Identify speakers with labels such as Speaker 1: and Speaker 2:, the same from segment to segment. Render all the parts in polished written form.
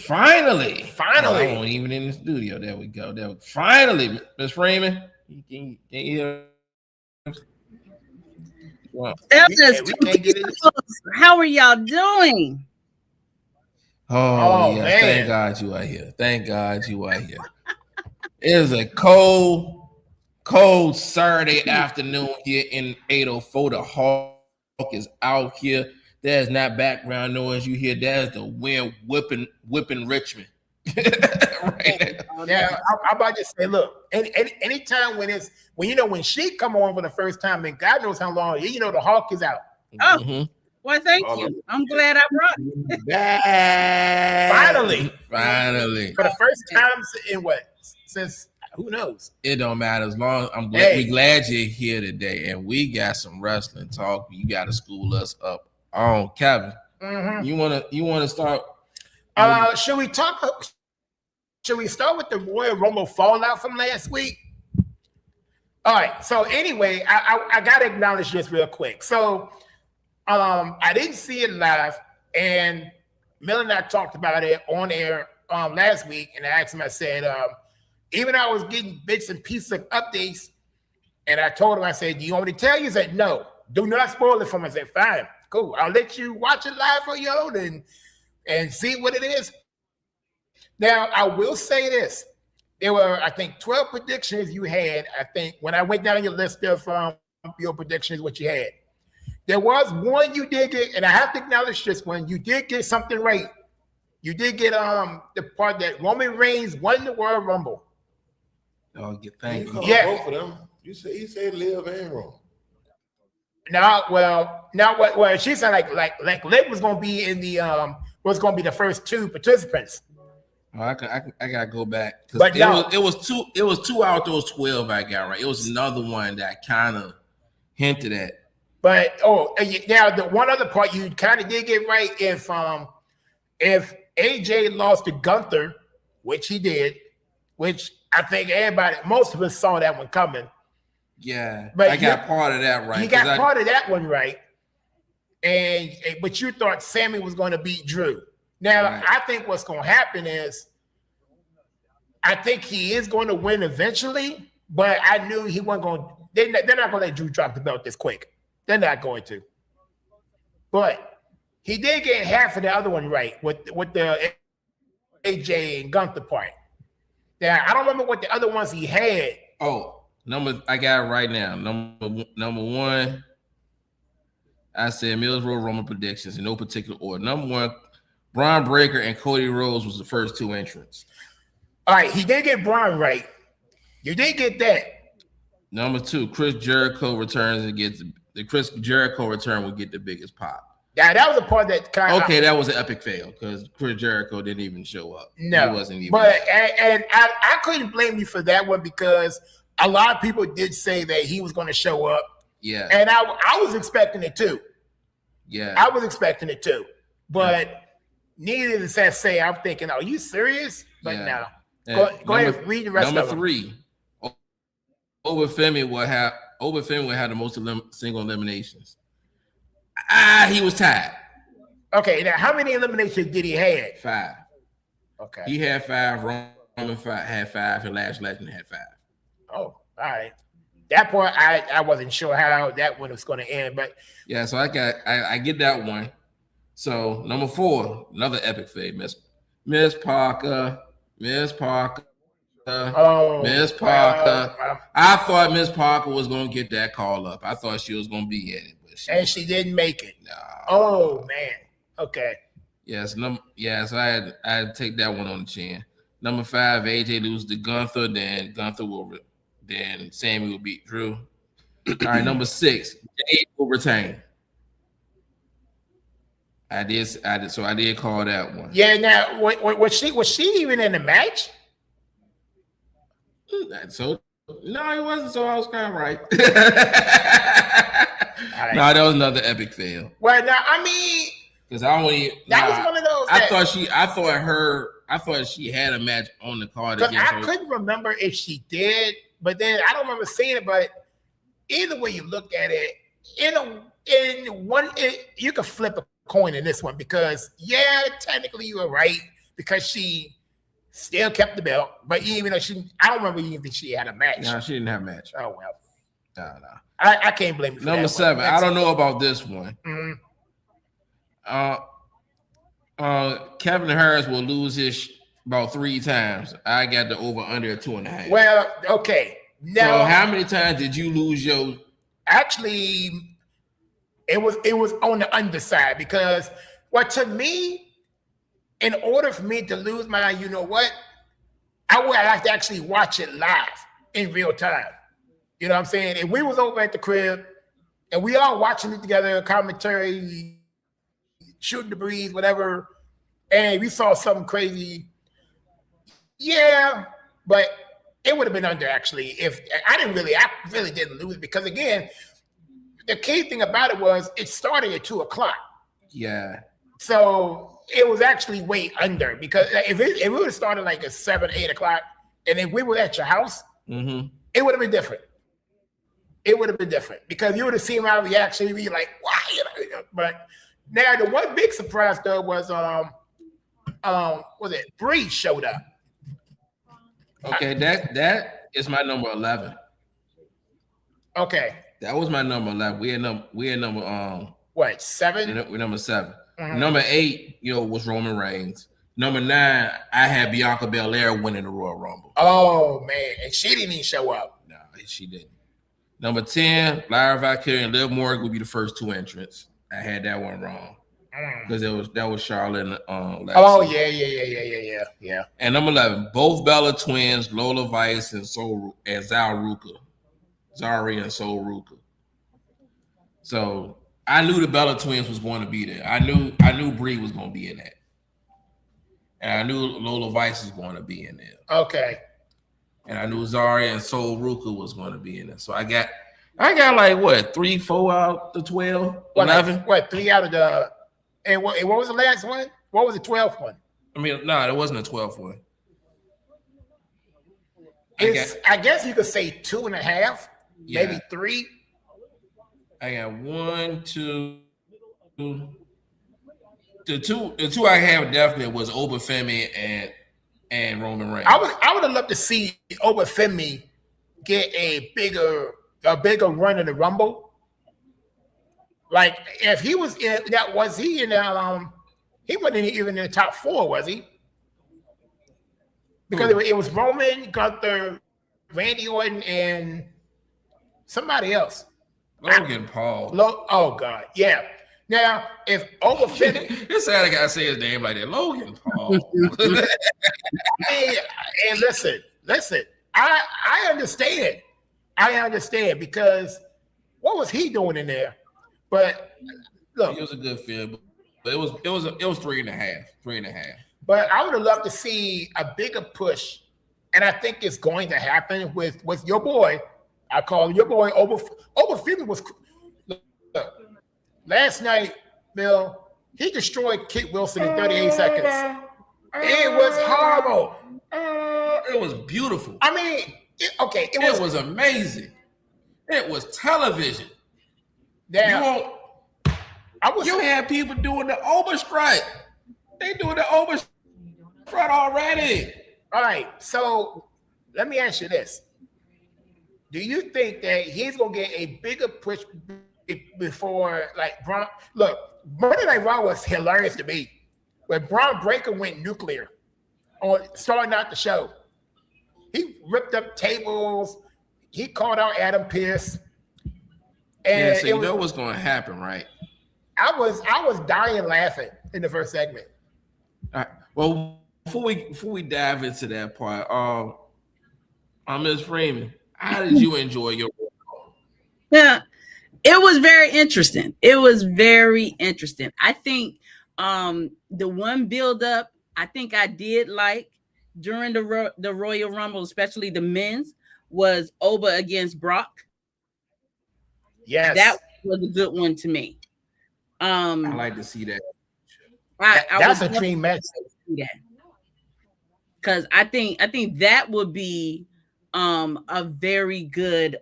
Speaker 1: Finally. Oh, I wasn't even in the studio. There we go. Finally, Miss Freeman. Can you hear us? Well,
Speaker 2: how are y'all doing?
Speaker 1: Oh, yeah. Man. Thank God you are here. Thank God you are here. It is a cold Saturday afternoon here in 804. The Hawk is out here. There's not background noise you hear. There's the wind whipping Richmond.
Speaker 3: Right now. Yeah, I'm about to say, look, anytime when she come on for the first time, and God knows how long, the Hawk is out.
Speaker 2: Oh, well, thank you. I'm glad I brought
Speaker 3: it.
Speaker 1: Finally.
Speaker 3: For the first time in since who knows?
Speaker 1: It don't matter as long as I'm glad we glad you're here today, and we got some wrestling talk. You got to school us up on Kevin. Mm-hmm. You wanna start?
Speaker 3: Should we talk? Should we start with the Royal Rumble fallout from last week? All right. So anyway, I gotta acknowledge this real quick. So I didn't see it live, and Mel and I talked about it on air last week, and I asked him. I said, even though I was getting bits and pieces of updates, and I told him, I said, "Do you want me to tell you?" He said, "No, do not spoil it for me." I said, "Fine, cool. I'll let you watch it live for your own and see what it is." Now, I will say this. There were, I think, 12 predictions you had. I think when I went down your list of your predictions, what you had. There was one you did get, and I have to acknowledge this one. You did get something right. You did get the part that Roman Reigns won the Royal Rumble.
Speaker 1: Oh, thank you.
Speaker 4: Yeah. Both of them. You said Liv and Roman.
Speaker 3: Well, she said like Liv was going to be in the was going to be the first two participants.
Speaker 1: Oh, I gotta go back because it was two out of those 12 I got right. It was another one that kind of hinted at.
Speaker 3: But now the one other part you kind of did get right, if AJ lost to Gunther, which he did, which I think most of us saw that one coming.
Speaker 1: Yeah, but I got part of that right.
Speaker 3: You got part of that one right, but you thought Sammy was going to beat Drew. Now, right. I think what's going to happen is I think he is going to win eventually, but I knew he wasn't going to. They're not going to let Drew drop the belt this quick. They're not going to. But he did get half of the other one right with the AJ and Gunther part. Now, I don't remember what the other ones he had.
Speaker 1: Oh, I got it right now. Number one, I said Mills Road Roman predictions in no particular order. Number one, Braun Breaker and Cody Rhodes was the first two entrants.
Speaker 3: All right, he did get Braun right. You did get that.
Speaker 1: Number two, Chris Jericho returns and gets the Chris Jericho return will get the biggest pop.
Speaker 3: Yeah, that was a part that kind of
Speaker 1: that was an epic fail because Chris Jericho didn't even show up.
Speaker 3: No,
Speaker 1: he wasn't even.
Speaker 3: But and I couldn't blame you for that one because a lot of people did say that he was going to show up.
Speaker 1: Yeah,
Speaker 3: and I was expecting it too.
Speaker 1: Yeah,
Speaker 3: I was expecting it too, but needless to say, I'm thinking, are you serious? But no. Go ahead and read the rest of them.
Speaker 1: Number three, Femi will have the most single eliminations. He was tied.
Speaker 3: Okay, now how many eliminations did he have?
Speaker 1: 5. Okay. He had 5, Roman had 5, and Lash Legend had 5.
Speaker 3: Oh, all right. That part I wasn't sure how that one was going to end, but
Speaker 1: yeah, so I get that one. So number 4, another epic fade, Miss Parker. Miss Parker. I thought Miss Parker was going to get that call up. I thought she was going to be in it, but
Speaker 3: she didn't make it. No. Oh man. Okay.
Speaker 1: Yes. So I had to take that one on the chin. Number 5, AJ loses to Gunther. Then Sammy will beat Drew. All right. Number 6, Jade will retain. I did call that one.
Speaker 3: Yeah. Now, was she even in the match?
Speaker 1: So no, it wasn't. So I was kind of right. No, that was another epic fail.
Speaker 3: Well, now I mean,
Speaker 1: because I only
Speaker 3: that was one of those.
Speaker 1: I thought she had a match on the card.
Speaker 3: I couldn't remember if she did, but then I don't remember seeing it. But either way you look at it, you can flip a coin in this one because technically you were right. because she still kept the belt. But even though I don't remember even if she had a match.
Speaker 1: No, she didn't have a match.
Speaker 3: Oh well.
Speaker 1: No.
Speaker 3: I can't blame you for
Speaker 1: Number
Speaker 3: that
Speaker 1: 7.
Speaker 3: one.
Speaker 1: I don't know about this one.
Speaker 3: Mhm.
Speaker 1: Kevin Harris will lose his about 3 times. I got the over under 2.5.
Speaker 3: Well, okay. Now,
Speaker 1: so how many times did you lose your?
Speaker 3: Actually, it was on the underside because to me, in order for me to lose my, you know what, I would have to actually watch it live in real time. You know what I'm saying? If we was over at the crib and we all watching it together, commentary, shooting the breeze, whatever, and we saw something crazy, yeah, but it would have been under actually. If I really didn't lose because again, the key thing about it was it started at 2:00.
Speaker 1: Yeah.
Speaker 3: So it was actually way under because if it would have started like at 7, 8 o'clock, and if we were at your house, it would have been different. It would have been different because you would have seen my reaction. You'd be like, "Wow!" But now the one big surprise though was was it Bree showed up?
Speaker 1: Okay, that is my number 11.
Speaker 3: Okay,
Speaker 1: that was my number 11. We had number
Speaker 3: what 7?
Speaker 1: We're number 7. Number 8, was Roman Reigns. Number 9, I had Bianca Belair winning the Royal Rumble.
Speaker 3: Oh man, and she didn't even show up.
Speaker 1: No, she didn't. Number 10, Lyra Valkyria and Liv Morgan would be the first 2 entrants. I had that one wrong because that was Charlotte and Lexi.
Speaker 3: Oh yeah.
Speaker 1: And number 11, both Bella twins, Lola Vice and Zari and Sol Ruka. So I knew the Bella twins was going to be there. I knew Brie was going to be in that, and I knew Lola Vice was going to be in there.
Speaker 3: Okay.
Speaker 1: And I knew Zari and Sol Ruka was going to be in it. So I got like what 3, 4 out the 12, 11.
Speaker 3: What 3 out of the? And what was the last one? What was the 12th one?
Speaker 1: I mean, no, it wasn't a 12th one.
Speaker 3: I guess you could say 2.5, maybe 3.
Speaker 1: I got 1, 2. The two I have definitely was Obafemi and Roman Reigns.
Speaker 3: I would have loved to see Obafemi get a bigger run in the Rumble. Like if he was in that, was he in the he wasn't even in the top 4, was he? Because it was Roman, Gunther, Randy Orton, and somebody else.
Speaker 1: Logan Paul.
Speaker 3: Oh God, yeah. Now if Obafemi,
Speaker 1: it's sad I gotta say his name like that. Logan Paul.
Speaker 3: and listen. I understand. I understand because what was he doing in there? But look,
Speaker 1: it was a good film, but it was 3.5. 3.5.
Speaker 3: But I would have loved to see a bigger push, and I think it's going to happen with your boy. I call him your boy Obafemi was look, last night, Bill. He destroyed Kit Wilson in 38 seconds. It was horrible.
Speaker 1: It was beautiful.
Speaker 3: I mean,
Speaker 1: it was amazing. It was television.
Speaker 3: Now,
Speaker 1: you had people doing the overstrike. They doing the overstrike already.
Speaker 3: All right. So let me ask you this: do you think that he's gonna get a bigger push before like Braun? Look, Monday Night Raw was hilarious to me when Braun Breaker went nuclear on starting out the show. He ripped up tables. He called out Adam Pearce. And
Speaker 1: so you know what's going to happen, right?
Speaker 3: I was dying laughing in the first segment.
Speaker 1: All right. Well, before we dive into that part, Ms. Freeman, how did you enjoy your?
Speaker 2: Yeah, it was very interesting. I think the one build up I think I did like during the Royal Rumble, especially the men's, was Oba against Brock.
Speaker 3: Yes,
Speaker 2: that was a good one to me.
Speaker 1: I like to see that.
Speaker 3: That's a dream match.
Speaker 2: Because I think that would be a very good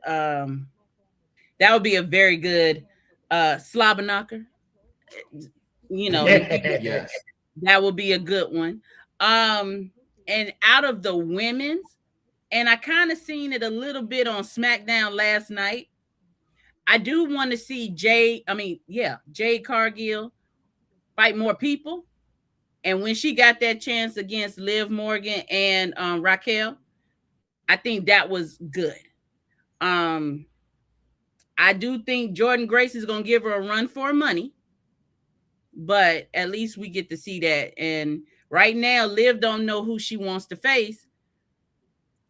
Speaker 2: slobber knocker. Yes. That would be a good one. And out of the women's, and I kind of seen it a little bit on SmackDown last night. I do want to see Jade Cargill fight more people. And when she got that chance against Liv Morgan and Raquel, I think that was good. I do think Jordan Grace is going to give her a run for her money, but at least we get to see that. And right now, Liv don't know who she wants to face.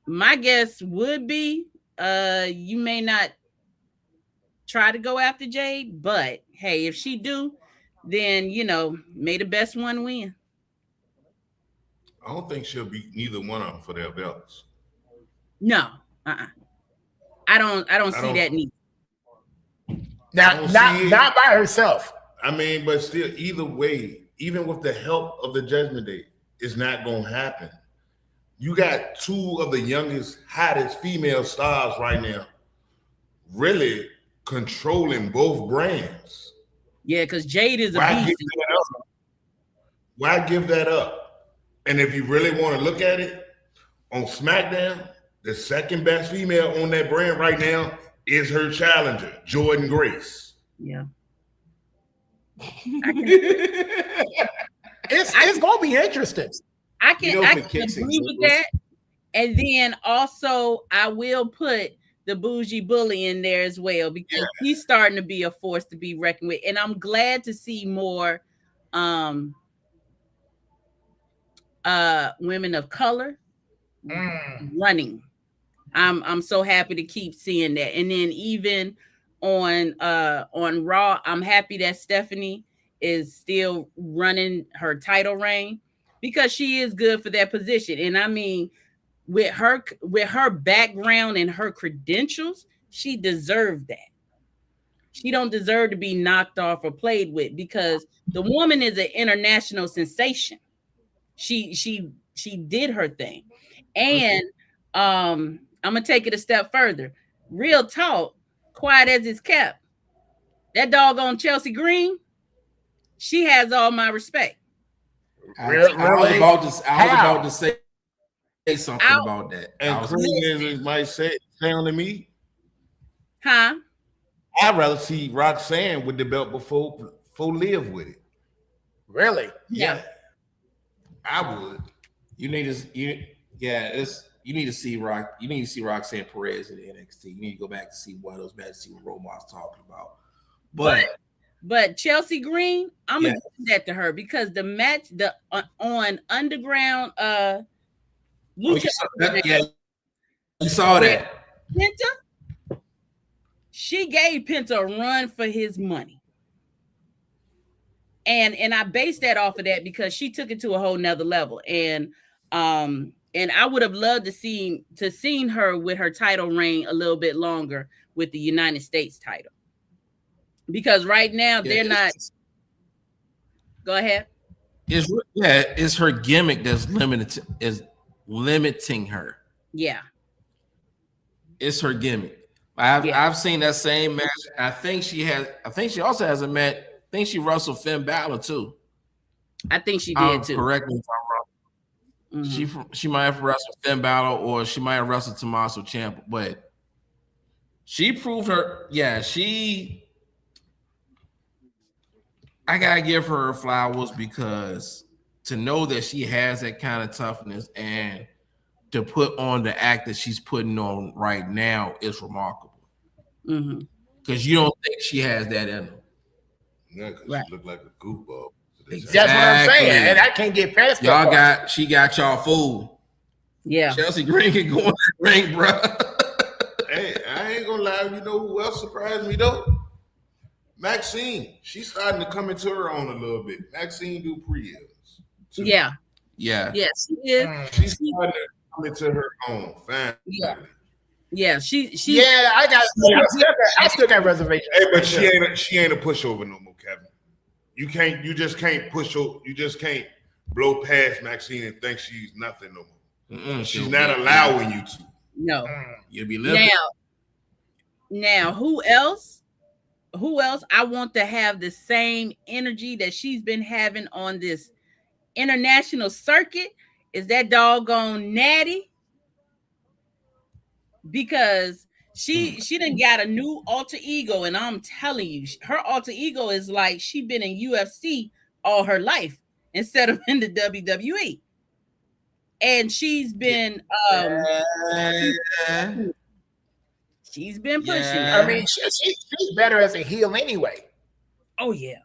Speaker 2: My guess would be you may not try to go after Jade, but hey, if she do, then may the best one win.
Speaker 4: I don't think she'll beat neither one of them for their belts.
Speaker 2: No, I don't see that need.
Speaker 3: Not by herself.
Speaker 4: I mean, but still, either way, even with the help of the Judgment Day, it's not gonna happen. You got two of the youngest, hottest female stars right now, really controlling both brands.
Speaker 2: Yeah, because Jade is a beast.
Speaker 4: Why give that up? And if you really want to look at it, on SmackDown, the second best female on that brand right now is her challenger, Jordan Grace.
Speaker 2: Yeah.
Speaker 3: It's gonna be interesting.
Speaker 2: I can agree with that. And then also I will put the Bougie Bully in there as well, because he's starting to be a force to be reckoned with. And I'm glad to see more women of color running. I'm so happy to keep seeing that. And then even on Raw, I'm happy that Stephanie is still running her title reign, because she is good for that position. And I mean, with her background and her credentials, she deserved that. She don't deserve to be knocked off or played with, because the woman is an international sensation. She did her thing. And I'm gonna take it a step further. Real talk, quiet as it's kept, that doggone Chelsea Green, she has all my respect.
Speaker 1: I was about to say something about that.
Speaker 4: And Green might say to me,
Speaker 2: huh?
Speaker 4: I'd rather see Roxanne with the belt before Liv with it.
Speaker 3: Really?
Speaker 2: Yeah.
Speaker 4: I would.
Speaker 1: You need to see Roxanne Perez at NXT. You need to go back to see one of those matches, see what Romar's talking about.
Speaker 2: But Chelsea Green, I'm gonna give that to her, because the match on Underground
Speaker 1: you saw that.
Speaker 2: Penta, she gave Penta a run for his money. And I based that off of that, because she took it to a whole nother level. And I would have loved to seen her with her title reign a little bit longer with the United States title. Because right now they're not. Go ahead.
Speaker 1: It's her gimmick that's limiting her.
Speaker 2: Yeah.
Speaker 1: It's her gimmick. I've seen that same match. I think she also has a match. I think she wrestled Finn Balor too.
Speaker 2: I think she did too.
Speaker 1: Correct me if I'm wrong. Mm-hmm. She might have wrestled Finn Balor, or she might have wrestled Tommaso Ciampa, but she proved her. Yeah, I gotta give her flowers, because to know that she has that kind of toughness and to put on the act that she's putting on right now is remarkable. Because you don't think she has that in her.
Speaker 4: Yeah, because she looked like a goofball.
Speaker 3: Exactly. That's what I'm saying, and I can't get past that.
Speaker 1: She got y'all fooled.
Speaker 2: Yeah.
Speaker 1: Chelsea Green can go in the ring, bro.
Speaker 4: Hey, I ain't gonna lie. You know who else surprised me though? Maxine. She's starting to come into her own a little bit. Maxine Dupree is.
Speaker 2: Yeah.
Speaker 1: Yeah.
Speaker 2: Yes, she is.
Speaker 4: She's starting to come into her own. Finally.
Speaker 2: Yeah. She.
Speaker 3: Yeah, I still got reservations.
Speaker 4: Hey, but she ain't a pushover no more, Kevin. You just can't blow past Maxine and think she's nothing no more. She's not allowing you to.
Speaker 2: No.
Speaker 1: You'll be living.
Speaker 2: Now, who else I want to have the same energy that she's been having on this international circuit is that doggone Natty, because she done got a new alter ego, and I'm telling you, her alter ego is like she been in UFC all her life instead of in the WWE, and she's been she's been pushing.
Speaker 1: Yeah.
Speaker 3: I mean, she's better as a heel anyway.
Speaker 2: Oh yeah.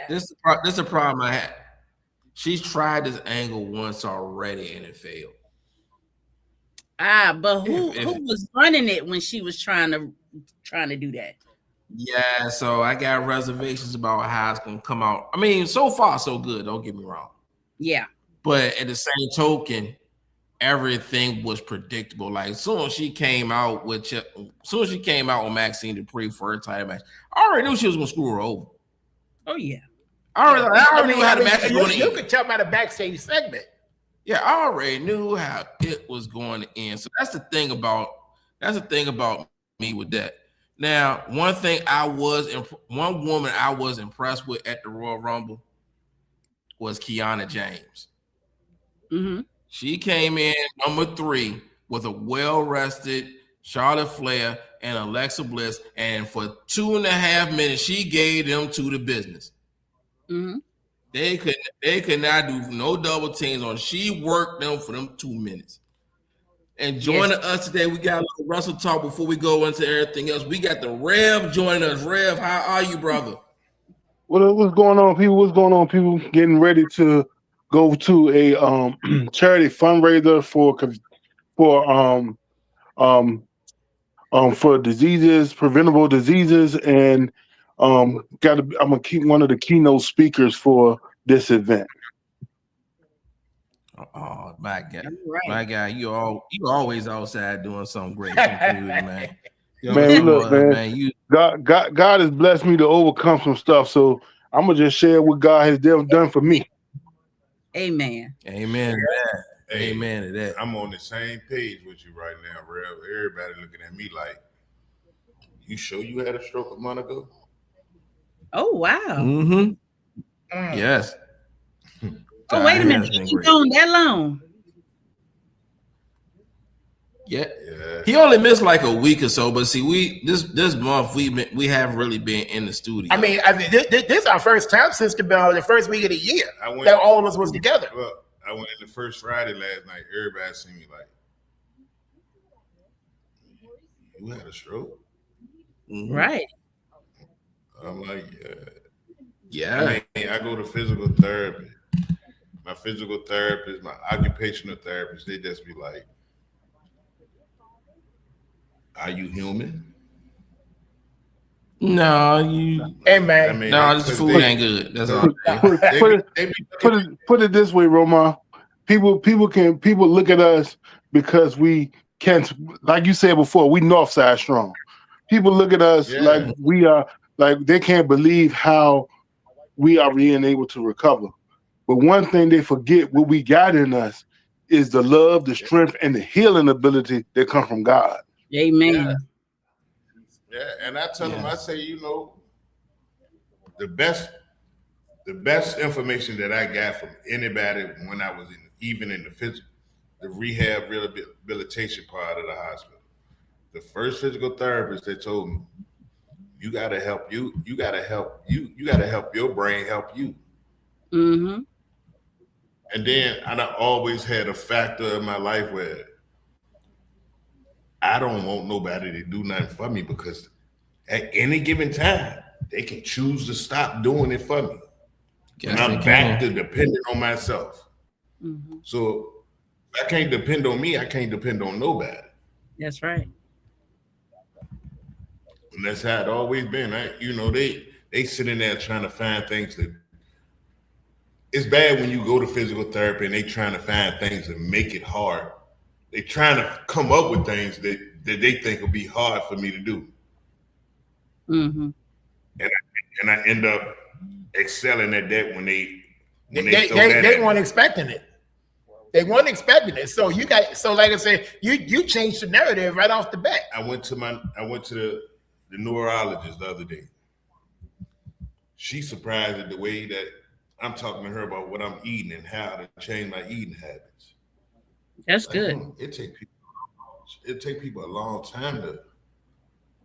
Speaker 1: This is the problem I had. She's tried this angle once already and it failed.
Speaker 2: But who was running it when she was trying to do that?
Speaker 1: Yeah, so I got reservations about how it's gonna come out. I mean, so far so good. Don't get me wrong.
Speaker 2: Yeah.
Speaker 1: But at the same token, everything was predictable. Like as soon as she came out with Maxine Dupree for her title match, I already knew she was gonna screw her over.
Speaker 2: Oh yeah.
Speaker 1: I already knew how the match was going to
Speaker 3: You
Speaker 1: end.
Speaker 3: could tell by the backstage segment.
Speaker 1: Yeah, I already knew how it was going to end. So that's the thing about me with that. Now, one woman I was impressed with at the Royal Rumble was Kiana James.
Speaker 2: Mm-hmm.
Speaker 1: She came in number 3 with a well-rested Charlotte Flair and Alexa Bliss, and for 2.5 minutes, she gave them to the business.
Speaker 2: Mm-hmm.
Speaker 1: They could not do no double teams on. She worked them for them 2 minutes. And joining us today, we got a little Russell talk before we go into everything else. We got the Rev joining us. Rev, how are you, brother?
Speaker 5: What's going on, people? What's going on, people? Getting ready to go to a charity fundraiser for diseases, preventable diseases, and I'm gonna keep one of the keynote speakers for this event.
Speaker 1: Oh my God,
Speaker 2: Right.
Speaker 1: my God, you always outside doing something great, for the community, man.
Speaker 5: Man, look, man, God has blessed me to overcome some stuff, so I'm gonna just share what God has done for me.
Speaker 2: Amen.
Speaker 1: Amen.
Speaker 4: Hey,
Speaker 1: Amen to that.
Speaker 4: I'm on the same page with you right now, Rev. Everybody looking at me like, you sure you had a stroke a month ago?
Speaker 2: Oh wow.
Speaker 1: Mm-hmm. Yes.
Speaker 2: Oh, wait a minute. He's gone that long.
Speaker 1: Yeah. He only missed like a week or so, but see, this month we haven't really been in the studio.
Speaker 3: I mean, this is our first time since the first week of the year that all of us was together.
Speaker 4: Well, I went in the first Friday last night. Everybody seen me like, you had a stroke?
Speaker 1: Mm-hmm.
Speaker 2: Right.
Speaker 4: I'm like,
Speaker 1: yeah.
Speaker 4: I mean, I go to physical therapy. My physical therapist, my occupational therapist, they just be like, are you human?
Speaker 1: No, you.
Speaker 3: Hey man,
Speaker 4: I mean,
Speaker 1: No, this food ain't good. That's all.
Speaker 5: Put it this way, Roma. People look at us because we can't, like you said before, we north side strong. People look at us like we are, like they can't believe how we are being able to recover. But one thing they forget, what we got in us is the love, the strength, and the healing ability that come from God.
Speaker 2: Amen.
Speaker 4: Yeah, and I tell them, I say, you know, the best information that I got from anybody when I was even in the rehab rehabilitation part of the hospital, the first physical therapist that told me, you gotta help you gotta help your brain help you.
Speaker 2: Mm-hmm.
Speaker 4: And then I always had a factor in my life where I don't want nobody to do nothing for me, because at any given time, they can choose to stop doing it for me. And I'm back to depending on myself.
Speaker 2: Mm-hmm.
Speaker 4: So if I can't depend on me, I can't depend on nobody.
Speaker 2: That's right.
Speaker 4: And that's how it always been. They sit in there trying to find things that, it's bad when you go to physical therapy and they trying to find things that make it hard. They trying to come up with things that they think will be hard for me to do.
Speaker 2: Mm-hmm.
Speaker 4: And I end up excelling at that when they
Speaker 3: weren't expecting it. They weren't expecting it. So like I said, you changed the narrative right off the bat.
Speaker 4: I went to the neurologist the other day. She surprised at the way that I'm talking to her about what I'm eating and how to change my eating habits.
Speaker 2: That's good.
Speaker 4: It take people a long time to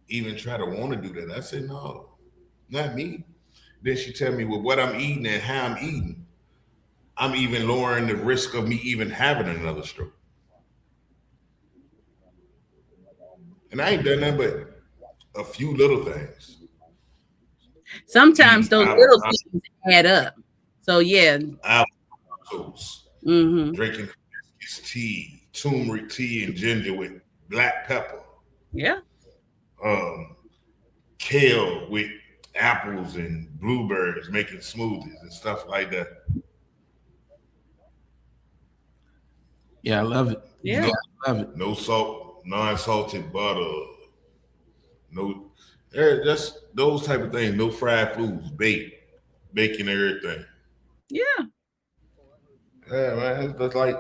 Speaker 4: even try to want to do that. I said, no, not me. Then she tell me, well, what I'm eating and how I'm eating, I'm even lowering the risk of me even having another stroke. And I ain't done nothing but a few little things.
Speaker 2: Sometimes those little things add up. So yeah.
Speaker 4: Avocados, drinking tea, turmeric tea and ginger with black pepper.
Speaker 2: Yeah.
Speaker 4: Kale with apples and blueberries, making smoothies and stuff like that.
Speaker 1: Yeah, I love it.
Speaker 2: Yeah,
Speaker 1: I love it.
Speaker 4: No salt, non-salted butter. No, just those type of things. No fried foods, bacon, everything.
Speaker 2: Yeah.
Speaker 4: Yeah, man. That's like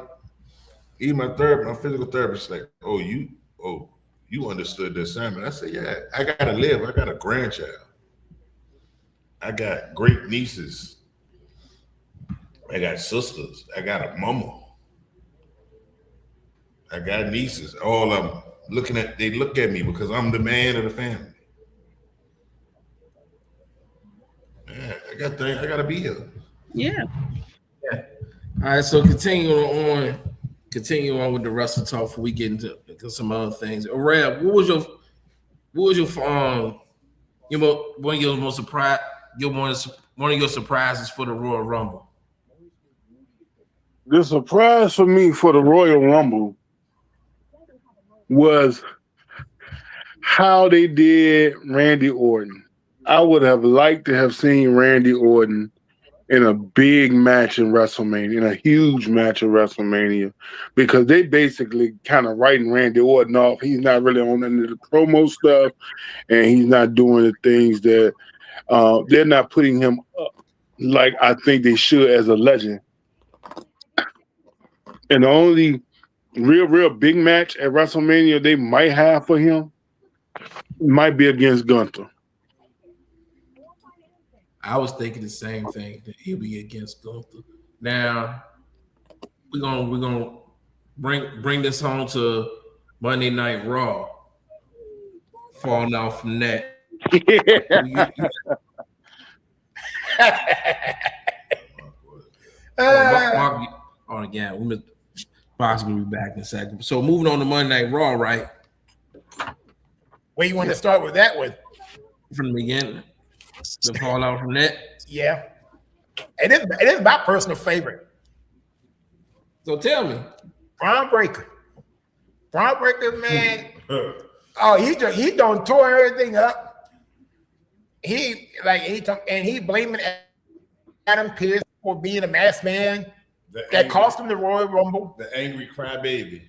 Speaker 4: even my physical therapist, like, you understood the assignment. I said, yeah, I gotta live. I got a grandchild. I got great nieces. I got sisters. I got a mama. I got nieces. All of them they look at me because I'm the man of the family. Yeah, I gotta be here.
Speaker 2: Yeah.
Speaker 1: All right, so continue on with the wrestle talk before we get into some other things. Reb, what was your one of your most surprise one of your surprises for the Royal Rumble?
Speaker 5: The surprise for me for the Royal Rumble was how they did Randy Orton. I would have liked to have seen Randy Orton in a big match in WrestleMania, in a huge match in WrestleMania, because they basically kind of writing Randy Orton off. He's not really on any of the promo stuff, and he's not doing the things that they're not putting him up like I think they should as a legend. And the only real big match at WrestleMania they might have for him might be against Gunther.
Speaker 1: I was thinking the same thing, that he'll be against Gunther. Now we're gonna bring this home to Monday Night Raw. Falling off from that. Mark, again, Box will be back in a second. So moving on to Monday Night Raw, right?
Speaker 3: Where you want to start with that one?
Speaker 1: From the beginning, the fallout from that.
Speaker 3: Yeah, it is my personal favorite.
Speaker 1: So tell me,
Speaker 3: Braun Breaker, man. He done tore everything up. He blaming Adam Pearce for being a masked man that cost him the Royal Rumble.
Speaker 4: The angry crybaby.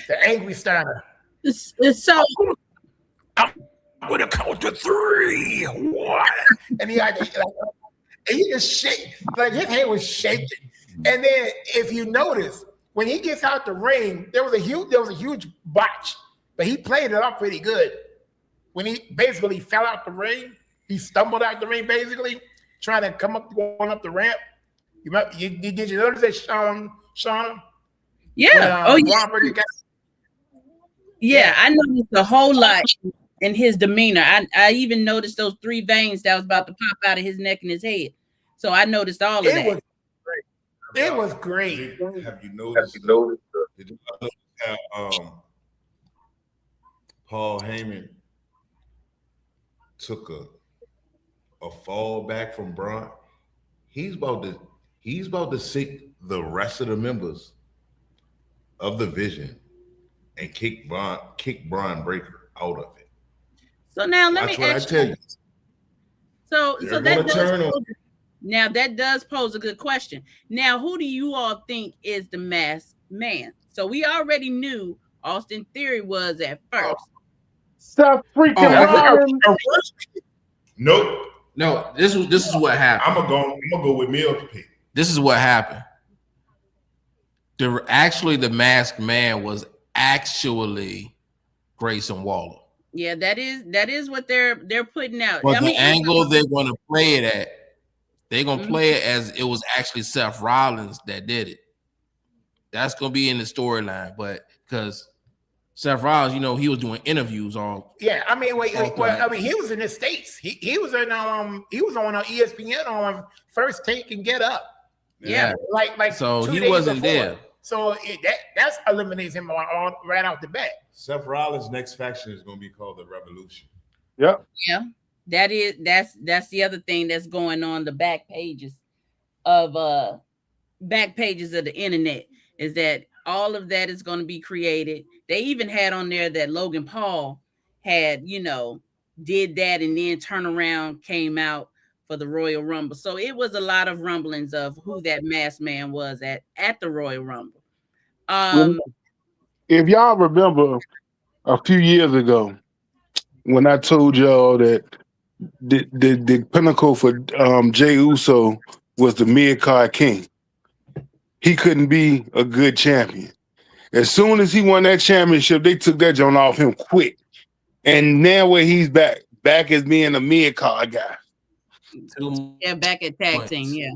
Speaker 3: The angry Steiner.
Speaker 2: It's so.
Speaker 3: I'm gonna count to 3. 1. And he just shake, like his hand was shaking. And then if you notice, when he gets out the ring, there was a huge botch, but he played it off pretty good. When he basically fell out the ring, he stumbled out the ring, basically trying to going up the ramp. Did you notice that, Shauna?
Speaker 2: Yeah. Yeah, I noticed a whole lot in his demeanor. I even noticed those 3 veins that was about to pop out of his neck and his head. So I noticed all of that.
Speaker 3: It was great.
Speaker 4: Have you noticed? Did you notice how Paul Heyman took a fall back from Braun? He's about to seek the rest of the members of the Vision and kick Braun Breaker out of it.
Speaker 2: So now let
Speaker 4: That's
Speaker 2: me
Speaker 4: what
Speaker 2: ask
Speaker 4: I tell you.
Speaker 2: So that does pose a good question. Now, who do you all think is the masked man? So we already knew Austin Theory was at first.
Speaker 5: Stop freaking Rollins.
Speaker 4: Nope.
Speaker 1: No, this is what happened.
Speaker 4: I'm gonna go with Milk Pete.
Speaker 1: This is what happened. The masked man was actually Grayson Waller.
Speaker 2: Yeah, that is what they're putting out.
Speaker 1: But the angle they're going to play it at They're gonna play it as it was actually Seth Rollins that did it. That's gonna be in the storyline, but because Seth Rollins, you know, he was doing interviews on.
Speaker 3: Yeah, I mean, he was in the States. He was on ESPN on First Take and Get Up.
Speaker 2: Yeah.
Speaker 3: Like
Speaker 1: so he wasn't there.
Speaker 3: So that's eliminates him right out the bat.
Speaker 4: Seth Rollins' next faction is going to be called the Revolution.
Speaker 5: Yep.
Speaker 2: Yeah. That's the other thing that's going on the back pages of the internet, is that all of that is going to be created. They even had on there that Logan Paul had, you know, did that and then turn around, came out for the Royal Rumble. So it was a lot of rumblings of who that masked man was at the Royal Rumble.
Speaker 5: If y'all remember a few years ago when I told y'all that the pinnacle for Jey Uso was the mid-card king, he couldn't be a good champion. As soon as he won that championship, they took that joint off him quick. And now where he's back as being a mid-card guy.
Speaker 2: Yeah, back at tag team, yeah.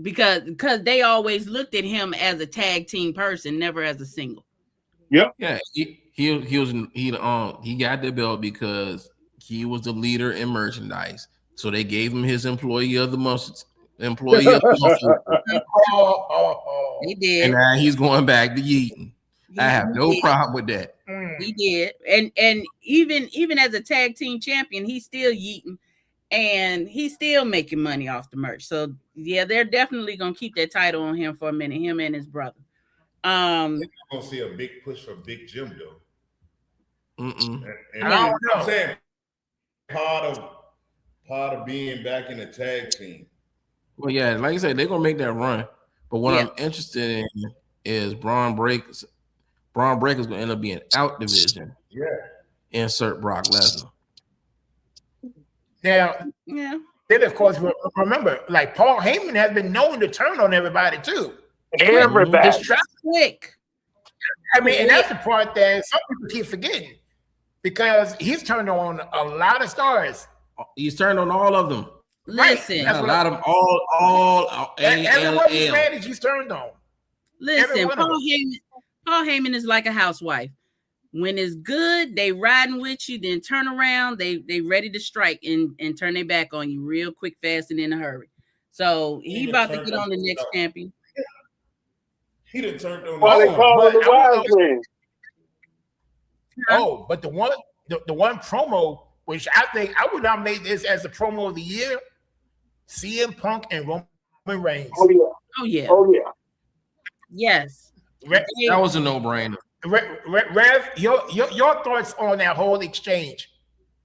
Speaker 2: Because they always looked at him as a tag team person, never as a single.
Speaker 5: Yep.
Speaker 1: Yeah, he got the belt because he was the leader in merchandise. So they gave him his employee of the month. He
Speaker 2: did.
Speaker 1: And now he's going back to yeeting. I have no problem with that.
Speaker 2: He did. And even as a tag team champion, he's still yeeting. And he's still making money off the merch. So yeah, they're definitely gonna keep that title on him for a minute, him and his brother.
Speaker 4: We're gonna see a big push for Big Jim though. And
Speaker 3: I don't know.
Speaker 4: I'm saying part of being back in the tag team.
Speaker 1: Well, yeah, like I said, they're gonna make that run. But what I'm interested in is Braun Breaker's gonna end up being out division.
Speaker 4: Yeah.
Speaker 1: Insert Brock Lesnar.
Speaker 3: Now, then of course, remember, like Paul Heyman has been known to turn on everybody too.
Speaker 5: Everybody.
Speaker 3: Just quick. I mean, and that's the part that some people keep forgetting, because he's turned on a lot of stars.
Speaker 1: He's turned on all of them.
Speaker 2: Listen,
Speaker 3: right.
Speaker 1: A lot of all
Speaker 3: everyone who's managed, he's turned on.
Speaker 2: Listen, Paul Heyman is like a housewife. When it's good, they riding with you, then turn around, they ready to strike and turn their back on you real quick, fast, and in a hurry. So he about to get on the next champion.
Speaker 4: He done turned on.
Speaker 3: But the one promo, which I think I would nominate this as the promo of the year, CM Punk and Roman Reigns.
Speaker 2: Oh yeah. Yes.
Speaker 1: That was a no-brainer.
Speaker 3: Rev, your thoughts on that whole exchange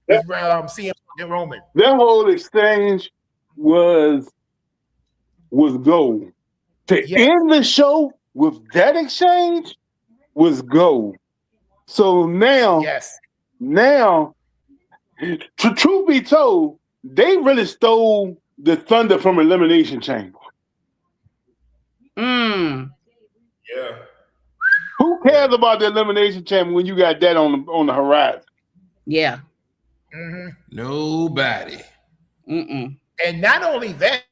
Speaker 3: with CM Punk and Roman?
Speaker 5: That whole exchange was gold. To end the show with that exchange was gold. So now, truth be told, they really stole the thunder from Elimination Chamber.
Speaker 4: Yeah.
Speaker 5: Who cares about the Elimination Chamber when you got that on the horizon?
Speaker 2: Yeah.
Speaker 3: Mm-hmm.
Speaker 1: Nobody.
Speaker 2: Mm-mm.
Speaker 3: And not only that,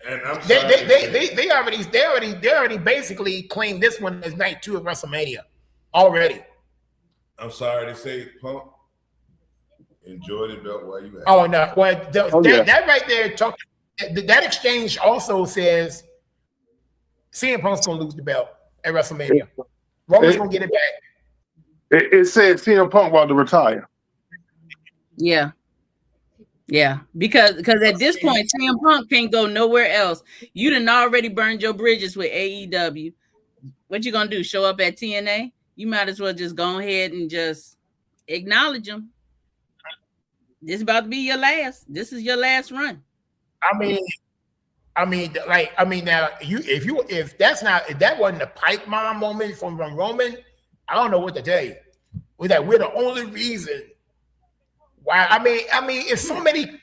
Speaker 4: and I'm sorry,
Speaker 3: they already basically claimed this one as night 2 of WrestleMania already.
Speaker 4: I'm sorry to say, Punk, enjoy the belt while you have it.
Speaker 3: Oh no! Well, that right there, that exchange also says CM Punk's gonna lose the belt at WrestleMania. Roman's gonna get it back.
Speaker 5: It said CM Punk about to retire.
Speaker 2: Yeah, because at this point, CM Punk can't go nowhere else. You done already burned your bridges with AEW. What you gonna do? Show up at TNA? You might as well just go ahead and just acknowledge him. This is about to be your last. This is your last run.
Speaker 3: I mean, now if that wasn't a pipe bomb moment from Roman, I don't know what to tell you. We're the only reason why. I mean, it's so many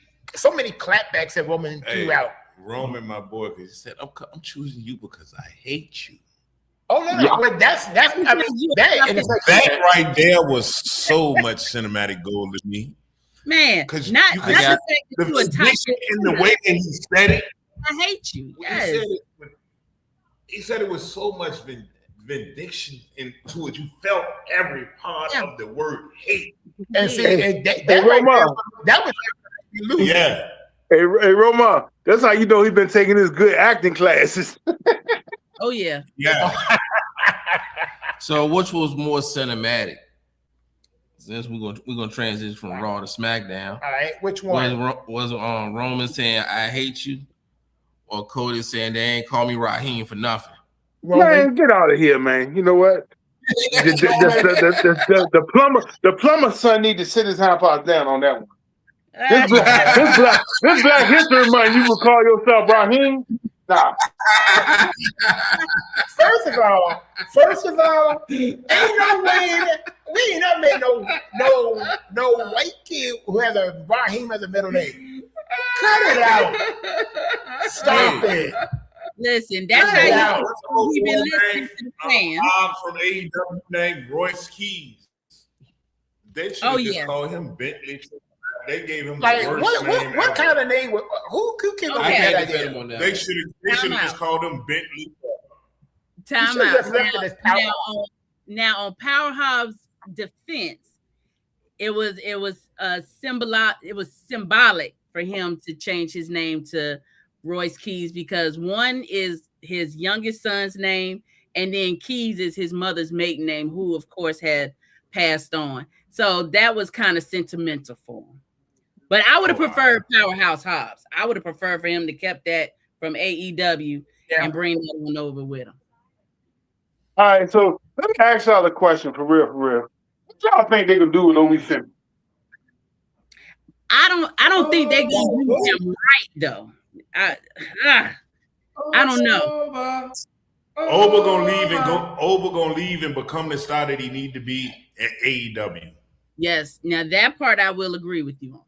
Speaker 3: clapbacks that Roman threw out.
Speaker 4: Roman, my boy, because he said, "I'm choosing you because I hate you."
Speaker 3: Oh no, but that's I mean that right there was so much cinematic gold to me.
Speaker 2: Man,
Speaker 4: 'Cause
Speaker 2: not
Speaker 4: you
Speaker 2: not the
Speaker 4: can-
Speaker 2: fact
Speaker 4: The
Speaker 2: that you a type
Speaker 4: position in the way that he said it.
Speaker 2: I hate you.
Speaker 4: When
Speaker 2: Yes.
Speaker 4: he said it with so much vindication into it. You felt every part
Speaker 2: Yeah.
Speaker 4: of the word hate.
Speaker 3: And see,
Speaker 5: Hey,
Speaker 3: and that,
Speaker 5: hey,
Speaker 3: that right
Speaker 5: Roma.
Speaker 3: there, that was you lose.
Speaker 4: Yeah.
Speaker 5: Hey, Roma, that's how you know he's been taking his good acting classes.
Speaker 2: Oh yeah.
Speaker 4: Yeah.
Speaker 1: So which was more cinematic? Since we're gonna transition from Raw to SmackDown.
Speaker 3: All right, which one?
Speaker 1: Was Roman saying I hate you, or Cody saying they ain't call me Raheem for nothing?
Speaker 3: Roman?
Speaker 5: Man, get out of here, man. You know what? The plumber son need to sit his high pot down on that one. This Black History Month, you would call yourself Raheem? Nah.
Speaker 3: First of all, ain't no way that we ain't never made no white kid who has a Raheem as a middle name. Cut it out. Stop it.
Speaker 2: Listen, that's
Speaker 3: Cut it
Speaker 2: how
Speaker 3: out.
Speaker 2: you been listening to the fans.
Speaker 4: From AEW named Royce Keys. They should
Speaker 2: Oh,
Speaker 4: just
Speaker 2: yeah.
Speaker 4: call him Bentley. They gave him
Speaker 3: Like
Speaker 4: the worst name
Speaker 3: what
Speaker 4: ever.
Speaker 3: kind of name? Who came up
Speaker 1: I
Speaker 3: with
Speaker 1: can't
Speaker 3: that
Speaker 1: defend
Speaker 3: idea?
Speaker 1: him on that.
Speaker 4: They should have just called him Bentley.
Speaker 2: Time
Speaker 3: should've
Speaker 2: out.
Speaker 3: just left it as Power.
Speaker 2: Now on Powerhouse's defense, it was symbolic for him to change his name to Royce Keys because one is his youngest son's name, and then Keys is his mother's maiden name, who of course had passed on. So that was kind of sentimental for him. But I would have preferred Powerhouse Hobbs. I would have preferred for him to kept that from AEW and bring that one over with him.
Speaker 5: All right, so let me ask y'all a question for real. What y'all think they gonna do with Omi Finn?
Speaker 2: I don't think they're gonna do him right though. I don't know.
Speaker 4: Oba gonna leave and become the star that he need to be at AEW.
Speaker 2: Yes, now that part I will agree with you on.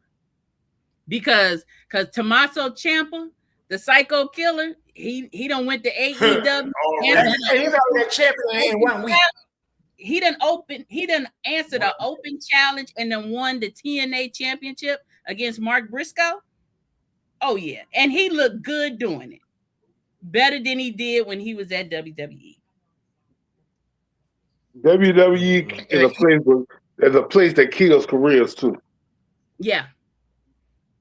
Speaker 2: Because Tommaso Ciampa, the Psycho Killer, he done went to AEW.
Speaker 3: He's already champion in 1 week.
Speaker 2: He done answered an open challenge and then won the TNA championship against Mark Briscoe. Oh yeah, and he looked good doing it, better than he did when he was at WWE.
Speaker 5: WWE is a place that kills careers too.
Speaker 2: Yeah.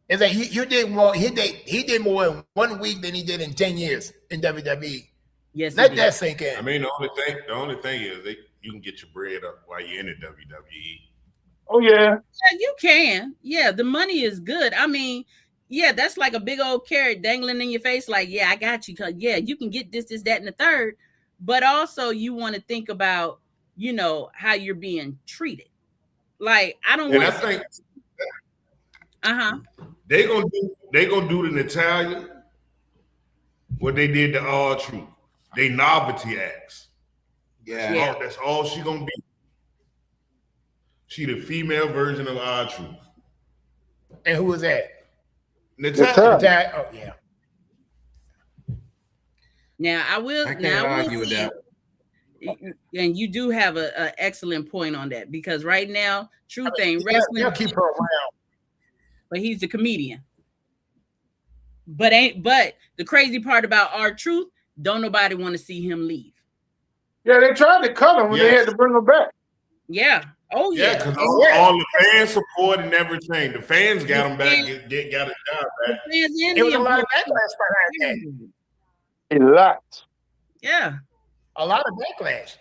Speaker 3: Is that he did more? He did more in 1 week than he did in 10 years in WWE.
Speaker 2: Yes.
Speaker 3: Let that sink in.
Speaker 4: I mean, the only thing is you can get your bread up while you're in the WWE.
Speaker 5: Oh yeah.
Speaker 2: Yeah, you can. Yeah, the money is good. I mean, yeah, that's like a big old carrot dangling in your face. Like, yeah, I got you. Cause yeah, you can get this, that, and the third. But also, you want to think about, how you're being treated. Like, I don't want to think.
Speaker 4: They gonna do to Natalya what they did to R-Truth. They novelty acts.
Speaker 1: Yeah.
Speaker 4: That's all she gonna be. She the female version of R-Truth.
Speaker 3: And who was that?
Speaker 4: Natalya.
Speaker 3: Oh yeah.
Speaker 2: Now
Speaker 1: I can't argue with that.
Speaker 2: And you do have an excellent point on that because right now, Truth ain't wrestling.
Speaker 3: They'll keep her around.
Speaker 2: But he's a comedian. But the crazy part about R-Truth, don't nobody want to see him leave.
Speaker 5: Yeah, they tried to cut him when they had to bring him back.
Speaker 2: Yeah. Oh
Speaker 4: Yeah,
Speaker 2: yeah.
Speaker 4: because all the fans support and everything. The fans got him back, got his job back.
Speaker 3: It was a lot of backlash behind that.
Speaker 5: A lot.
Speaker 2: Yeah.
Speaker 3: A lot of backlash.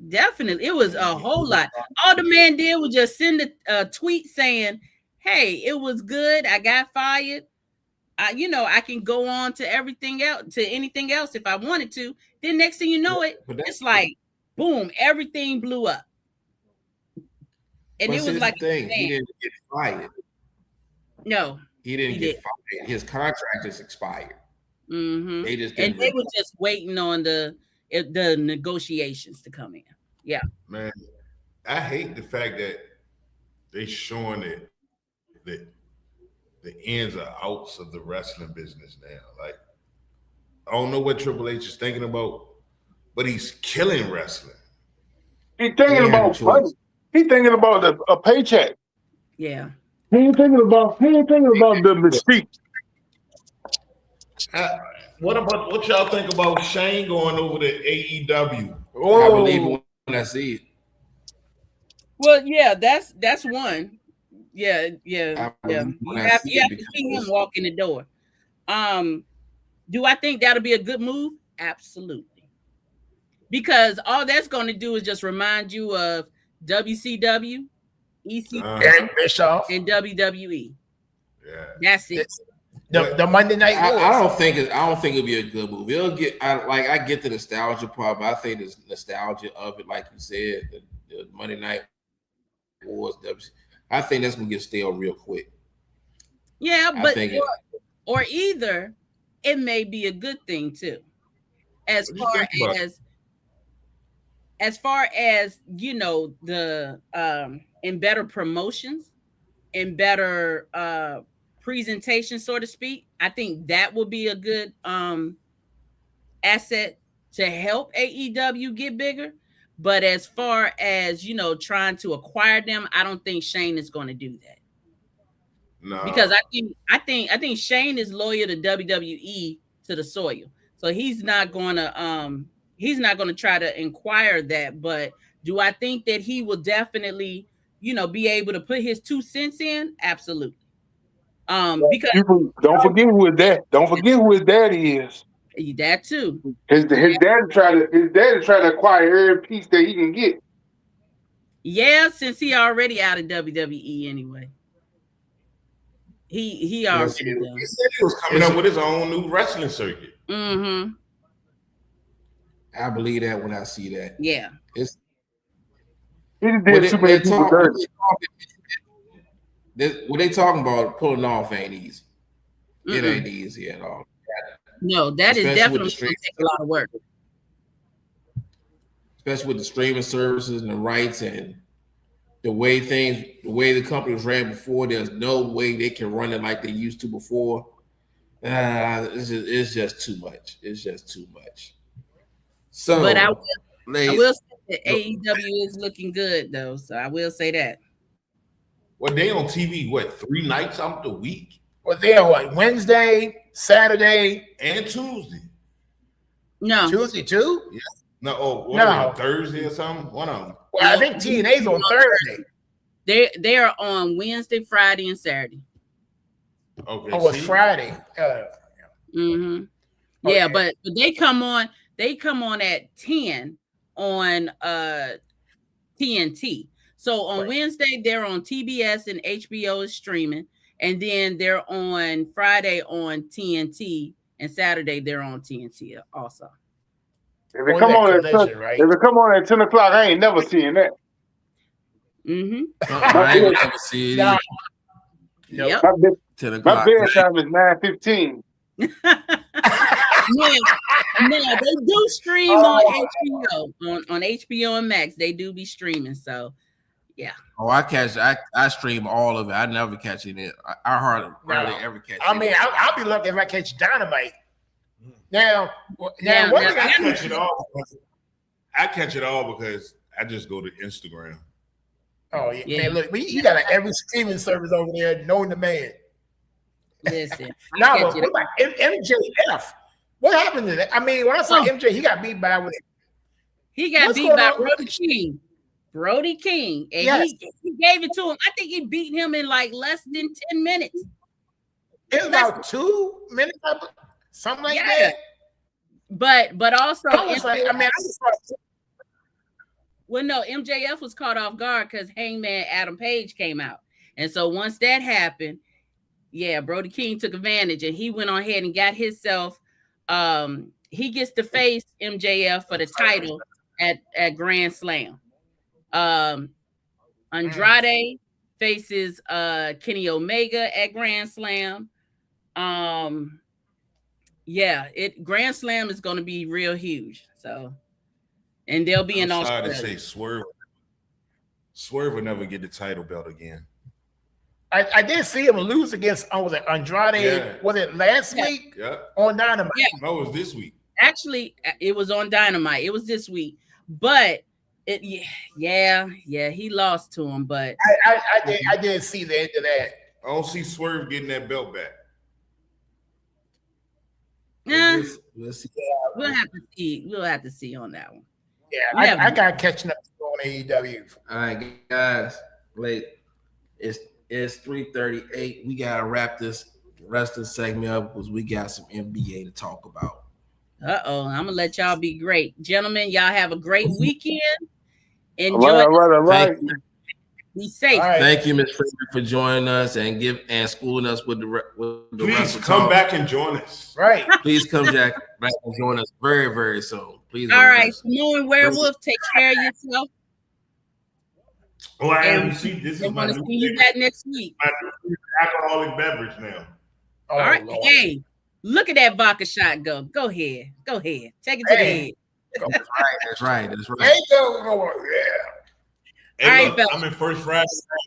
Speaker 2: Definitely. It was a whole lot. All the man did was just send a tweet saying, hey, it was good. I got fired. I can go on to anything else if I wanted to. Then next thing you know it's like, boom, everything blew up. And it was like
Speaker 1: thing. He didn't get fired.
Speaker 2: No.
Speaker 1: He didn't get fired. His contract is expired.
Speaker 2: Mm-hmm.
Speaker 1: They just
Speaker 2: they were just waiting on the negotiations to come in. Yeah.
Speaker 4: Man, I hate the fact that they showing it the ins or outs of the wrestling business now. Like, I don't know what Triple H is thinking about, but he's killing wrestling.
Speaker 5: He's thinking about money. He's thinking about a paycheck.
Speaker 2: Yeah.
Speaker 5: He ain't thinking about the mystique.
Speaker 4: What y'all think about Shane going over to AEW?
Speaker 1: I believe it when I see it.
Speaker 2: Well, yeah, that's one. Yeah.
Speaker 1: I
Speaker 2: You
Speaker 1: believe when I
Speaker 2: have
Speaker 1: see
Speaker 2: to
Speaker 1: it
Speaker 2: see him
Speaker 1: because
Speaker 2: walk in the door. Do I think that'll be a good move? Absolutely. Because all that's going to do is just remind you of WCW, ECW,
Speaker 3: Eric Bischoff.
Speaker 2: and WWE.
Speaker 4: Yeah.
Speaker 2: That's it.
Speaker 3: The Monday Night Wars.
Speaker 1: I don't think it'll be a good move. It'll get I get the nostalgia part, but I think the nostalgia of it, like you said, the Monday Night Wars, I think that's gonna get stale real quick.
Speaker 2: Yeah, but or either it may be a good thing too, as far as you know, the in better promotions, in better presentation, so to speak. I think that will be a good asset to help AEW get bigger. But as far as trying to acquire them, I don't think Shane is going to do that.
Speaker 4: No,
Speaker 2: because I think Shane is loyal to WWE to the soil, so he's not going to try to inquire that. But do I think that he will definitely be able to put his 2 cents in? Absolutely. Because
Speaker 5: people don't forget who his dad. Don't forget who his daddy is.
Speaker 2: That too.
Speaker 5: His dad try to acquire every piece that he can get.
Speaker 2: Yeah, since he already out of WWE anyway. He already done.
Speaker 4: He said he was coming up with his own new wrestling circuit.
Speaker 2: Mm-hmm.
Speaker 1: I believe that when I see that.
Speaker 2: Yeah.
Speaker 1: It's
Speaker 5: He just did too many people dirty.
Speaker 1: What they talking about pulling off ain't easy. It ain't easy at all.
Speaker 2: No, that is definitely going to take a lot of work.
Speaker 1: Especially with the streaming services and the rights and the way the company was ran before, there's no way they can run it like they used to before. It's just too much. It's just too much. So,
Speaker 2: but I will say that AEW is looking good though. So I will say that.
Speaker 4: Well, they on TV, 3 nights out the week?
Speaker 3: Well, they are Wednesday, Saturday,
Speaker 4: and Tuesday.
Speaker 2: No.
Speaker 3: Tuesday too?
Speaker 4: Yeah. No, Thursday or something? One of them.
Speaker 3: Well, I think TNA's on Thursday.
Speaker 2: They are on Wednesday, Friday, and Saturday.
Speaker 4: Okay.
Speaker 3: Oh, it's Friday.
Speaker 2: Mm-hmm. Yeah, but they come on at 10 on TNT. So on Wednesday, they're on TBS and HBO is streaming. And then they're on Friday on TNT, and Saturday they're on TNT also.
Speaker 5: If it come on at 10 o'clock, I ain't never seeing that.
Speaker 2: Mm-hmm.
Speaker 1: I ain't never see it.
Speaker 2: Yep.
Speaker 5: My bedtime is 9:15.
Speaker 2: No, they do stream on HBO, on HBO and Max. They do be streaming, so yeah.
Speaker 1: Oh, I stream all of it. I never catch it. I hardly ever catch it.
Speaker 3: I mean, I'll be lucky if I catch Dynamite. Now one thing
Speaker 4: I catch it all. I catch it all because I just go to Instagram.
Speaker 3: Oh yeah. Man, look, you got every streaming service over there, knowing the man.
Speaker 2: Listen,
Speaker 3: now what about MJF? What happened to that? I mean, when I saw MJ, he got beat by
Speaker 2: He got beat by Brody King. Brody King, and he gave it to him. I think he beat him in like less than 10 minutes.
Speaker 3: It was about 2 minutes, something like that.
Speaker 2: But also,
Speaker 3: well,
Speaker 2: no, MJF was caught off guard because Hangman Adam Page came out, and so once that happened, Brody King took advantage, and he went on ahead and got himself. He gets to face MJF for the title at Grand Slam. Andrade faces Kenny Omega at Grand Slam. Grand Slam is going to be real huge. So, and they'll be in Australia.
Speaker 4: To say Swerve will never get the title belt again.
Speaker 3: I did see him lose against was it Andrade? Yeah. Was it last week?
Speaker 4: Yeah.
Speaker 3: On Dynamite?
Speaker 2: Yeah.
Speaker 4: No, it was this week.
Speaker 2: Actually, it was on Dynamite. It was this week, but he lost to him. But
Speaker 3: I did see the end of that.
Speaker 4: I don't see Swerve getting that belt back.
Speaker 2: Yeah,
Speaker 1: We'll see.
Speaker 2: we'll have to see. We'll have to see on that one.
Speaker 3: Yeah, I got catching up on AEW.
Speaker 1: All right, guys. Wait, it's 3:38. We gotta wrap this rest of the segment up because we got some NBA to talk about.
Speaker 2: I'm gonna let y'all be great, gentlemen. Y'all have a great weekend.
Speaker 5: All
Speaker 2: Enjoy.
Speaker 5: right.
Speaker 2: Be safe.
Speaker 3: All right.
Speaker 1: Thank you, Ms. Freeman, for joining us and schooling us with the
Speaker 4: Please
Speaker 1: wrestle
Speaker 4: come
Speaker 1: talk.
Speaker 4: back and join us.
Speaker 3: Right.
Speaker 1: Please come back and join us very, very soon. Please.
Speaker 2: All right, Samoan Werewolf, take care of yourself.
Speaker 4: Oh, I
Speaker 2: And
Speaker 4: see. This
Speaker 2: I
Speaker 4: is my
Speaker 2: want to
Speaker 4: new
Speaker 2: see you back next week.
Speaker 4: alcoholic beverage now.
Speaker 3: Oh,
Speaker 2: All right.
Speaker 3: Lord.
Speaker 2: Hey, look at that vodka shot go. Go ahead. Take it to the head.
Speaker 1: That's right.
Speaker 3: Hey, Lord. Yeah.
Speaker 4: Hey,
Speaker 2: All right,
Speaker 4: look,
Speaker 2: fellas.
Speaker 4: I'm in First Friday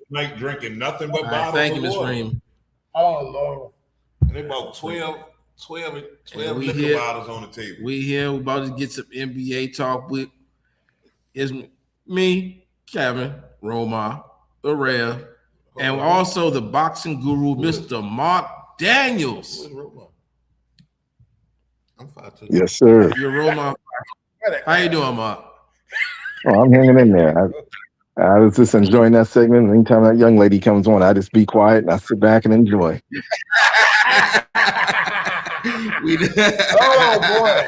Speaker 4: night drinking nothing but
Speaker 1: All right,
Speaker 4: bottles.
Speaker 1: thank you,
Speaker 4: of
Speaker 1: Ms.
Speaker 4: water.
Speaker 1: Freeman.
Speaker 3: Oh, Lord.
Speaker 4: And they about 12
Speaker 1: And we
Speaker 4: liquor
Speaker 1: here.
Speaker 4: bottles on the table.
Speaker 1: We here. We about to get some NBA talk with me, Kevin, Roma, Araya, and also the boxing guru, Mr. Mark Daniels.
Speaker 4: I'm 5'2".
Speaker 6: Yes, sir.
Speaker 1: You're Roma. How you doing, Mark?
Speaker 6: Oh, I'm hanging in there. I was just enjoying that segment. Anytime that young lady comes on, I just be quiet and I sit back and enjoy.
Speaker 3: Oh, boy.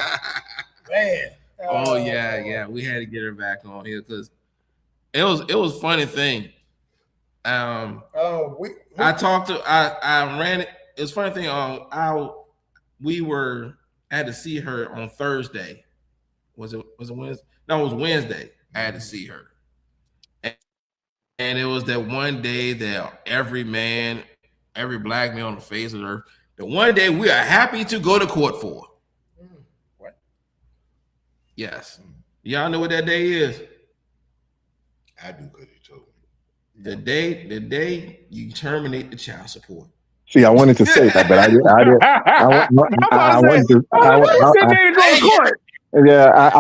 Speaker 3: Man.
Speaker 1: Oh yeah. We had to get her back on here because it was a funny thing. I ran it. It was a funny thing. I had to see her on Thursday. Was it Wednesday? No, it was Wednesday. I had to see her. And it was that one day that every black man on the face of the earth, the one day we are happy to go to court for.
Speaker 3: What?
Speaker 1: Yes. Y'all know what that day is?
Speaker 4: I do because you told me.
Speaker 1: The day you terminate the child support.
Speaker 6: See, I wanted to say that, but I didn't. I wanted to. I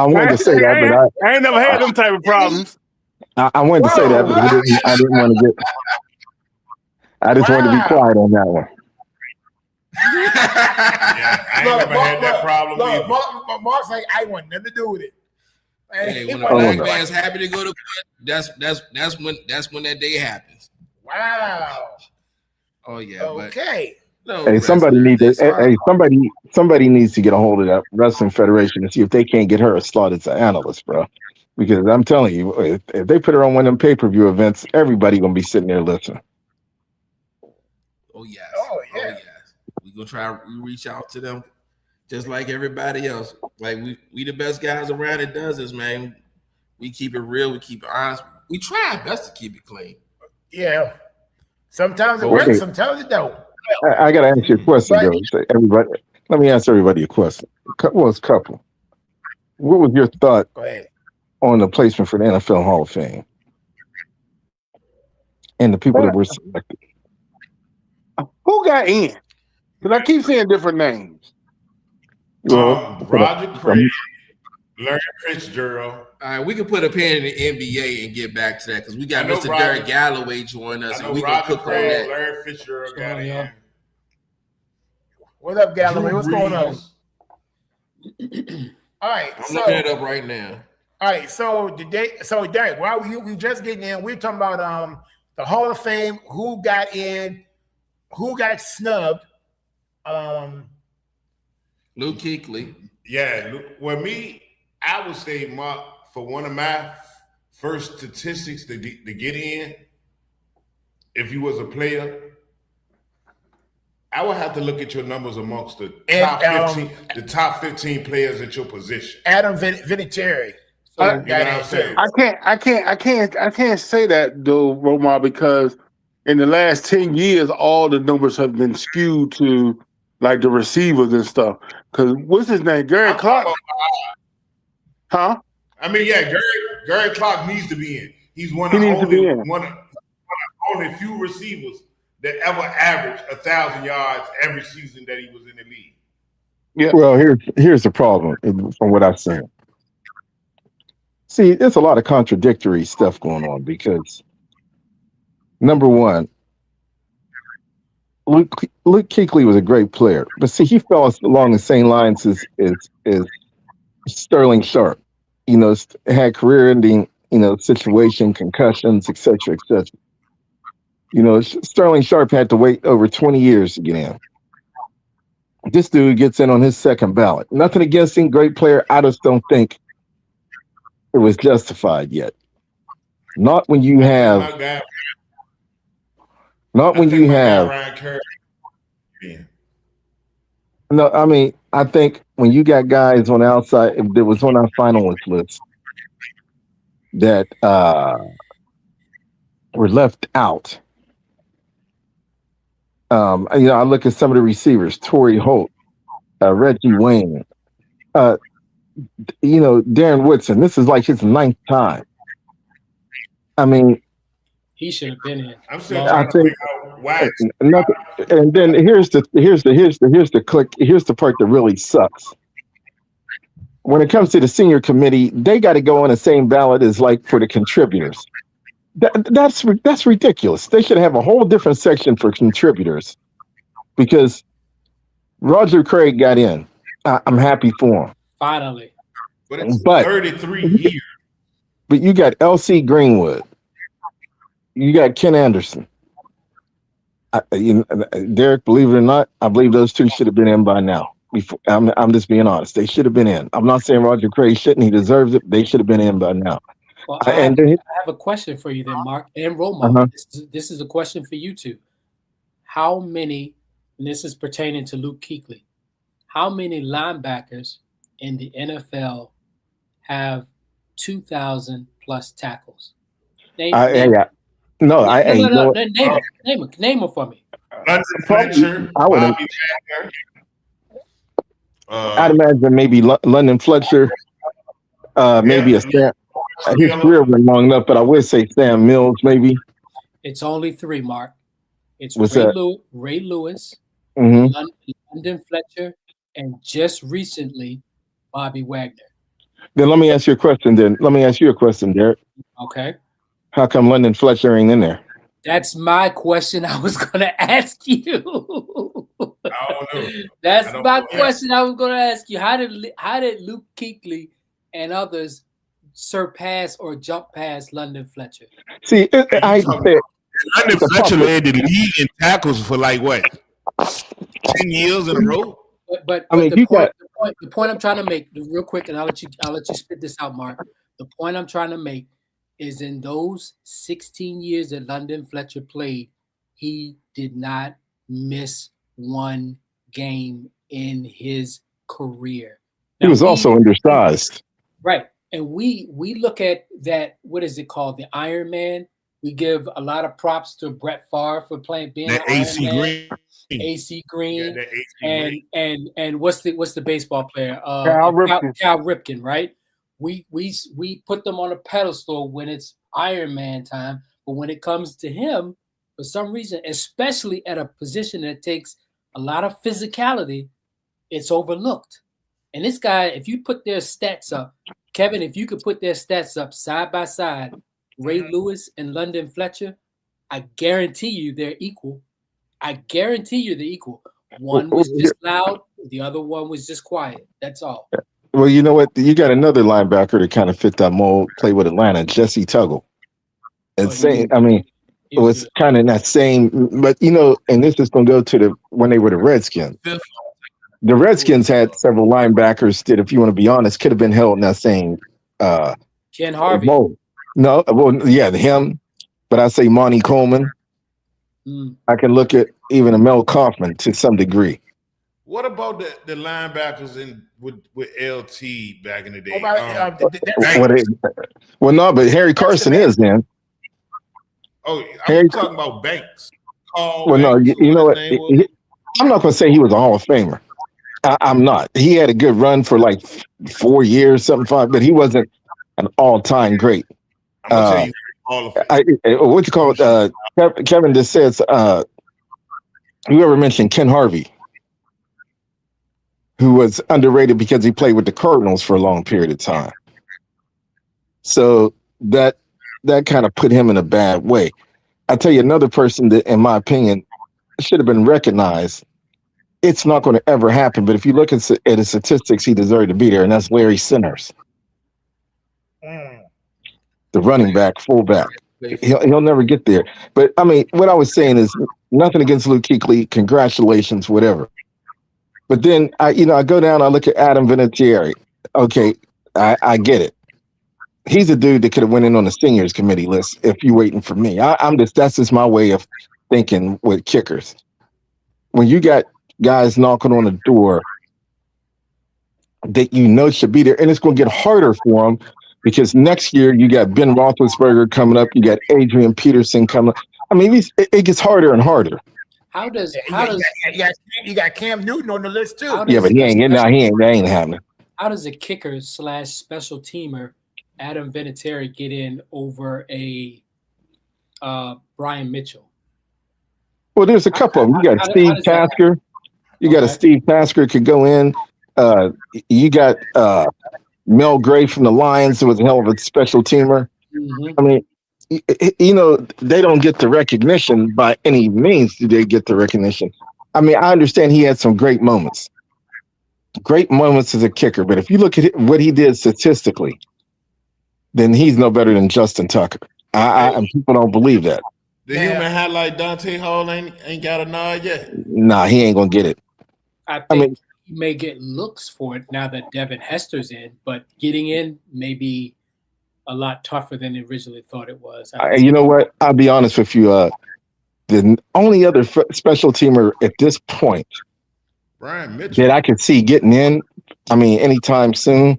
Speaker 6: wanted to say that, but
Speaker 5: I ain't never had them type of problems.
Speaker 6: I wanted to say that, but I didn't want to get. I just wanted to be quiet on that one.
Speaker 4: Yeah, I ain't never had that problem either.
Speaker 3: Mark's like, I want nothing to do with it.
Speaker 1: Hey, when a black man's happy to go to court, that's when that day happens.
Speaker 3: Wow.
Speaker 1: Oh yeah.
Speaker 3: Okay.
Speaker 1: But
Speaker 6: Hey, somebody needs to get a hold of that wrestling federation and see if they can't get her a slot as an analyst, bro. Because I'm telling you, if they put her on one of them pay-per-view events, everybody gonna be sitting there listening.
Speaker 1: Oh yes.
Speaker 3: Yeah.
Speaker 1: We gonna try to reach out to them just like everybody else. Like we the best guys around that does this, man. We keep it real, we keep it honest. We try our best to keep it clean.
Speaker 3: Yeah. Sometimes it works, sometimes it don't.
Speaker 6: I gotta ask you a question, Joe. Everybody, let me ask everybody a question. Couple. What was your thought on the placement for the NFL Hall of Fame and the people that were selected?
Speaker 5: Who got in? Because I keep seeing different names.
Speaker 4: Roger Craig, Larry Fitzgerald.
Speaker 1: All right, we can put a pin in the NBA and get back to that because we got Mr. Derek Galloway joining us, and we can cook on that.
Speaker 4: Larry Fitzgerald got in.
Speaker 3: What up, Galloway? What's going on? All right,
Speaker 1: I'm looking it up right now.
Speaker 3: All right, so Derek, while we just getting in, we're talking about the Hall of Fame, who got in, who got snubbed.
Speaker 1: Luke Kuechly.
Speaker 4: Yeah, I would say, Mark, for one of my first statistics to get in, if you was a player, I would have to look at your numbers amongst the top 15 players at your position.
Speaker 3: Adam Vinatieri.
Speaker 5: I can't say that though, Roma, because in the last 10 years, all the numbers have been skewed to like the receivers and stuff. Because what's his name? Gary Clark. Huh?
Speaker 4: I mean, yeah, Gary Clark needs to be in. He's one of the only few receivers that ever averaged 1,000 yards every season that he was in the league.
Speaker 6: Yeah. Well, here's the problem from what I've seen. See, there's a lot of contradictory stuff going on because, number one, Luke Kuechly was a great player, but see, he fell along the same lines as Sterling Sharp. You know, had career-ending, situation, concussions, etc., etc. You know, Sterling Sharp had to wait over 20 years to get in. This dude gets in on his second ballot. Nothing against him, great player. I just don't think it was justified yet. Not when you have. Not when you have. No, I mean, I think when you got guys on the outside, if there was on our finalist list that were left out. I look at some of the receivers, Torrey Holt, Reggie Wayne, Darren Woodson. This is like his 9th time. I mean,
Speaker 7: he should have been in.
Speaker 4: I'm still trying to figure out why.
Speaker 6: And then here's the part that really sucks. When it comes to the senior committee, they got to go on the same ballot as like for the contributors. That's ridiculous. They should have a whole different section for contributors, because Roger Craig got in. I'm happy for him.
Speaker 7: Finally.
Speaker 4: But it's 33 years.
Speaker 6: But you got L.C. Greenwood. You got Ken Anderson. Derek, believe it or not, I believe those two should have been in by now. I'm just being honest. They should have been in. I'm not saying Roger Craig shouldn't. He deserves it. They should have been in by now.
Speaker 7: Well, I have a question for you then, Mark and Romo.
Speaker 6: Uh-huh.
Speaker 7: This is a question for you two. How many, and this is pertaining to Luke Kuechly, how many linebackers in the NFL have 2,000 plus tackles? Name them for me.
Speaker 4: London Fletcher, Bobby Wagner.
Speaker 6: I'd imagine maybe London Fletcher, maybe a Sam. His career went long enough, but I would say Sam Mills, maybe.
Speaker 7: It's only 3, Mark. It's Ray Lewis,
Speaker 6: mm-hmm.
Speaker 7: London Fletcher, and just recently, Bobby Wagner.
Speaker 6: Then let me ask you a question, Derek.
Speaker 7: Okay.
Speaker 6: How come London Fletcher ain't in there?
Speaker 7: That's my question I was going to ask you.
Speaker 4: I don't know.
Speaker 7: That's my question I was going to ask you. How did Luke Kuechly and others surpass or jump past London Fletcher?
Speaker 6: See, I say
Speaker 4: London Fletcher led the league in tackles for like what, 10 years in a row.
Speaker 7: But the point I'm trying to make, real quick, and I'll let you spit this out, Mark. The point I'm trying to make is in those 16 years that London Fletcher played, he did not miss one game in his career.
Speaker 6: Now, he was also undersized.
Speaker 7: Right. And we look at that, what is it called? The Iron Man. We give a lot of props to Brett Favre for being an
Speaker 4: AC
Speaker 7: Iron Man.
Speaker 4: Green.
Speaker 7: AC Green.
Speaker 4: Yeah,
Speaker 7: and what's the baseball player?
Speaker 5: Cal Ripken.
Speaker 7: Cal Ripken, right? We put them on a pedestal when it's Iron Man time, but when it comes to him, for some reason, especially at a position that takes a lot of physicality, it's overlooked. And this guy, if you put their stats up, Kevin, if you could put their stats up side by side, Ray Lewis and London Fletcher, I guarantee you they're equal. One was just loud, the other one was just quiet. That's all.
Speaker 6: Well, you know what? You got another linebacker that kind of fit that mold, play with Atlanta, Jesse Tuggle. It was kind of that same, but and this is going to go to when they were the Redskins. The Redskins had several linebackers that, if you want to be honest, could have been held in that same
Speaker 7: Ken Harvey.
Speaker 6: mold. No, well, yeah, him, but I say Monty Coleman. I can look at even a Mel Kaufman to some degree.
Speaker 4: What about the linebackers with LT back in the day?
Speaker 6: But Harry Carson is, man.
Speaker 4: Oh, I'm talking about Banks.
Speaker 6: You know what? I'm not going to say he was a Hall of Famer. I'm not. He had a good run for like 4 years, but he wasn't an all-time great.
Speaker 4: I'm going to tell you Hall of Fame.
Speaker 6: What you call it? Kevin just says, whoever mentioned Ken Harvey, who was underrated because he played with the Cardinals for a long period of time. So that kind of put him in a bad way. I'll tell you another person that, in my opinion, should have been recognized. It's not going to ever happen. But if you look at his statistics, he deserved to be there, and that's Larry Sinners, the running back, fullback. He'll never get there. But I mean, what I was saying is nothing against Luke Kuechly. Congratulations, whatever. But then I go down, I look at Adam Vinatieri. Okay, I get it. He's a dude that could have went in on the seniors committee list if you're waiting for me. That's just my way of thinking with kickers. When you got guys knocking on the door that should be there, and it's going to get harder for them because next year you got Ben Roethlisberger coming up, you got Adrian Peterson coming up. I mean, it gets harder and harder.
Speaker 3: You got Cam Newton on the list too.
Speaker 6: Yeah, but that ain't happening.
Speaker 7: How does a kicker / special teamer Adam Vinatieri get in over a Brian Mitchell?
Speaker 6: Well, there's a couple of them. You got Steve Tasker. You got a Steve Tasker could go in. You got Mel Gray from the Lions, who was a hell of a special teamer.
Speaker 7: Mm-hmm.
Speaker 6: I mean, they don't get the recognition by any means. Do they get the recognition? I mean, I understand he had some great moments as a kicker, but if you look at what he did statistically, then he's no better than Justin Tucker. And people don't believe that.
Speaker 4: The human highlight Dante Hall ain't got a nod yet.
Speaker 6: Nah, he ain't gonna get it.
Speaker 7: I mean, he may get looks for it now that Devin Hester's in, but getting in may be a lot tougher than they originally thought it was.
Speaker 6: You know what? I'll be honest with you. The only other special teamer at this point
Speaker 4: Brian Mitchell
Speaker 6: that I could see getting in, I mean, anytime soon,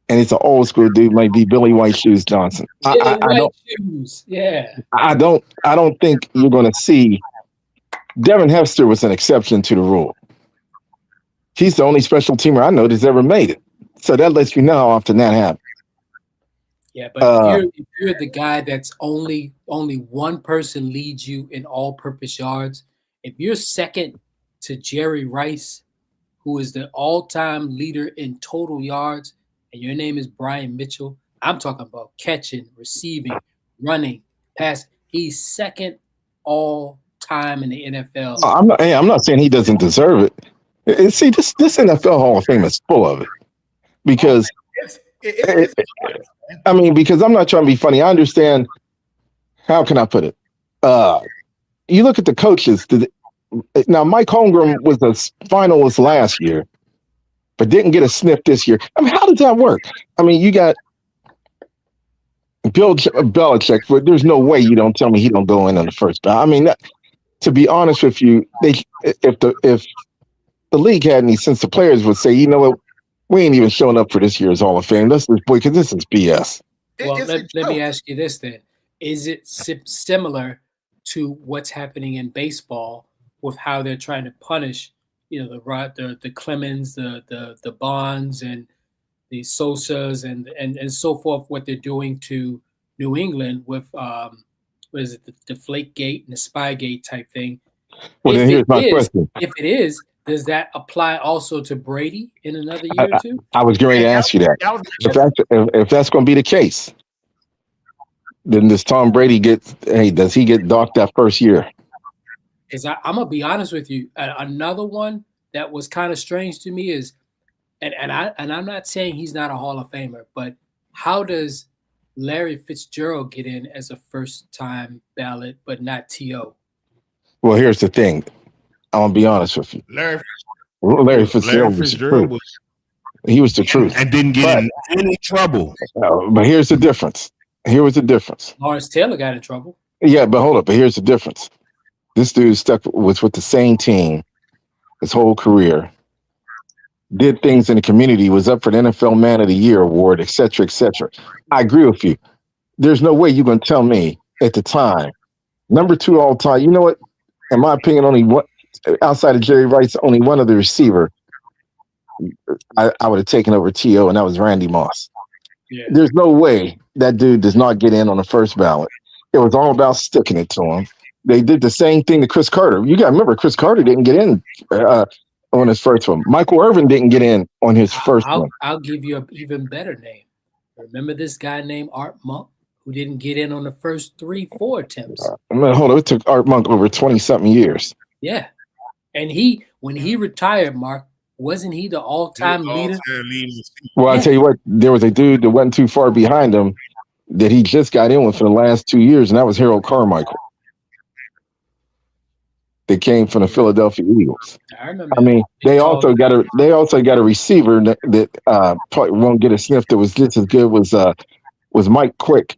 Speaker 6: and it's an old school dude, might be Billy White Shoes Johnson. I don't think you're going to see. Devin Hester was an exception to the rule. He's the only special teamer I know that's ever made it. So that lets you know how often that happens.
Speaker 7: Yeah, but if you're the guy that's only one person leads you in all-purpose yards, if you're second to Jerry Rice, who is the all-time leader in total yards, and your name is Brian Mitchell, I'm talking about catching, receiving, running, passing. He's second all-time in the NFL.
Speaker 6: I'm not saying he doesn't deserve it. See, this NFL Hall of Fame is full of it because. Because I'm not trying to be funny. I understand. How can I put it? You look at the coaches. Now, Mike Holmgren was a finalist last year, but didn't get a sniff this year. I mean, how does that work? I mean, you got Bill Belichick, but there's no way you don't tell me he don't go in on the first ballot. I mean, to be honest with you, if the league had any sense, the players would say, you know what? We ain't even showing up for this year's Hall of Fame. Because this is BS.
Speaker 7: Well, let me ask you this then. Is it similar to what's happening in baseball with how they're trying to punish, the Clemens, the Bonds, and the Sosas, and so forth, what they're doing to New England with, what is it, the Deflategate and the Spygate type thing?
Speaker 6: Well, then here's my question.
Speaker 7: If it is, does that apply also to Brady in another year or two?
Speaker 6: I was going to ask you that. If that's going to be the case, then does Tom Brady does he get docked that first year?
Speaker 7: Because I'm going to be honest with you. Another one that was kind of strange to me is, and I'm not saying he's not a Hall of Famer, but how does Larry Fitzgerald get in as a first-time ballot but not T.O.?
Speaker 6: Well, here's the thing. I'm gonna be honest with you. Larry Fitzgerald was the truth.
Speaker 8: And didn't get in any trouble.
Speaker 6: But here's the difference. Here was the difference.
Speaker 7: Lawrence Taylor got in trouble.
Speaker 6: Yeah, but hold up. But here's the difference. This dude was with the same team his whole career. Did things in the community. Was up for the NFL Man of the Year award, et cetera, et cetera. I agree with you. There's no way you're gonna tell me at the time, number 2 all time. You know what? In my opinion, only one. Outside of Jerry Rice, only one other receiver I would have taken over T.O., and that was Randy Moss. Yeah. There's no way that dude does not get in on the first ballot. It was all about sticking it to him. They did the same thing to Chris Carter. You got to remember, Chris Carter didn't get in on his first one. Michael Irvin didn't get in on his first one.
Speaker 7: I'll give you an even better name. Remember this guy named Art Monk who didn't get in on the first 3-4 attempts.
Speaker 6: I mean, hold on, it took Art Monk over 20-something years.
Speaker 7: Yeah. And when he retired, Mark, wasn't he the all-time leader?
Speaker 6: Well, I tell you what, there was a dude that wasn't too far behind him that he just got in with for the last 2 years, and that was Harold Carmichael. They came from the Philadelphia Eagles.
Speaker 7: I remember.
Speaker 6: I mean, they also got a receiver that probably won't get a sniff that was just as good was Mike Quick.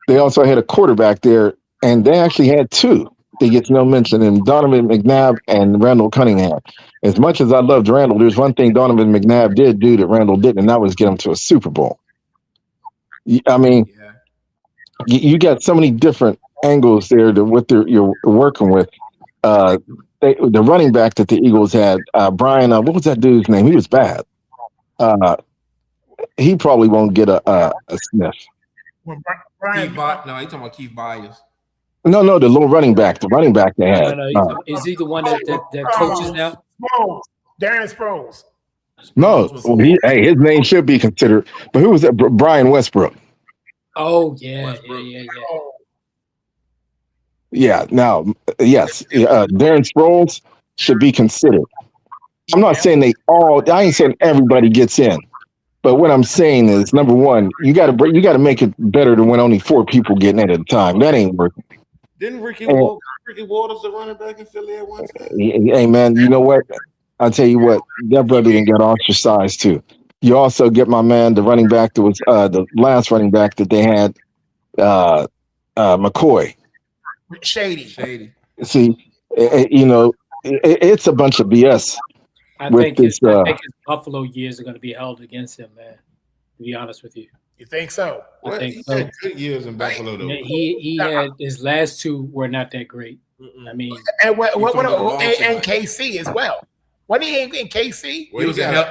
Speaker 6: They also had a quarterback there, and they actually had two that gets no mention, in Donovan McNabb and Randall Cunningham. As much as I loved Randall, there's one thing Donovan McNabb did do that Randall didn't, and that was get him to a Super Bowl. I mean, you got so many different angles there to what you're working with. The running back that the Eagles had, Brian, what was that dude's name? He was bad. He probably won't get a sniff.
Speaker 3: Well,
Speaker 1: Keith no, you talking about Keith Byers.
Speaker 6: No, the little running back they had.
Speaker 7: No, is he the one that coaches now?
Speaker 3: Darren Sproles.
Speaker 6: No, his name should be considered. But who was that? Brian Westbrook.
Speaker 7: Oh, yeah.
Speaker 6: Yeah, now, yes, Darren Sproles should be considered. I'm not saying I ain't saying everybody gets in. But what I'm saying is, number one, you got to make it better than when only 4 people getting in at a time. That ain't working.
Speaker 4: Didn't Ricky Waters the running back in Philly at one time?
Speaker 6: Hey, man, you know what? I'll tell you what, that brother didn't get ostracized too. You also get my man, the running back that was the last running back that they had, McCoy.
Speaker 3: Shady.
Speaker 6: See, it's a bunch of BS.
Speaker 7: I think his Buffalo years are going to be held against him, man. To be honest with you.
Speaker 3: You think so?
Speaker 7: I think
Speaker 4: he
Speaker 7: so.
Speaker 4: had good years in Buffalo, though.
Speaker 7: He had his last 2 were not that great. I mean,
Speaker 3: and KC as well. Wasn't he in KC?
Speaker 1: Well,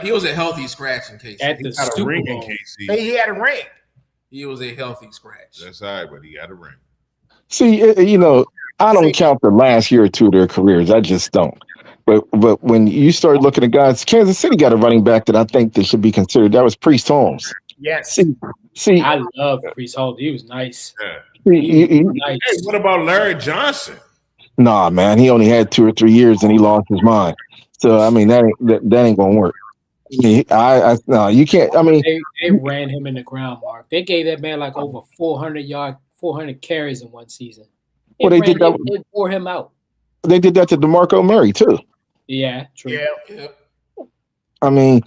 Speaker 1: he was a healthy scratch in KC.
Speaker 7: At the Super Bowl.
Speaker 4: In KC.
Speaker 3: He had a ring.
Speaker 1: He was a healthy scratch.
Speaker 4: That's all right, but he got a ring.
Speaker 6: See, I don't count the last year or 2 of their careers. I just don't. But when you start looking at guys, Kansas City got a running back that I think that should be considered. That was Priest Holmes.
Speaker 3: Yes.
Speaker 6: See,
Speaker 7: I love Priest Holmes. He was nice.
Speaker 4: Yeah.
Speaker 7: Nice.
Speaker 4: Hey, what about Larry Johnson?
Speaker 6: Nah, man, he only had 2 or 3 years and he lost his mind. So I mean, that ain't gonna work. No, you can't. I mean,
Speaker 7: they ran him in the ground, Mark. They gave that man like over 400 carries in one season. They wore him out.
Speaker 6: They did that to DeMarco Murray too.
Speaker 7: Yeah, true.
Speaker 3: Yeah.
Speaker 6: I mean,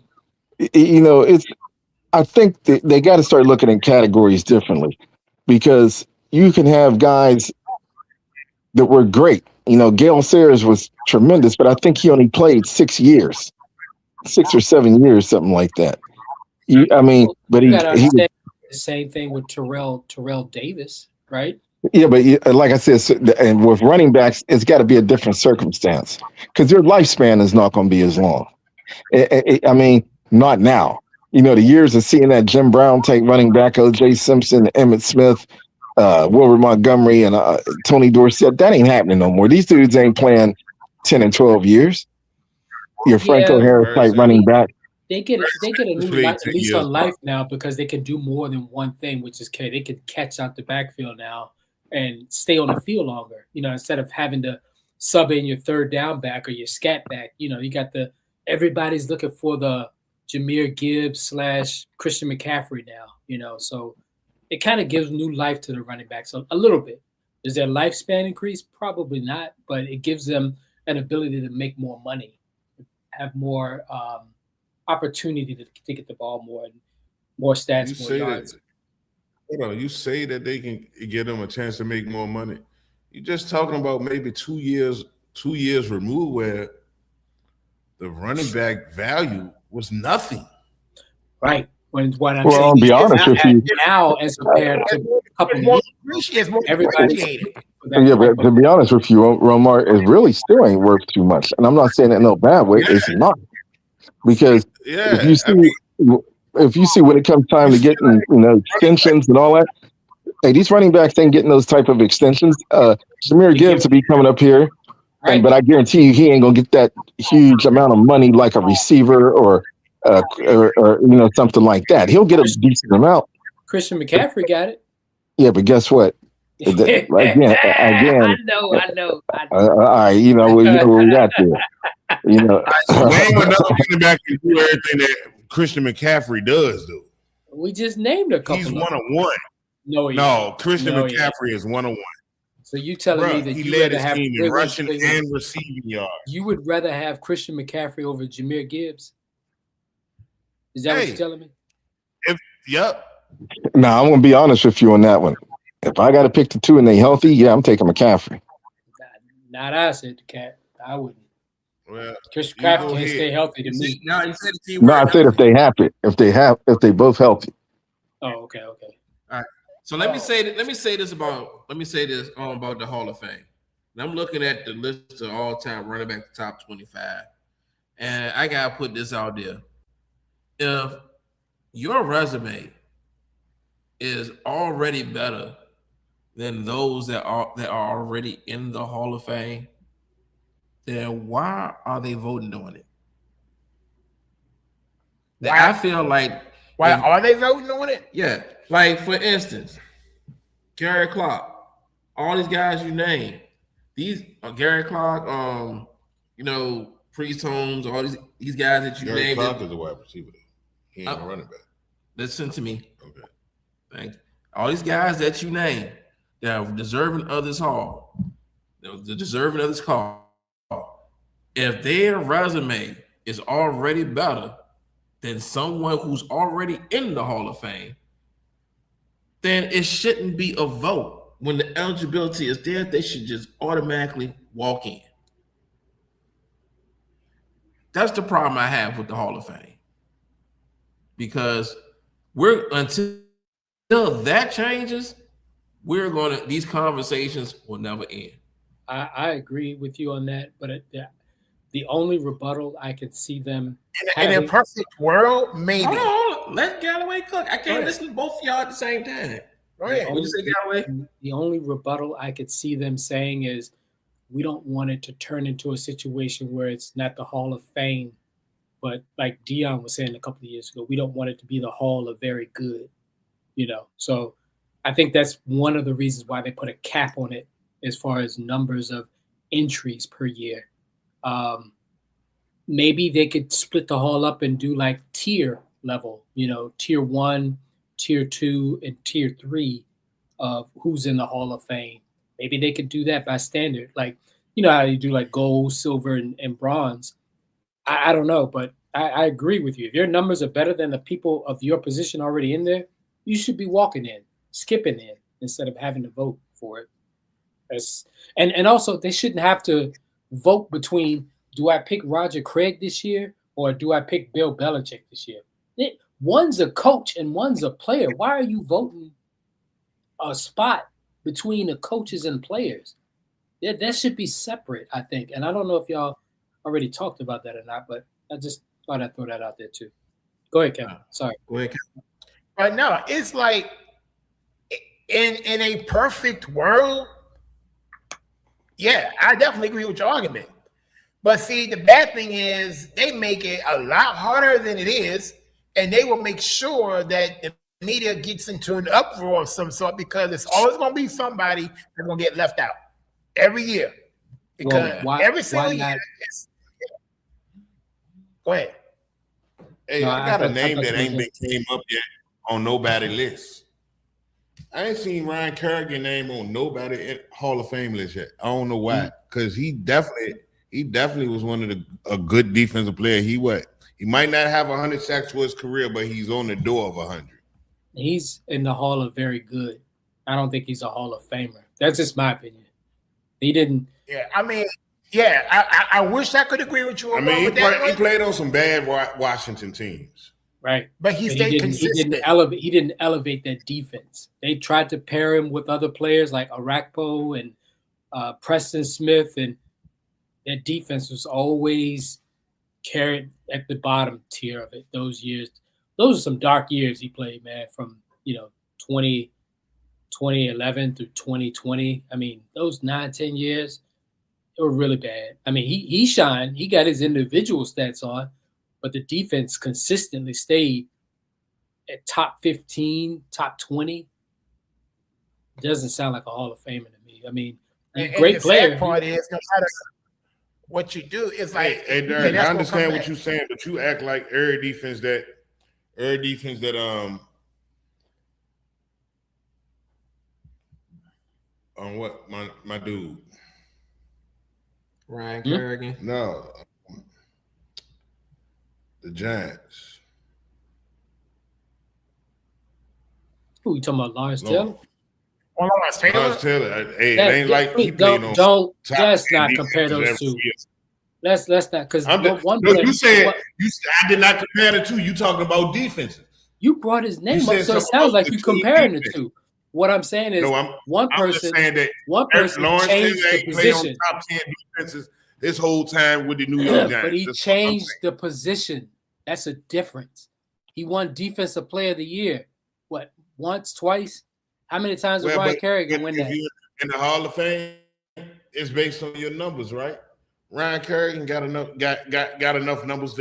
Speaker 6: I think that they got to start looking at categories differently, because you can have guys that were great. Gale Sayers was tremendous, but I think he only played 6 years, 6 or 7 years, something like that. But he
Speaker 7: the same thing with Terrell Davis, right?
Speaker 6: Yeah, but like I said, and with running backs, it's got to be a different circumstance, because their lifespan is not going to be as long. Not now. The years of seeing that Jim Brown take running back, O.J. Simpson, Emmitt Smith, Wilbert Montgomery, and Tony Dorsett, that ain't happening no more. These dudes ain't playing 10 and 12 years. Your Franco Harris type running back.
Speaker 7: They get a new lease on life now, because they can do more than one thing, which is they can catch out the backfield now and stay on the field longer. Instead of having to sub in your third down back or your scat back. You got everybody's looking for the Jahmyr Gibbs / Christian McCaffrey now. So it kind of gives new life to the running backs a little bit. Does their lifespan increase? Probably not, but it gives them an ability to make more money, have more opportunity to get the ball more stats, more yards.
Speaker 4: You say that they can give them a chance to make more money. You're just talking about maybe 2 years removed where the running back value was nothing.
Speaker 7: Right. When I'm
Speaker 6: saying, I'll be honest with you.
Speaker 7: Now, as compared to a couple of years, everybody.
Speaker 6: Yeah, but to be honest with you, Romar, it really still ain't worth too much. And I'm not saying that in no bad way. It's not. Because if you see when it comes time to getting extensions and all that, hey, these running backs ain't getting those type of extensions. Jahmyr Gibbs will be coming up here, but I guarantee you he ain't gonna get that huge amount of money like a receiver or something like that. He'll get a decent amount.
Speaker 7: Christian McCaffrey got it.
Speaker 6: Yeah, but guess what? Again.
Speaker 7: I know.
Speaker 6: All right, you know where we got there. You know,
Speaker 4: Name another running back can do everything that Christian McCaffrey does do.
Speaker 7: We just named a couple.
Speaker 4: He's
Speaker 7: of
Speaker 4: 1-on-1.
Speaker 7: No,
Speaker 4: Christian McCaffrey is 1-on-1.
Speaker 7: So you telling me that
Speaker 4: he
Speaker 7: you
Speaker 4: led
Speaker 7: rather
Speaker 4: his
Speaker 7: have
Speaker 4: team in rushing and receiving yards.
Speaker 7: You would rather have Christian McCaffrey over Jahmyr Gibbs? Is that what you're telling me?
Speaker 4: Yep.
Speaker 6: No, I'm gonna be honest with you on that one. If I got to pick the two and they healthy, yeah, I'm taking McCaffrey.
Speaker 7: Not I said the cat. I wouldn't.
Speaker 4: Well,
Speaker 7: Christian McCaffrey can't stay healthy to me.
Speaker 1: No, you said
Speaker 6: I said if they have it, if they both healthy.
Speaker 7: Oh, okay.
Speaker 1: All right. So let me say this about the Hall of Fame. And I'm looking at the list of all-time running back top 25, and I gotta put this out there. If your resume is already better than those that are already in the Hall of Fame, then why are they voting on it? I feel like
Speaker 3: why are they voting on it?
Speaker 1: Yeah, like for instance, Gary Clark, all these guys you name, these Gary Clark, Priest Holmes, all these guys that you
Speaker 4: Gary
Speaker 1: named.
Speaker 4: Clark is a wide receiver. He ain't a running back.
Speaker 1: Listen to me.
Speaker 4: Okay.
Speaker 1: Thank you. All these guys that you name, that are deserving of this hall, they're deserving of this call. If their resume is already better than someone who's already in the Hall of Fame, then it shouldn't be a vote. When the eligibility is there, they should just automatically walk in. That's the problem I have with the Hall of Fame. Because until that changes, these conversations will never end.
Speaker 7: I agree with you on that, but the only rebuttal I could see them
Speaker 3: in a perfect world, maybe.
Speaker 1: Hold on. Let Galloway cook. I can't listen to both of y'all at the same time.
Speaker 3: Right.
Speaker 1: What you say, Galloway?
Speaker 7: The only rebuttal I could see them saying is, we don't want it to turn into a situation where it's not the Hall of Fame, but like Dion was saying a couple of years ago, we don't want it to be the Hall of Very Good, So I think that's one of the reasons why they put a cap on it as far as numbers of entries per year. Maybe they could split the hall up and do like tier level, tier 1, tier 2, and tier 3 of who's in the Hall of Fame. Maybe they could do that by standard, like, how you do like gold, silver, and bronze. I don't know, but I agree with you. If your numbers are better than the people of your position already in there, you should be walking in, skipping in, instead of having to vote for it. And also, they shouldn't have to vote between, do I pick Roger Craig this year or do I pick Bill Belichick this year? One's a coach and one's a player. Why are you voting a spot between the coaches and players? That should be separate, I think. And I don't know if y'all already talked about that or not, but I just thought I'd throw that out there too. Go ahead, Kevin. Sorry.
Speaker 1: Go ahead, Kevin.
Speaker 3: But no, it's like in a perfect world, yeah, I definitely agree with your argument. But see, the bad thing is they make it a lot harder than it is, and they will make sure that the media gets into an uproar of some sort because it's always going to be somebody that's going to get left out every year. Because every single year. Go ahead.
Speaker 4: Hey, I got a name that ain't been came up yet on nobody list. I ain't seen Ryan Kerrigan name on nobody Hall of Fame list yet. I don't know why, because he definitely was one of a good defensive player. He might not have 100 sacks for his career, but he's on the door of 100.
Speaker 7: He's in the Hall of Very Good. I don't think he's a Hall of Famer. That's just my opinion. He didn't.
Speaker 3: Yeah, I mean, I wish I could agree with you.
Speaker 4: I mean, he played on some bad Washington teams.
Speaker 7: Right.
Speaker 3: But he stayed consistent.
Speaker 7: He didn't elevate that defense. They tried to pair him with other players like Arakpo and Preston Smith, and that defense was always carried at the bottom tier of it those years. Those are some dark years he played, man, from 2011 through 2020. I mean, those 9-10 years, they were really bad. I mean, he shined. He got his individual stats on, but the defense consistently stayed at top 15, top 20. doesn't sound like a Hall of Famer to me. I mean, he's a
Speaker 3: And
Speaker 7: great
Speaker 3: the
Speaker 7: player.
Speaker 3: sad part is, no matter what you do, it's like,
Speaker 4: Hey, Derek, I understand what you're saying, but you act like every defense that on what my dude
Speaker 1: Ryan Kerrigan.
Speaker 4: No, the Giants.
Speaker 7: Who you talking about, Lawrence Taylor?
Speaker 3: Lawrence Taylor.
Speaker 4: Lawrence Taylor. Hey, it ain't like he played on.
Speaker 7: Don't let's not compare those two. Let's not, because one player.
Speaker 4: You said I did not compare the two. You talking about defenses.
Speaker 7: You brought his name up, so it sounds like you comparing the two. What I'm saying is, one person changed the position.
Speaker 4: Top 10 defenses this whole time with the New York Giants.
Speaker 7: But he changed the position. That's a difference. He won Defensive Player of the Year. What, once, twice? How many times did Ryan Kerrigan win that?
Speaker 4: In the Hall of Fame, it's based on your numbers, right? Ryan Kerrigan got enough numbers,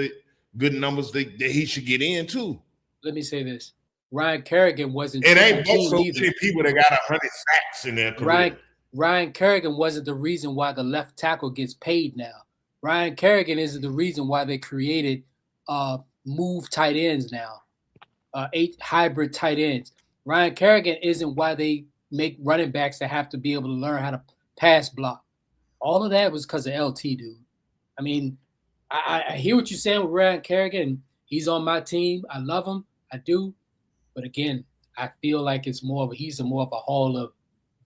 Speaker 4: good numbers that he should get in too.
Speaker 7: Let me say this. Ryan Kerrigan wasn't.
Speaker 4: It ain't so many people that got 100 sacks in their career.
Speaker 7: Ryan Kerrigan wasn't the reason why the left tackle gets paid now. Ryan Kerrigan isn't the reason why they created move tight ends now, 8 hybrid tight ends. Ryan Kerrigan isn't why they make running backs that have to be able to learn how to pass block. All of that was because of LT, dude. I mean, I hear what you're saying with Ryan Kerrigan. He's on my team. I love him. I do. But again, I feel like he's more of a Hall of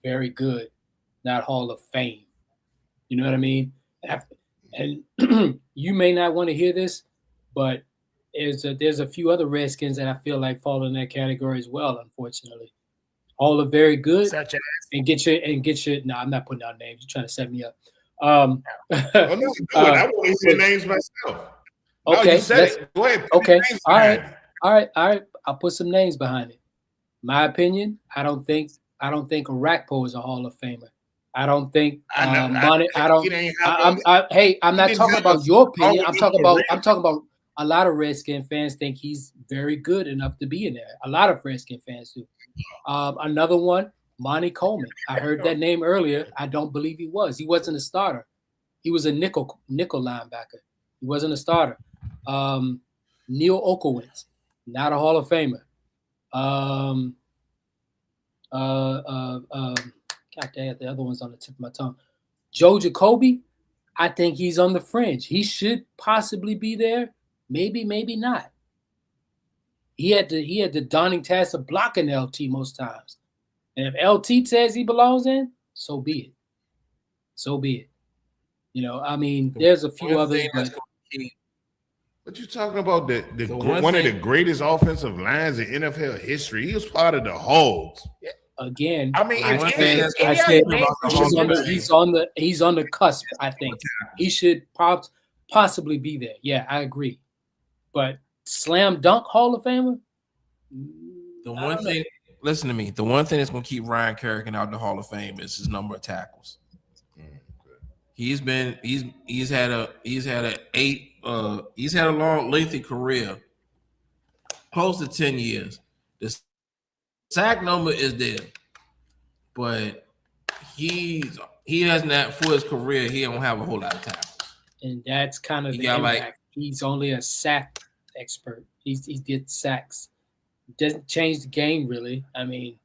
Speaker 7: Very Good, not Hall of Fame. You know what I mean? And you may not want to hear this, but there's a few other Redskins that I feel like fall in that category as well, unfortunately. Hall of Very Good.
Speaker 3: Such as?
Speaker 7: And get your no, I'm not putting out names. You're trying to set me up.
Speaker 4: I want to hear names myself.
Speaker 7: Okay.
Speaker 4: Go ahead.
Speaker 7: Okay. All right. I'll put some names behind it. My opinion, I don't think Orakpo is a Hall of Famer. I don't think Money. I'm not talking about your opinion. I'm talking about a lot of Redskin fans think he's very good enough to be in there. A lot of Redskin fans do. Another one, Monty Coleman. I heard that name earlier. I don't believe he was. He wasn't a starter. He was a nickel linebacker. He wasn't a starter. Neil Okowitz, not a Hall of Famer. God damn, the other one's on the tip of my tongue. Joe Jacoby, I think he's on the fringe. He should possibly be there. Maybe, maybe not. He had the daunting task of blocking LT most times. And if LT says he belongs in, so be it. So be it. You know, I mean, there's a few others.
Speaker 4: What you talking about? One of the greatest offensive lines in NFL history. He was part of the Hogs.
Speaker 7: Again,
Speaker 3: I mean,
Speaker 7: he's on the cusp. I think he should possibly be there. Yeah, I agree. But slam dunk Hall of Famer.
Speaker 1: Listen to me. The one thing that's going to keep Ryan Kerrigan out of the Hall of Fame is his number of tackles. He's had a long, lengthy career, close to 10 years. The sack number is there, but he doesn't have, for his career, he don't have a whole lot of tackles.
Speaker 7: And that's kind of the impact. He's only a sack expert. He did sacks. Doesn't change the game really. I mean,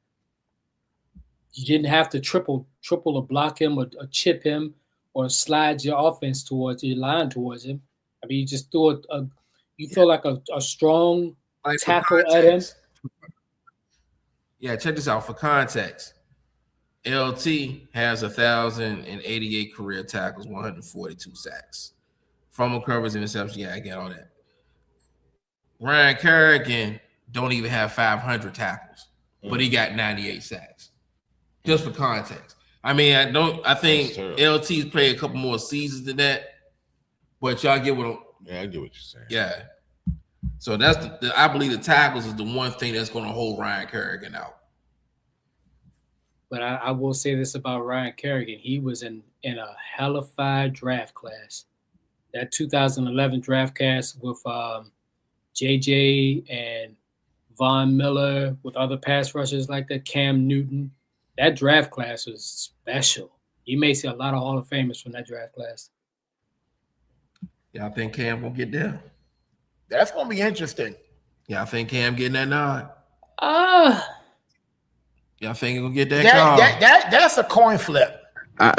Speaker 7: you didn't have to triple or block him or chip him or slide your offense towards your line towards him. I mean, you just threw you feel like a strong tackle at him.
Speaker 1: Yeah, check this out for context. LT has 1,088 career tackles, 142 sacks. Fumble covers, interceptions, yeah, I get all that. Ryan Kerrigan don't even have 500 tackles, but he got 98 sacks. Just for context. I mean, I think LT's played a couple more seasons than that, but y'all get what
Speaker 4: I get what you're saying.
Speaker 1: Yeah. So that's I believe the tackles is the one thing that's going to hold Ryan Kerrigan out.
Speaker 7: But I will say this about Ryan Kerrigan. He was in a hellified draft class. That 2011 draft class with JJ and Von Miller, with other pass rushers like that, Cam Newton. That draft class was special. You may see a lot of Hall of Famers from that draft class.
Speaker 1: Yeah, I think Cam will get there.
Speaker 3: That's gonna be interesting.
Speaker 1: Yeah, I think Cam getting that nod. Yeah, I think he'll get that call.
Speaker 3: That's a coin flip.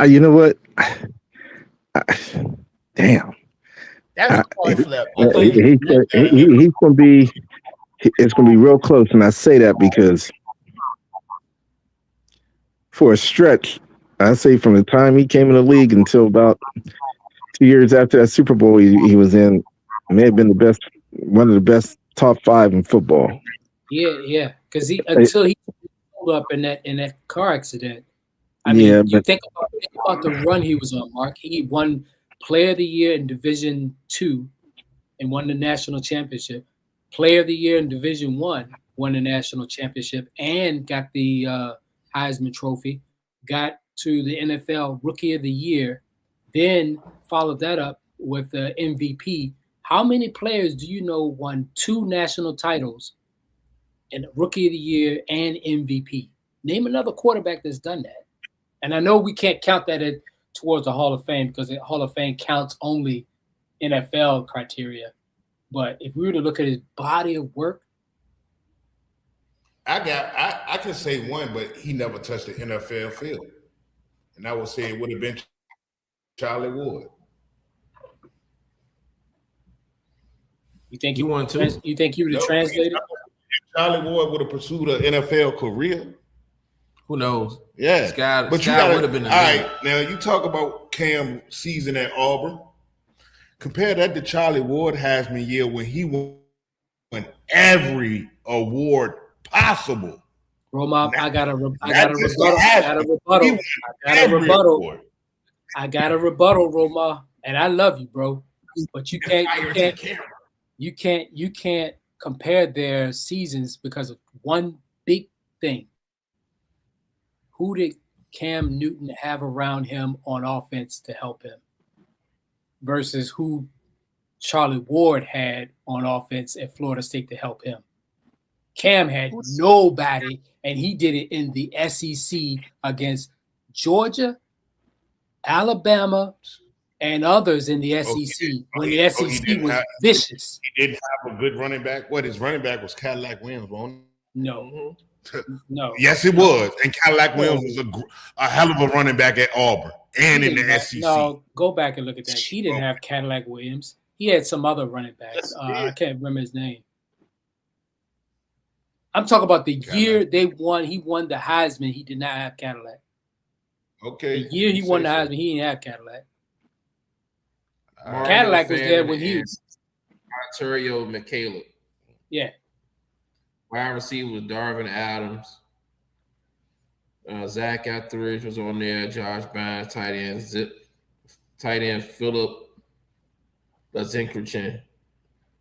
Speaker 6: You know what? Damn.
Speaker 3: That's a coin flip.
Speaker 6: He's gonna be. It's gonna be real close, and I say that because for a stretch, I say from the time he came in the league until about 2 years after that Super Bowl he was in, may have been one of the best top 5 in football.
Speaker 7: Yeah, because until he pulled up in that car accident. I mean, you think about the run he was on, Mark. He won Player of the Year in Division II and won the national championship. Player of the Year in Division I, won the national championship, and got the Heisman Trophy. Got to the NFL Rookie of the Year, then followed that up with the MVP. How many players do you know won 2 national titles and Rookie of the Year and MVP? Name another quarterback that's done that. And I know we can't count that towards the Hall of Fame because the Hall of Fame counts only NFL criteria. But if we were to look at his body of work,
Speaker 4: I can say one, but he never touched the NFL field, and I would say it would have been Charlie Ward.
Speaker 7: You think
Speaker 1: you want to?
Speaker 7: You think he would have translated?
Speaker 4: Charlie Ward would have pursued an NFL career.
Speaker 1: Who knows?
Speaker 4: Yeah,
Speaker 1: Sky
Speaker 4: would have been. All right, now you talk about Cam's season at Auburn. Compare that to Charlie Ward Heisman year when he won every award possible.
Speaker 7: Roma, I got a rebuttal, Roma, and I love you, bro. But you can't compare their seasons because of one big thing. Who did Cam Newton have around him on offense to help him versus who Charlie Ward had on offense at Florida State to help him? Cam had nobody, and he did it in the SEC against Georgia, Alabama, and others in the SEC when the SEC was vicious.
Speaker 4: He didn't have a good running back. What, his running back was Cadillac Williams, wasn't it?
Speaker 7: No. No.
Speaker 4: Yes, it was. And Cadillac Williams was a hell of a running back at Auburn and in the SEC.
Speaker 7: No, go back and look at that. He didn't have Cadillac Williams. He had some other running backs. I can't remember his name. I'm talking about the year they won. He won the Heisman. He did not have Cadillac.
Speaker 4: Okay.
Speaker 7: The year he won the Heisman, he didn't have Cadillac. Cadillac was there when he was.
Speaker 1: Ontario McCaleb.
Speaker 7: Yeah.
Speaker 1: Wide receiver was Darvin Adams. Zach Etheridge was on there. Josh Bynes, tight end Philip Zinkerchin,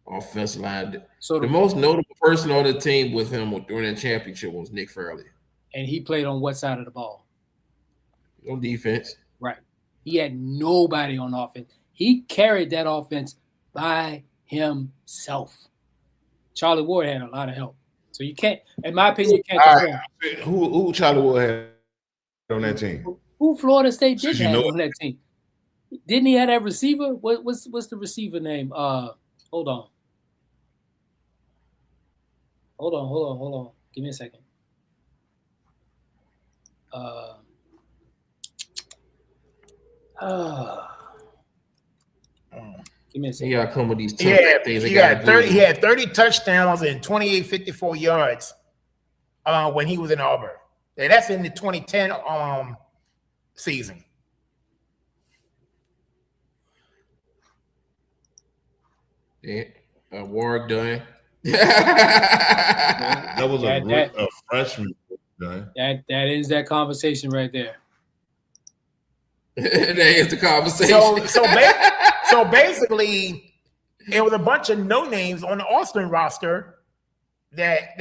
Speaker 1: offensive line. So the most notable person on the team with him during that championship was Nick Fairley.
Speaker 7: And he played on what side of the ball?
Speaker 1: On defense.
Speaker 7: Right. He had nobody on offense. He carried that offense by himself. Charlie Ward had a lot of help. So you can't, in my opinion, you can't compare.
Speaker 4: Who Charlie Ward had on that team?
Speaker 7: Who Florida State did have on that team? Didn't he have that receiver? What's the receiver name? Hold on. Give me a second. Give me a second.
Speaker 1: He got to come with these
Speaker 3: things. He had 30 touchdowns and 58.54 yards when he was in Auburn. And that's in the 2010 season.
Speaker 1: Yeah, Warwick Dunn.
Speaker 4: That was a freshman.
Speaker 7: That ends that conversation right there.
Speaker 1: That ends the conversation.
Speaker 3: So basically, it was a bunch of no names on the Austin roster that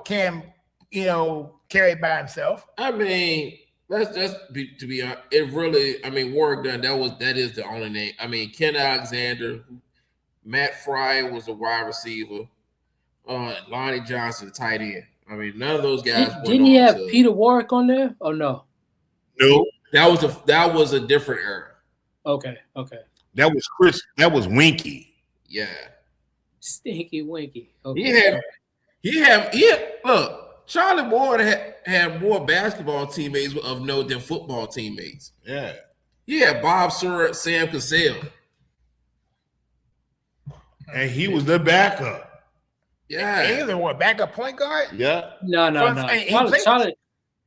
Speaker 3: Cam carried by himself.
Speaker 1: I mean, to be honest, it really. I mean, Warwick Dunn. That is the only name. I mean, Ken Alexander, Matt Fryer was a wide receiver. Lonnie Johnson, the tight end. I mean, none of those guys.
Speaker 7: Didn't he have Peter Warwick on there? Or no?
Speaker 4: No,
Speaker 1: that was a different era.
Speaker 7: Okay.
Speaker 4: that was Chris. That was Winky.
Speaker 1: Yeah.
Speaker 7: Stinky Winky. Okay.
Speaker 1: He had look, Charlie Ward had more basketball teammates of note than football teammates.
Speaker 4: Yeah.
Speaker 1: He had Bob Sura, Sam Cassell.
Speaker 4: And he was the backup.
Speaker 1: Yeah.
Speaker 3: Either one, backup point guard.
Speaker 4: Yeah.
Speaker 7: No.
Speaker 3: He played-
Speaker 7: Charlie.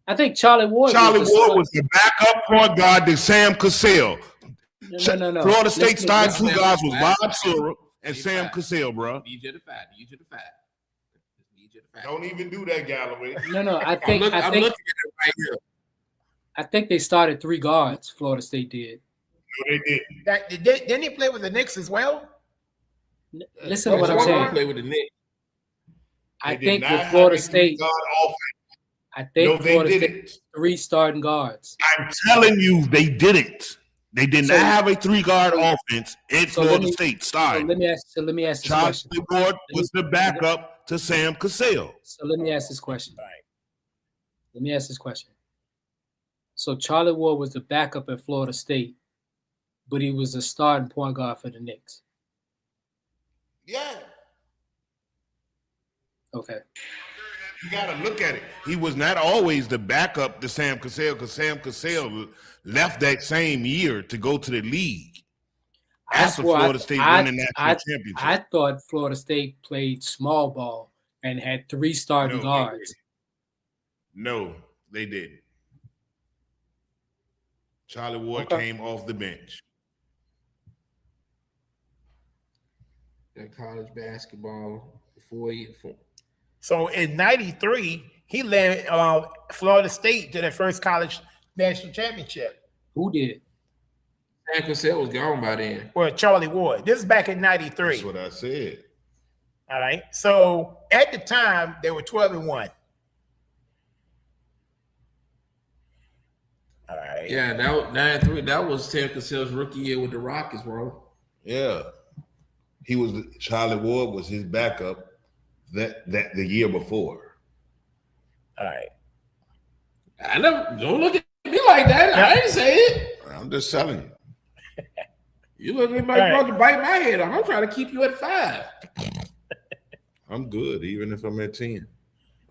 Speaker 7: I think Charlie Ward.
Speaker 4: Charlie Ward was the backup point guard to Sam Cassell.
Speaker 7: No.
Speaker 4: Florida State starting two
Speaker 1: listen.
Speaker 4: guys was Bob Sura and Sam Cassell, bro.
Speaker 1: Need you to fact.
Speaker 4: Don't even do that, Galloway.
Speaker 7: No. I
Speaker 1: I'm
Speaker 7: think
Speaker 1: looking at it right here.
Speaker 7: I think they started 3 guards. Florida State did.
Speaker 4: No, they didn't.
Speaker 3: Didn't he play with the Knicks as well?
Speaker 7: Listen to what I'm
Speaker 1: Why
Speaker 7: saying.
Speaker 1: play with the Knicks?
Speaker 7: I
Speaker 4: They
Speaker 7: think
Speaker 4: did not
Speaker 7: with Florida
Speaker 4: have a
Speaker 7: State,
Speaker 4: three-guard offense.
Speaker 7: I think
Speaker 4: No, they
Speaker 7: Florida State
Speaker 4: didn't.
Speaker 7: 3 starting guards.
Speaker 4: I'm telling you, they didn't. They did
Speaker 7: So-
Speaker 4: not have a 3-guard offense in
Speaker 7: So
Speaker 4: Florida
Speaker 7: let
Speaker 4: State
Speaker 7: So
Speaker 4: starting.
Speaker 7: let me ask this
Speaker 4: Charlie
Speaker 7: question.
Speaker 4: Ward was the backup to Sam Cassell.
Speaker 7: So let me ask this question. Let me ask this question. So Charlie Ward was the backup at Florida State, but he was a starting point guard for the Knicks.
Speaker 4: Yeah.
Speaker 7: Okay.
Speaker 4: You got to look at it. He was not always the backup to Sam Cassell because Sam Cassell left that same year to go to the league after Florida State won the national championship.
Speaker 7: I thought Florida State played small ball and had 3 starting
Speaker 4: No,
Speaker 7: guards.
Speaker 4: No, they didn't. Charlie Ward
Speaker 7: Okay.
Speaker 4: came off the bench.
Speaker 1: That college basketball before.
Speaker 3: So in '93, he led Florida State to their first college national championship.
Speaker 7: Who did?
Speaker 1: Sam Cassell was gone by then.
Speaker 3: Well, Charlie Ward. This is back in '93.
Speaker 4: That's what I said.
Speaker 3: All right. So at the time, they were 12-1. All right.
Speaker 1: Yeah, that was 93. That was Sam Cassell's rookie year with the Rockets, bro.
Speaker 4: Yeah. Charlie Ward was his backup that the year before.
Speaker 3: All right.
Speaker 1: I never don't look at me like that. I didn't say it.
Speaker 4: I'm just telling you.
Speaker 1: You look at me
Speaker 3: All right.
Speaker 1: about to bite my head off. I'm trying to keep you at 5.
Speaker 4: I'm good, even if I'm at 10.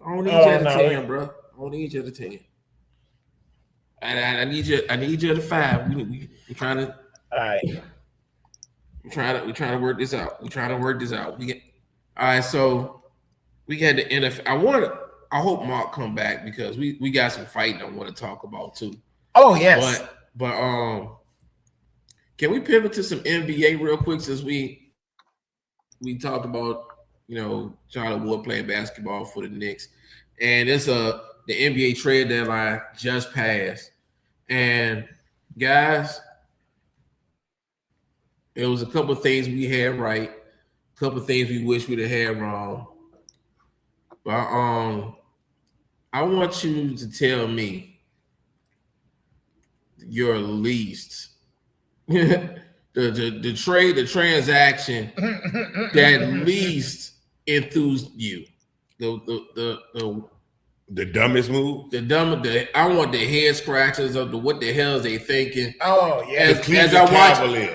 Speaker 1: I don't need you at 10, bro. I don't need you at 10. I need you. I need you at 5. We're trying to.
Speaker 3: All right.
Speaker 1: We're trying to work this out. All right. So we had the NFL. I hope Mark come back because we got some fighting I want to talk about too.
Speaker 3: Oh yes.
Speaker 1: But can we pivot to some NBA real quick since we talked about Charlie Ward playing basketball for the Knicks, and it's the NBA trade deadline just passed, and guys, it was a couple of things we had right, a couple of things we wish we'd have had wrong, but I want you to tell me your least. the trade, the transaction that least enthused you.
Speaker 4: The dumbest move?
Speaker 1: I want the head scratchers of what the hell is they thinking.
Speaker 3: Oh yeah.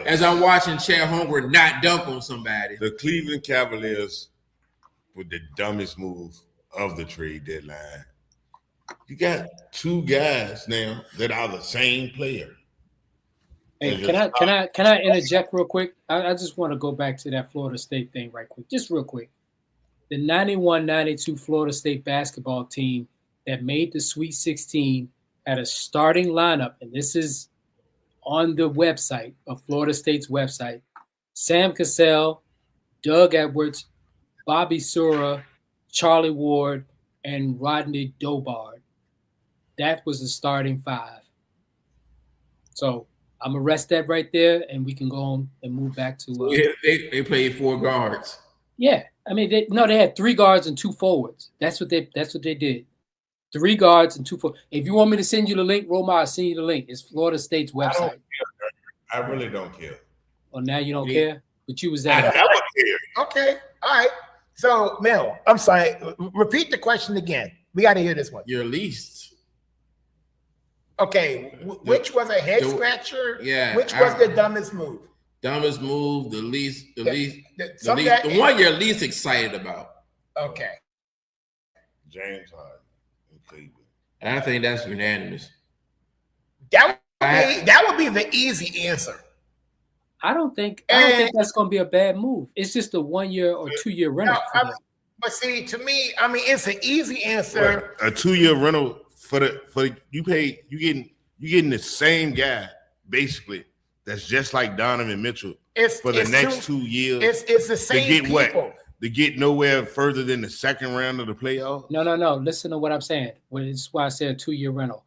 Speaker 1: As I'm watching Chad Holmgren not dunk on somebody.
Speaker 4: The Cleveland Cavaliers were the dumbest move of the trade deadline. You got 2 guys now that are the same player.
Speaker 7: Hey, can I interject real quick? I just want to go back to that Florida State thing right quick, just real quick. The 91-92 Florida State basketball team that made the Sweet 16 had a starting lineup, and this is on the website of Florida State's website. Sam Cassell, Doug Edwards, Bobby Sura, Charlie Ward, and Rodney Dobard. That was the starting 5. So I'm gonna rest that right there, and we can go on and move back to.
Speaker 1: They played 4 guards.
Speaker 7: Yeah, I mean, they had 3 guards and 2 forwards. That's what they did. 3 guards and 2 forwards. If you want me to send you the link, Roma, I'll send you the link. It's Florida State's website.
Speaker 4: I really don't care.
Speaker 7: Oh, now you don't care, but you was at.
Speaker 4: I never cared.
Speaker 3: Okay. All right. So, Mel, I'm sorry. Repeat the question again. We got to hear this one.
Speaker 1: Your least.
Speaker 3: Okay, which was a head scratcher?
Speaker 1: Yeah.
Speaker 3: Which was the dumbest move?
Speaker 1: Dumbest move, the
Speaker 3: The
Speaker 1: one you're least excited about.
Speaker 3: Okay.
Speaker 4: James Harden in Cleveland.
Speaker 1: And I think that's unanimous.
Speaker 3: That would be the easy answer.
Speaker 7: I don't think that's going to be a bad move. It's just a 1 year or 2 year rental.
Speaker 3: But see, to me, I mean, it's an easy answer.
Speaker 4: A 2 year rental for you getting the same guy basically that's just like Donovan Mitchell for the next 2 years.
Speaker 3: It's the same
Speaker 4: to get
Speaker 3: people.
Speaker 4: What? To get nowhere further than the second round of the playoffs?
Speaker 7: No. Listen to what I'm saying. This is why I said a 2 year rental.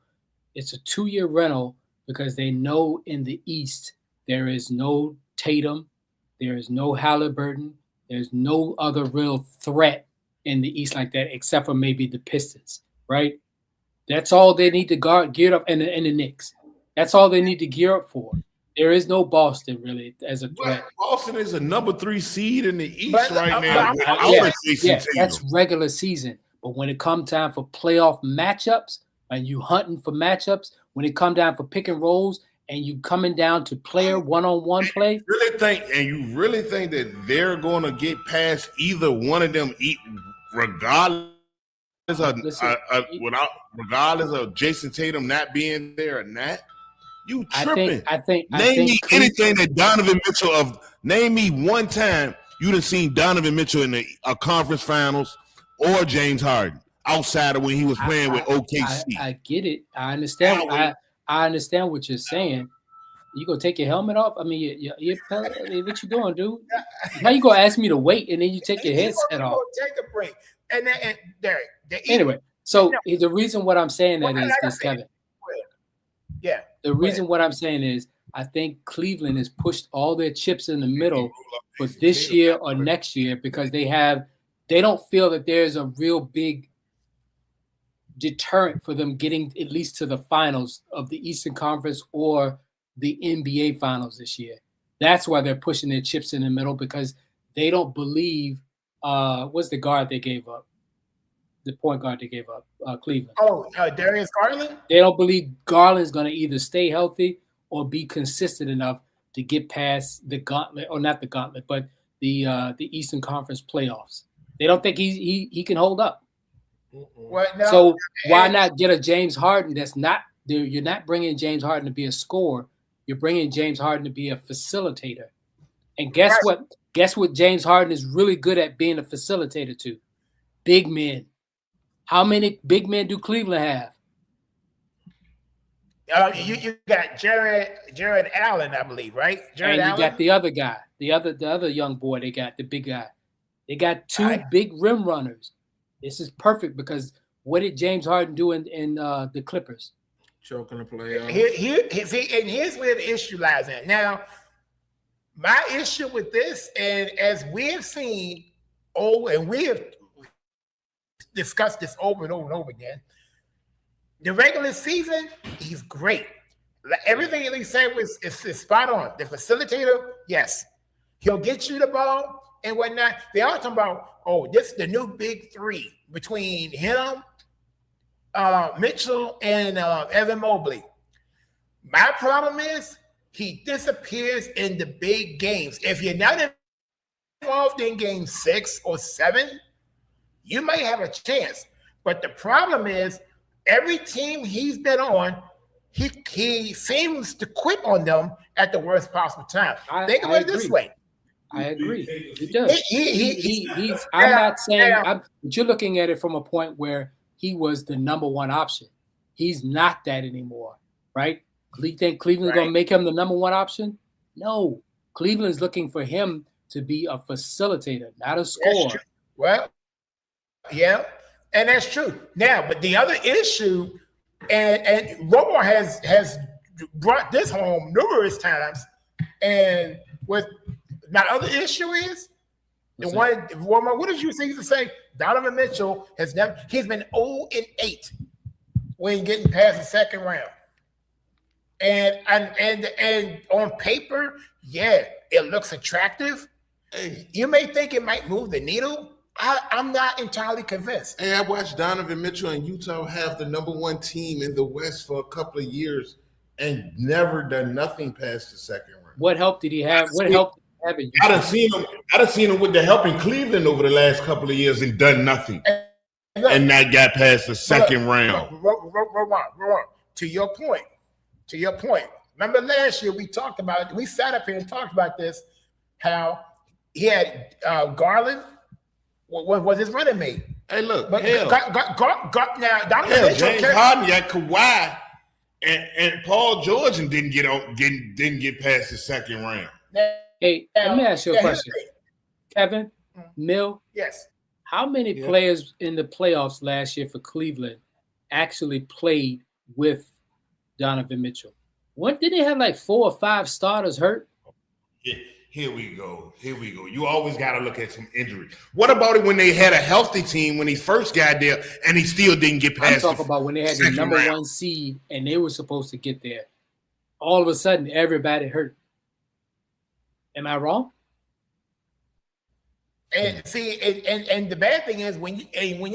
Speaker 7: It's a 2 year rental because they know in the East there is no Tatum, there is no Halliburton, there's no other real threat in the East like that, except for maybe the Pistons, right? That's all they need to gear up, and the Knicks. That's all they need to gear up for. There is no Boston really as a threat.
Speaker 4: Boston is a number 3 seed in the East right
Speaker 7: now. That's regular season. But when it comes time for playoff matchups, and you hunting for matchups, when it come down for pick and rolls, and you coming down to player one-on-one play.
Speaker 4: You really think that they're going to get past either one of them, regardless of Jason Tatum not being there or not? You tripping?
Speaker 7: I think.
Speaker 4: Name me anything that Donovan Mitchell name me one time you done seen Donovan Mitchell in a conference finals or James Harden outside of when he was playing with OKC.
Speaker 7: I get it. I understand. I understand what you're saying. You gonna take your helmet off? I mean, what you doing, dude? How you gonna ask me to wait and then you take your headset off?
Speaker 3: Take a break. And Derek.
Speaker 7: Anyway, so the reason what I'm saying that is this, Kevin.
Speaker 3: Yeah.
Speaker 7: The reason what I'm saying is I think Cleveland has pushed all their chips in the middle for this year or next year because they don't feel that there's a real big deterrent for them getting at least to the finals of the Eastern Conference or the NBA finals this year. That's why they're pushing their chips in the middle because they don't believe what's the guard they gave up? The point guard they gave up, Cleveland.
Speaker 3: Darius Garland?
Speaker 7: They don't believe Garland's going to either stay healthy or be consistent enough to get past the gauntlet, or not the gauntlet, but the Eastern Conference playoffs. They don't think he can hold up. So why not get a James Harden that's not there? You're not bringing James Harden to be a scorer. You're bringing James Harden to be a facilitator. And guess what? Guess what James Harden is really good at being a facilitator to? Big men. How many big men do Cleveland have?
Speaker 3: You got Jared Allen, I believe, right?
Speaker 7: Jared Allen? Got the other guy, the other young boy. They got the big guy. They got two big rim runners. This is perfect because what did James Harden do in the Clippers?
Speaker 1: Choking the playoffs.
Speaker 3: Here's where the issue lies in. Now, my issue with this, and as we have seen, and we have discussed this over and over and over again, the regular season, he's great. Everything that he said is spot on. The facilitator, yes. He'll get you the ball and whatnot. They are talking about, this is the new big three between him, Mitchell, and Evan Mobley. My problem is he disappears in the big games. If you're not involved in game 6 or 7, you may have a chance. But the problem is every team he's been on, he seems to quit on them at the worst possible time. Think of it this way.
Speaker 7: I agree. He does. He's. I'm not saying. But you're looking at it from a point where he was the number one option. He's not that anymore, right? You think Cleveland's going to make him the number one option? No. Cleveland's looking for him to be a facilitator, not a scorer.
Speaker 3: Well, yeah, and that's true. Now, but the other issue, and Romo has brought this home numerous times, and with my other issue is what did you say? Donovan Mitchell he's been 0-8 when getting past the second round. And on paper, yeah, it looks attractive. You may think it might move the needle, I'm not entirely convinced.
Speaker 4: Hey, I watched Donovan Mitchell and Utah have the #1 team in the West for a couple of years and never done nothing past the second round.
Speaker 7: What help did he have? What help did he have in
Speaker 4: I done seen him with the help in Cleveland over the last couple of years and done nothing. And not got past the second round.
Speaker 3: To your point. Remember last year we talked about it. We sat up here and talked about this, how he had Garland was his running mate.
Speaker 4: Hey, look,
Speaker 3: But
Speaker 4: hell,
Speaker 3: now Donovan
Speaker 4: hell,
Speaker 3: Mitchell
Speaker 4: James Harden got Kawhi and Paul George and didn't get past the second round.
Speaker 7: Hey, let me ask you a
Speaker 3: Yeah,
Speaker 7: question. Kevin, Mill,
Speaker 3: Yes.
Speaker 7: how many players in the playoffs last year for Cleveland actually played with Donovan Mitchell? What did they have like 4 or 5 starters hurt?
Speaker 4: Here we go. You always got to look at some injury. What about it when they had a healthy team when he first got there and he still didn't get past?
Speaker 7: I'm talking about when they had the
Speaker 4: second
Speaker 7: #1
Speaker 4: round.
Speaker 7: seed and they were supposed to get there. All of a sudden, everybody hurt. Am I wrong?
Speaker 3: And see, and the bad thing is when you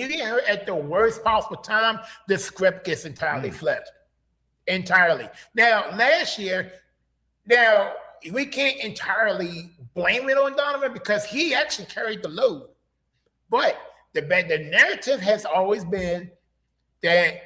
Speaker 3: get hurt at the worst possible time, the script gets entirely flipped. Entirely. Now, last year, we can't entirely blame it on Donovan because he actually carried the load. But the narrative has always been that,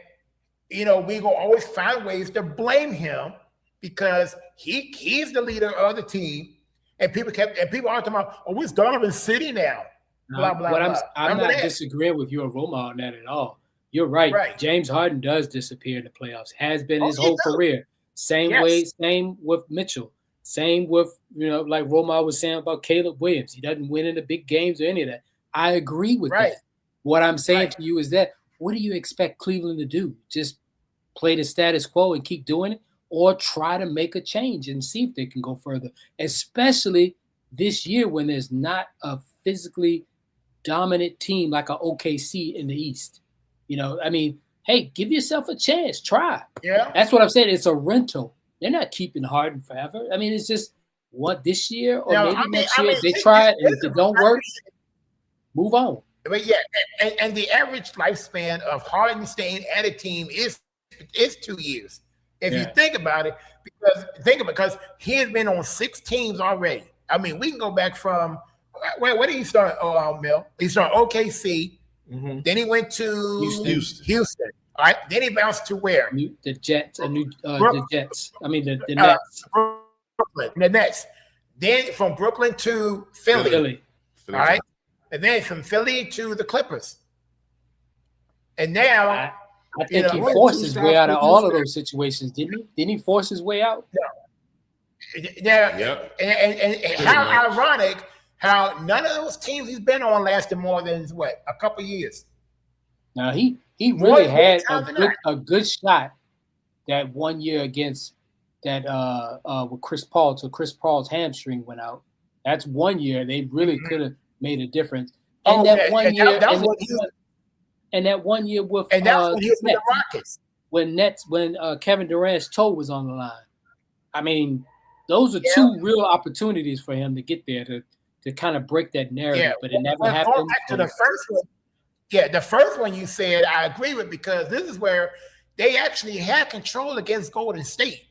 Speaker 3: we gonna always find ways to blame him because he's the leader of the team. And people are talking about, where's Donovan City now? Blah, blah,
Speaker 7: But
Speaker 3: blah.
Speaker 7: I'm not disagreeing with you and Roma on that at all. You're right.
Speaker 3: Right.
Speaker 7: James Harden does disappear in the playoffs. Has been his
Speaker 3: he
Speaker 7: whole
Speaker 3: does.
Speaker 7: career. Same
Speaker 3: Yes.
Speaker 7: way. Same with Mitchell. Same with like Roma was saying about Caleb Williams. He doesn't win in the big games or any of that. I agree with
Speaker 3: Right.
Speaker 7: that. What I'm saying
Speaker 3: Right.
Speaker 7: to you is that what do you expect Cleveland to do? Just play the status quo and keep doing it, or try to make a change and see if they can go further? Especially this year when there's not a physically dominant team like a OKC in the East. Hey, give yourself a chance. Try.
Speaker 3: Yeah.
Speaker 7: That's what I'm saying. It's a rental. They're not keeping Harden forever. It's just what this year or maybe next year. They try it, and if it don't work, move on.
Speaker 3: But yeah, and the average lifespan of Harden staying at a team is 2 years. If you think about it, because he has been on 6 teams already. We can go back from where did he start? Mill. He started OKC.
Speaker 1: Mm-hmm.
Speaker 3: Then he went to
Speaker 4: Houston.
Speaker 3: All right. Then he bounced to where?
Speaker 7: The Jets. The Jets. The
Speaker 3: Uh,
Speaker 7: Nets.
Speaker 3: Brooklyn. The Nets. Then from Brooklyn to Philly. All right. And then from Philly to the Clippers. And now
Speaker 7: I think he forced his way out of all of those situations, didn't he? Didn't he force his way out?
Speaker 3: Yeah.
Speaker 4: Yep.
Speaker 3: And how ironic how none of those teams he's been on lasted more than a couple years.
Speaker 7: Now he
Speaker 3: More
Speaker 7: really had
Speaker 3: times than not.
Speaker 7: a good shot that one year against that with Chris Paul till Chris Paul's hamstring went out. That's one year they really could have made a difference. And that one year, and that one year with
Speaker 3: and that's when he was with the
Speaker 7: Nets,
Speaker 3: Rockets.
Speaker 7: when Kevin Durant's toe was on the line. Those are 2 real opportunities for him to get there to kind of break that narrative, but it never happened.
Speaker 3: Going back to the first one, the first one you said I agree with because this is where they actually had control against Golden State.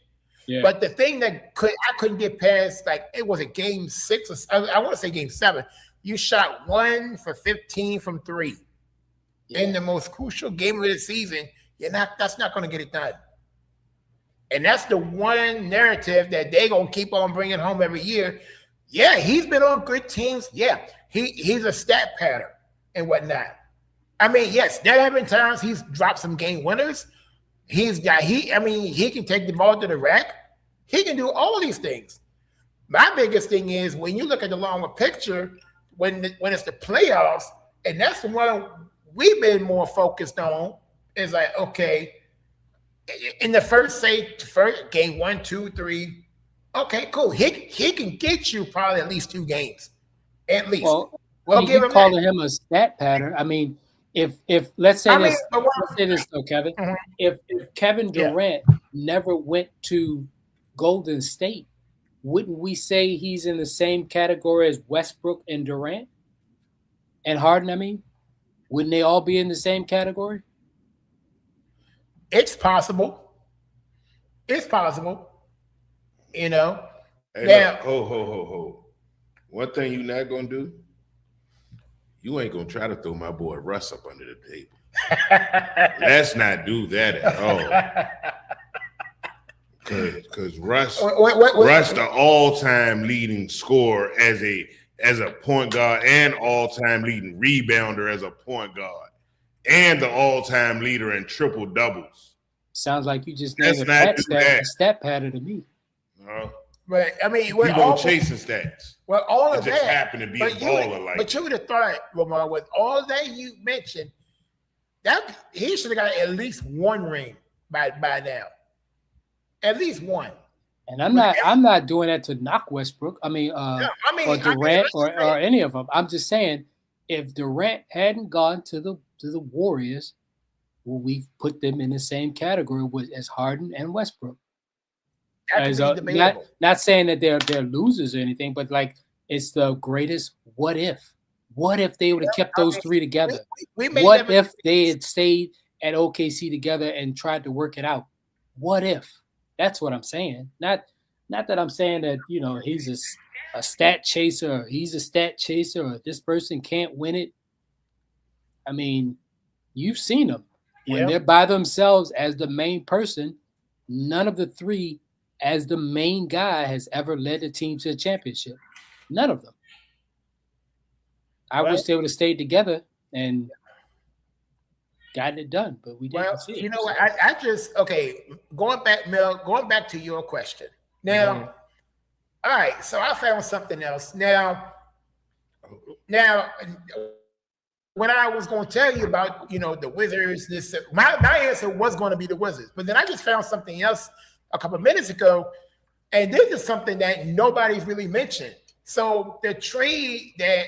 Speaker 7: Yeah.
Speaker 3: But the thing that I couldn't get past, it was a game 6 or I want to say game 7. You shot 1 for 15 from 3 in the most crucial game of the season. That's not going to get it done. And that's the one narrative that they're going to keep on bringing home every year. Yeah, he's been on good teams. Yeah, he's a stat pattern and whatnot. Yes, there have been times he's dropped some game winners. He can take the ball to the rack. He can do all of these things. My biggest thing is when you look at the longer picture, when it's the playoffs, and that's the one we've been more focused on, is okay, in the first game 1, 2, 3, okay, cool. He can get you probably at least 2 games, at least.
Speaker 7: Well, you calling him a stat pattern. If let's say this though, Kevin.
Speaker 3: Mm-hmm.
Speaker 7: If Kevin Durant never went to Golden State, wouldn't we say he's in the same category as Westbrook and Durant? and Harden, I mean, wouldn't they all be in the same category?
Speaker 3: It's possible. It's possible. You know.
Speaker 4: Hey,
Speaker 3: Now,
Speaker 4: look, ho. One thing you're not gonna do, you ain't gonna try to throw my boy Russ up under the table. Let's not do that at all. Because Russ, Russ, the all-time leading scorer as a point guard and all-time leading rebounder as a point guard, and the all-time leader in triple doubles.
Speaker 7: Sounds like you just named a stat pattern to me.
Speaker 4: No.
Speaker 3: But I mean,
Speaker 4: you don't chase the stats.
Speaker 3: Well, all of
Speaker 4: it just
Speaker 3: that
Speaker 4: happened to be a baller like.
Speaker 3: But you would have thought, Romar, with all that you mentioned, that he should have got at least one ring by now. At least one.
Speaker 7: And I'm not doing that to knock Westbrook. I mean, or Durant or any of them. I'm just saying, if Durant hadn't gone to the Warriors, well, we've put them in the same category as Harden and Westbrook. Not saying that they're losers or anything, but like it's the greatest what if. What if they would have kept those three together? What if they had stayed at OKC together and tried to work it out? What if? That's what I'm saying. Not that I'm saying that, you know, he's a stat chaser, or he's a stat chaser, or this person can't win it. I mean, you've seen them. When they're by themselves as the main person, none of the three as the main guy has ever led the team to a championship. None of them. I wish they would have stayed together and gotten it done, but we didn't see it.
Speaker 3: You know what? I just going back, Mel, going back to your question. Now, all right, so I found something else. Now, when I was going to tell you about, you know, the Wizards, my answer was going to be the Wizards, but then I just found something else a couple of minutes ago, and this is something that nobody's really mentioned. So the trade that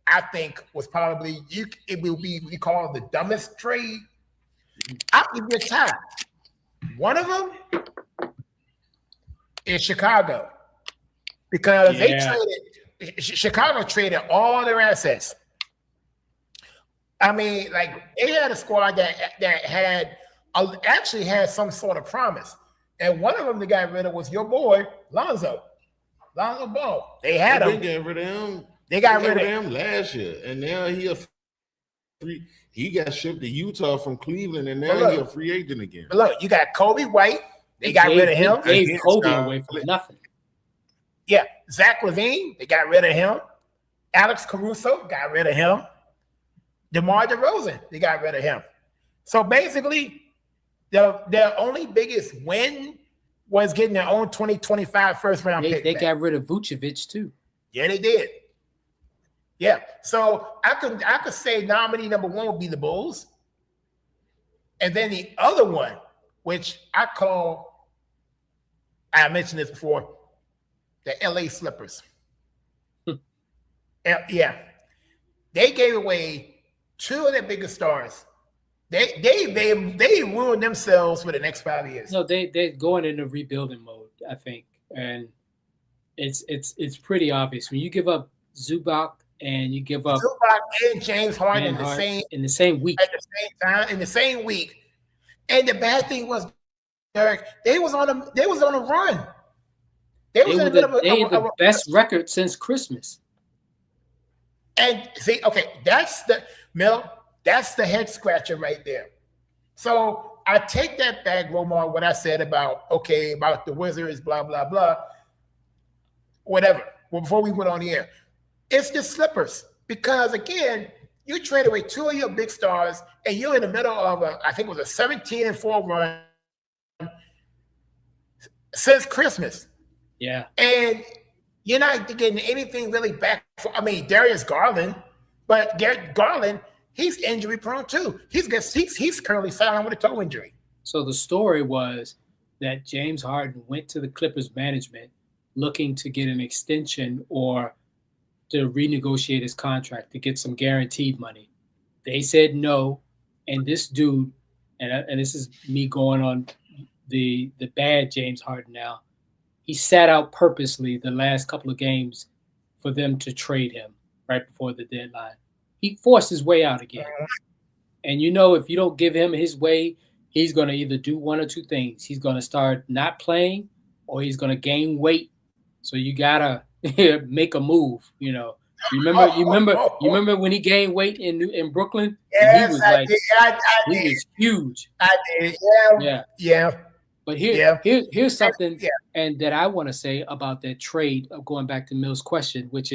Speaker 3: I think was probably we call the dumbest trade. I'll give you a time. One of them is Chicago, because Chicago traded all their assets. I mean, like they had a squad that had actually had some sort of promise, and one of them they got rid of was your boy Lonzo Ball. They had him.
Speaker 4: They got rid of him.
Speaker 3: They got rid of
Speaker 4: him last year, and now he got shipped to Utah from Cleveland, and now he's a free agent again.
Speaker 3: But look, you got Kobe White. They got rid of him.
Speaker 7: They gave Kobe away for nothing.
Speaker 3: Yeah, Zach LaVine. They got rid of him. Alex Caruso got rid of him. DeMar DeRozan. They got rid of him. So basically, their only biggest win was getting their own 2025 first round pick.
Speaker 7: They got rid of Vucevic too.
Speaker 3: Yeah, they did. Yeah, so I could say nominee number one would be the Bulls, and then the other one, which I mentioned this before, the LA Slippers. Yeah, they gave away two of their biggest stars. They ruined themselves for the next 5 years.
Speaker 7: No, they're going into rebuilding mode, I think, and it's pretty obvious when you give up Zubac. And you give up
Speaker 3: Zubac and James Harden in
Speaker 7: the same week.
Speaker 3: At the same time, in the same week. And the bad thing was, Derek, they was on a run. They had
Speaker 7: the best record since Christmas.
Speaker 3: And see, okay, that's the head scratcher right there. So I take that back, Romar, what I said about the Wizards, blah, blah, blah. Whatever. Well, before we went on the air. It's the Slippers, because again, you trade away two of your big stars, and you're in the middle of I think it was a 17-4 run since Christmas.
Speaker 7: Yeah, and
Speaker 3: you're not getting anything really back. Darius Garland, but Garland, he's injury prone too. He's currently sidelined with a toe injury.
Speaker 7: So the story was that James Harden went to the Clippers management looking to get an extension or to renegotiate his contract to get some guaranteed money. They said no, and this dude, and this is me going on the bad James Harden now, he sat out purposely the last couple of games for them to trade him right before the deadline. he forced his way out again. And you know, if you don't give him his way, he's going to either do one or two things. He's going to start not playing, or he's going to gain weight. So you gotta make a move. You know, you remember when he gained weight in Brooklyn?
Speaker 3: Yes,
Speaker 7: He was
Speaker 3: I
Speaker 7: like,
Speaker 3: did.
Speaker 7: he was huge.
Speaker 3: I did. Yeah.
Speaker 7: But
Speaker 3: Yeah.
Speaker 7: here's something,
Speaker 3: Yeah.
Speaker 7: and that I want to say about that trade, of going back to Mill's question, which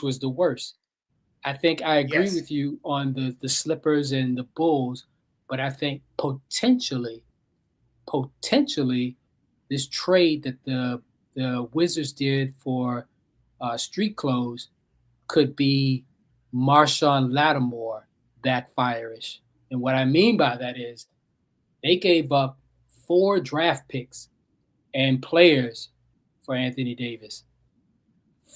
Speaker 7: was the worst. I think I agree
Speaker 3: Yes.
Speaker 7: with you on the Slippers and the Bulls, but I think potentially this trade that the Wizards did for street clothes could be Marshawn Lattimore backfire-ish. And what I mean by that is they gave up 4 draft picks and players for Anthony Davis.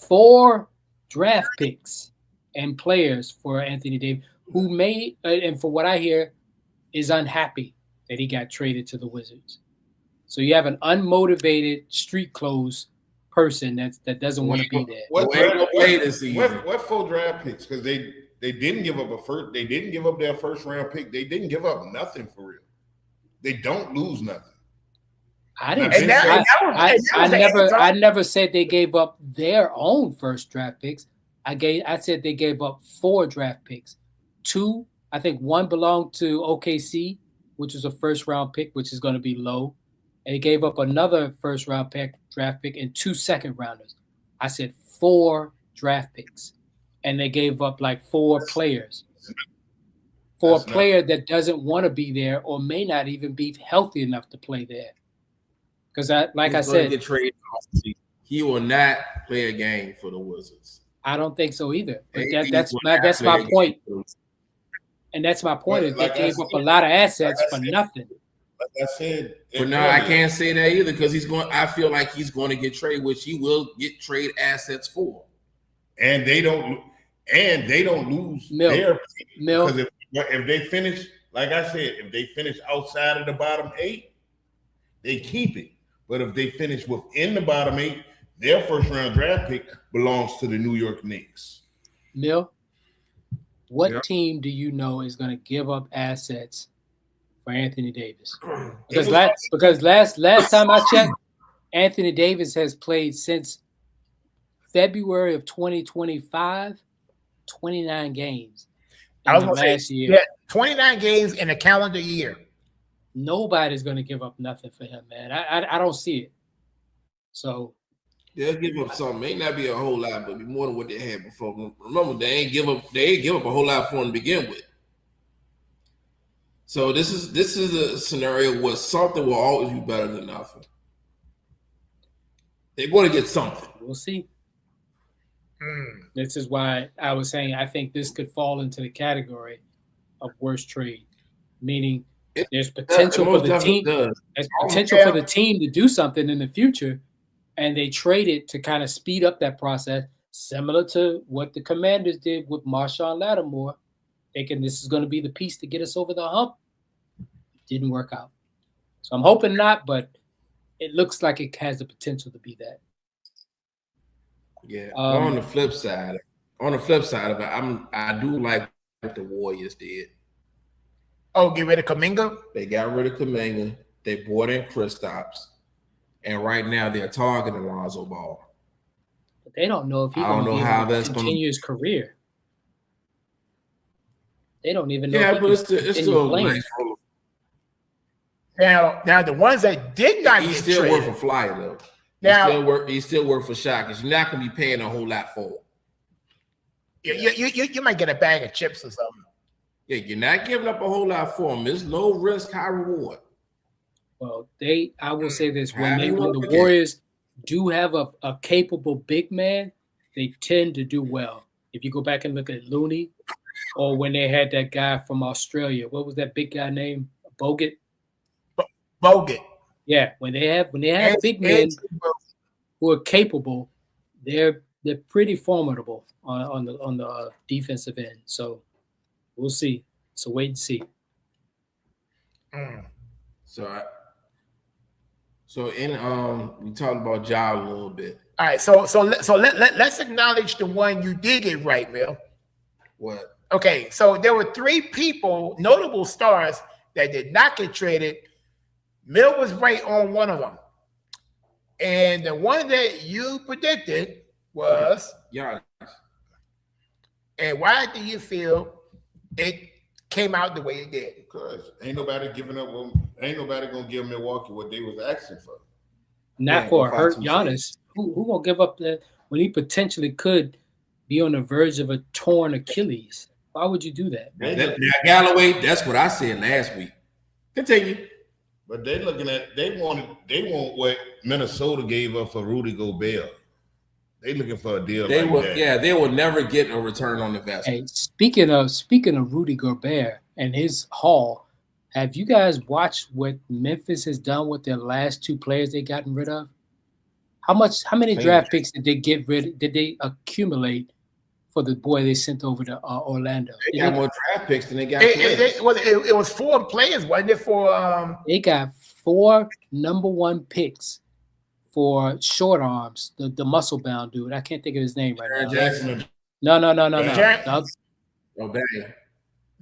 Speaker 7: 4 draft picks and players for Anthony Davis, who may, and for what I hear, is unhappy that he got traded to the Wizards. So you have an unmotivated street clothes person that doesn't want to be there.
Speaker 4: What
Speaker 1: Ain't gonna play this season.
Speaker 4: What 4 draft picks? Because they didn't give up they didn't give up their first round pick. They didn't give up nothing for real. They don't lose nothing.
Speaker 7: I didn't.
Speaker 3: And that-
Speaker 7: I never said they gave up their own first draft picks. I said they gave up 4 draft picks. 2, I think 1 belonged to OKC, which was a first round pick, which is going to be low. And they gave up another first round draft pick, and 2 second rounders. I said 4 draft picks, and they gave up like 4 players. For a player that doesn't want to be there, or may not even be healthy enough to play there. Because like I said,
Speaker 1: get traded. He will not play a game for the Wizards.
Speaker 7: I don't think so either. But that's my point. And that's my point. Is they gave up a lot of assets for nothing.
Speaker 4: Like I said,
Speaker 1: But no, I can't say that either, because I feel like he's going to get traded, which he will get trade assets for.
Speaker 4: And they don't lose
Speaker 7: Mill.
Speaker 4: because if they finish, like I said, if they finish outside of the bottom 8, they keep it. But if they finish within the bottom 8, their first round draft pick belongs to the New York Knicks.
Speaker 7: Mill, what team do you know is going to give up assets for Anthony Davis? Because last time I checked, Anthony Davis has played since February of 2025, 29 games.
Speaker 3: I was going to
Speaker 7: last
Speaker 3: say,
Speaker 7: year.
Speaker 3: 29 games in a calendar year.
Speaker 7: Nobody's going to give up nothing for him, man. I don't see it. So
Speaker 1: they'll give up something. May not be a whole lot, but be more than what they had before. Remember, they ain't give up a whole lot for him to begin with. So this is a scenario where something will always be better than nothing. They're going to get something.
Speaker 7: We'll see. This is why I was saying I think this could fall into the category of worst trade, meaning there's potential for the team. There's potential for the team to do something in the future, and they trade it to kind of speed up that process, similar to what the Commanders did with Marshawn Lattimore, thinking this is going to be the piece to get us over the hump. Didn't work out. So I'm hoping not, but it looks like it has the potential to be that.
Speaker 1: Yeah. On the flip side of it, I do like what the Warriors did.
Speaker 3: Oh, get rid of Kuminga?
Speaker 1: They got rid of Kuminga. They brought in Kristaps. And right now they're targeting Lonzo Ball.
Speaker 7: But they don't know if he's going to continue his career. They don't even know.
Speaker 1: Yeah, but it's still a nice roll.
Speaker 3: Now the ones that did not
Speaker 1: he's
Speaker 3: get
Speaker 1: still
Speaker 3: traded,
Speaker 1: worth a flyer though.
Speaker 3: Now
Speaker 1: he's still worth a shot because you're not going to be paying a whole lot for it.
Speaker 3: You might get a bag of chips or something.
Speaker 1: Yeah, you're not giving up a whole lot for him. It's low risk, high reward.
Speaker 7: Well, I will say this: when the Warriors do have a capable big man, they tend to do well. If you go back and look at Looney, or when they had that guy from Australia, what was that big guy named? Bogut. Yeah, when they have big men who are capable, they're pretty formidable on the defensive end. So we'll see. So wait and see.
Speaker 1: So we talked about Ja a little bit.
Speaker 3: All right, so let's acknowledge the one you did get right, Will.
Speaker 1: What?
Speaker 3: Okay, so there were 3 people, notable stars, that did not get traded. Mill was right on one of them. And the one that you predicted was
Speaker 1: Giannis.
Speaker 3: And why do you feel it came out the way it did?
Speaker 4: Because ain't nobody giving up. Ain't nobody gonna give Milwaukee what they was asking for.
Speaker 7: Not
Speaker 1: Yeah,
Speaker 7: for a
Speaker 1: go
Speaker 7: hurt
Speaker 1: find some
Speaker 7: Giannis. Who gonna give up that when he potentially could be on the verge of a torn Achilles? Why would you do that?
Speaker 1: Now, Galloway, that's what I said last week. Continue.
Speaker 4: But they want what Minnesota gave up for Rudy Gobert. They looking for a deal
Speaker 1: They
Speaker 4: like
Speaker 1: will,
Speaker 4: that.
Speaker 1: yeah, they will never get a return on investment.
Speaker 7: Hey, speaking of Rudy Gobert and his haul, have you guys watched what Memphis has done with their last 2 players they gotten rid of? How many draft picks did they accumulate for the boy they sent over to Orlando?
Speaker 1: They got more draft picks than they got
Speaker 3: It
Speaker 1: players.
Speaker 3: was 4 players, wasn't it? For
Speaker 7: They got 4 number 1 picks for short arms, the muscle bound dude. I can't think of his name right
Speaker 1: Jaren
Speaker 7: now.
Speaker 1: Jackson.
Speaker 7: No.
Speaker 3: Jaren-
Speaker 1: Oh, Bane.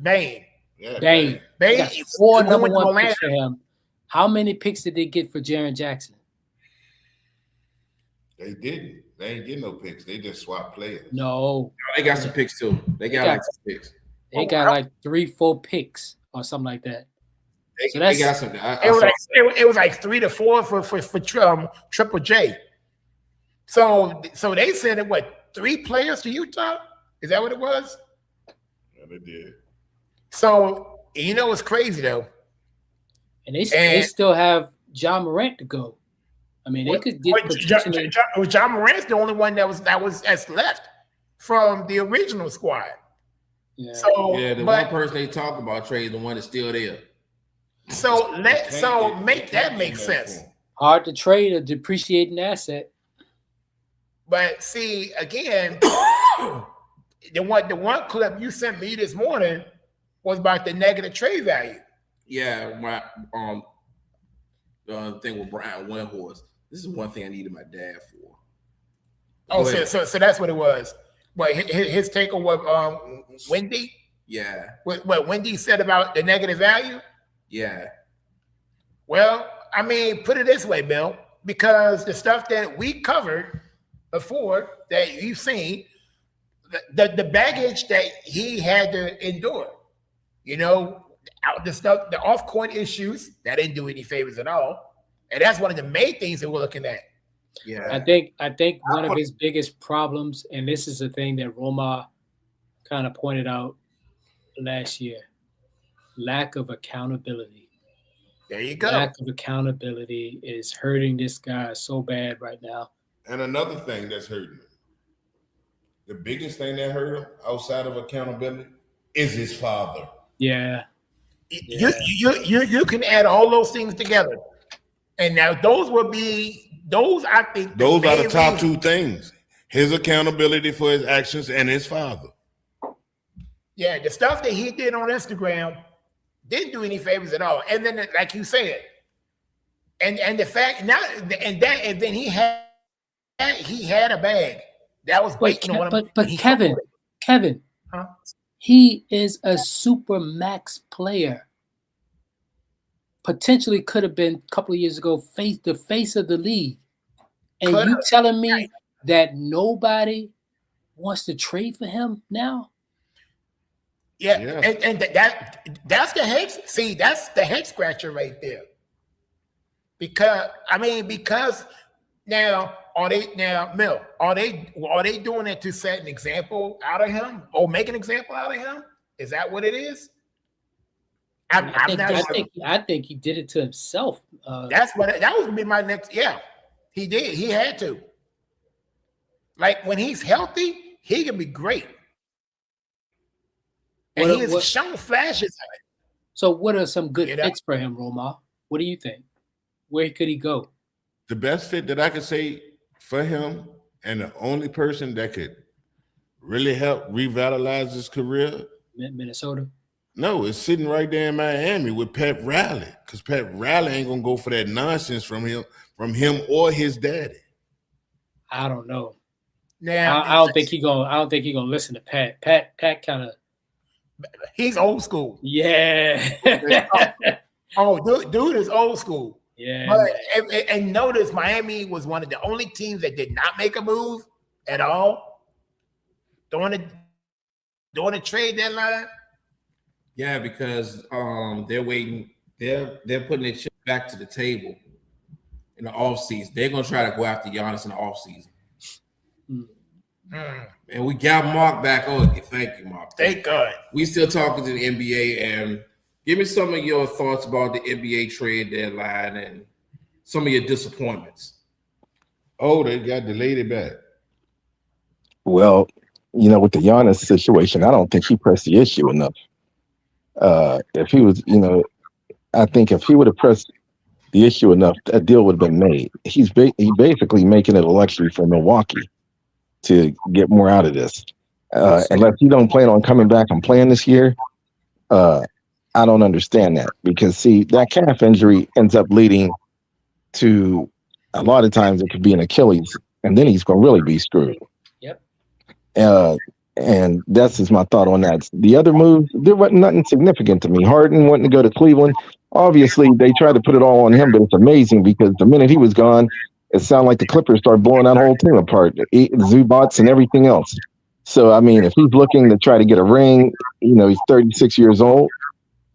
Speaker 3: Bane.
Speaker 4: Yeah,
Speaker 7: Bane. They got
Speaker 3: Bane.
Speaker 7: 4
Speaker 3: He
Speaker 7: number
Speaker 3: went to
Speaker 7: 1 picks
Speaker 3: Orlando.
Speaker 7: for him. How many picks did they get for Jaren Jackson?
Speaker 4: They didn't. They ain't getting no picks. They just swap players.
Speaker 7: No,
Speaker 1: They got some picks too. They got like some picks.
Speaker 7: they got like 3-4 picks or something like that. So
Speaker 1: They
Speaker 7: that's
Speaker 1: got some. I
Speaker 3: It was like 3 to 4 for Triple J. So they sent it, what, 3 players to Utah? Is that what it was?
Speaker 4: Yeah, they did.
Speaker 3: So you know what's crazy though?
Speaker 7: and they still have John Morant to go. I mean, they could get potentially.
Speaker 3: John Morant's the only one that's left from the original squad.
Speaker 7: Yeah.
Speaker 3: So
Speaker 1: yeah, the one person they talk about trade, the one that's still there.
Speaker 3: Make that make sense.
Speaker 7: Hard to trade a depreciating asset.
Speaker 3: But see, again, the one clip you sent me this morning was about the negative trade value.
Speaker 1: Yeah, my the thing with Brian Windhorst. This is one thing I needed my dad for.
Speaker 3: Oh,
Speaker 1: Go ahead.
Speaker 3: so that's what it was. But his take on what Wendy,
Speaker 1: Yeah,
Speaker 3: what Wendy said about the negative value.
Speaker 1: yeah.
Speaker 3: Well, I mean, put it this way, Bill, because the stuff that we covered before that you've seen, the baggage that he had to endure, the stuff, the off-court issues, that didn't do any favors at all. And that's one of the main things that we're looking at.
Speaker 1: Yeah.
Speaker 7: I think one of his biggest problems, and this is the thing that Roma kind of pointed out last year, lack of accountability.
Speaker 3: There you go.
Speaker 7: Lack of accountability is hurting this guy so bad right now.
Speaker 4: And another thing that's hurting him, the biggest thing that hurt him outside of accountability is his father.
Speaker 7: Yeah.
Speaker 3: You can add all those things together. And now those I think
Speaker 4: Those are the top 2 things. His accountability for his actions and his father.
Speaker 3: Yeah, the stuff that he did on Instagram didn't do any favors at all. And then, like you said, and the fact now, and then he had a bag that was waiting on him.
Speaker 7: But Kevin,
Speaker 3: Huh?
Speaker 7: he is a super max player. Potentially could have been a couple of years ago the face of the league. And you telling me that nobody wants to trade for him now?
Speaker 3: Yeah. And that's the head. See, that's the head scratcher right there. Because now are they doing it to set an example out of him or make an example out of him? Is that what it is?
Speaker 7: I think he did it to himself.
Speaker 3: That was gonna be my next. Yeah, he did. He had to. Like when he's healthy, he can be great. And he has shown flashes of it.
Speaker 7: So what are some good fits for him, Roma? What do you think? Where could he go?
Speaker 4: The best fit that I could say for him, and the only person that could really help revitalize his career,
Speaker 7: Minnesota.
Speaker 4: No, it's sitting right there in Miami with Pat Riley, because Pat Riley ain't gonna go for that nonsense from him or his daddy.
Speaker 7: I don't know.
Speaker 3: Now
Speaker 7: I don't think he gonna listen to Pat. Pat kind of.
Speaker 3: he's old school.
Speaker 7: Yeah.
Speaker 3: Oh, dude is old school.
Speaker 7: Yeah.
Speaker 3: But and notice Miami was one of the only teams that did not make a move at all. During the trade deadline.
Speaker 1: Yeah, because they're waiting. They're putting their shit back to the table in the offseason. They're gonna try to go after Giannis in the offseason. And we got Mark back on. Thank you, Mark.
Speaker 3: Thank God.
Speaker 1: We still talking to the NBA, and give me some of your thoughts about the NBA trade deadline and some of your disappointments.
Speaker 4: Oh, they got delayed back.
Speaker 6: Well, with the Giannis situation, I don't think he pressed the issue enough. If he was, I think if he would have pressed the issue enough, that deal would have been made. He's basically making it a luxury for Milwaukee to get more out of this. Unless you don't plan on coming back and playing this year, I don't understand that, because see, that calf injury ends up leading to a lot of times it could be an Achilles, and then he's going to really be screwed.
Speaker 7: Yep.
Speaker 6: And that's just my thought on that. The other moves, there wasn't nothing significant to me. Harden wanting to go to Cleveland. Obviously, they tried to put it all on him, but it's amazing because the minute he was gone, it sounded like the Clippers started blowing that whole team apart, Zubats and everything else. So, I mean, if he's looking to try to get a ring, he's 36 years old.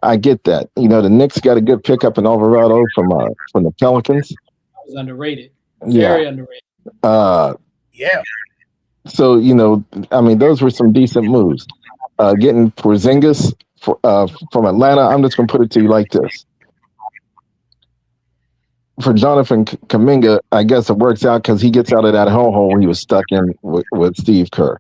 Speaker 6: I get that. The Knicks got a good pickup in Alvarado from the Pelicans.
Speaker 7: It was underrated. Very underrated.
Speaker 3: Yeah.
Speaker 6: So, I mean, those were some decent moves. Getting Porzingis from Atlanta, I'm just going to put it to you like this. For Jonathan Kuminga, I guess it works out because he gets out of that hellhole he was stuck in with Steve Kerr.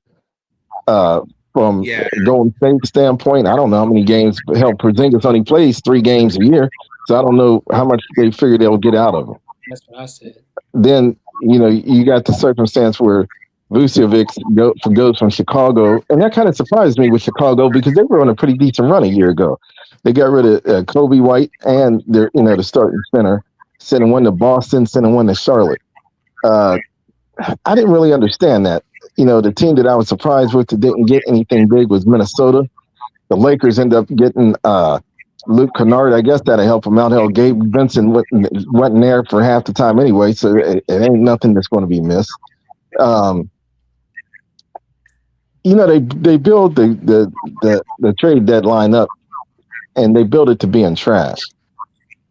Speaker 6: From Golden State standpoint, I don't know how many games. Hell, Porzingis only plays 3 games a year, so I don't know how much they figure they'll get out of him.
Speaker 7: That's what I said.
Speaker 6: Then, you got the circumstance where Vucevic goes from Chicago, and that kind of surprised me with Chicago because they were on a pretty decent run a year ago. They got rid of Kobe White and their, the starting center, sending one to Boston, sending one to Charlotte. I didn't really understand that. The team that I was surprised with that didn't get anything big was Minnesota. The Lakers end up getting Luke Kennard. I guess that'll help him out. Hell, Gabe Vincent wasn't there for half the time anyway, so it ain't nothing that's going to be missed. They build the trade deadline up, and they build it to being trash.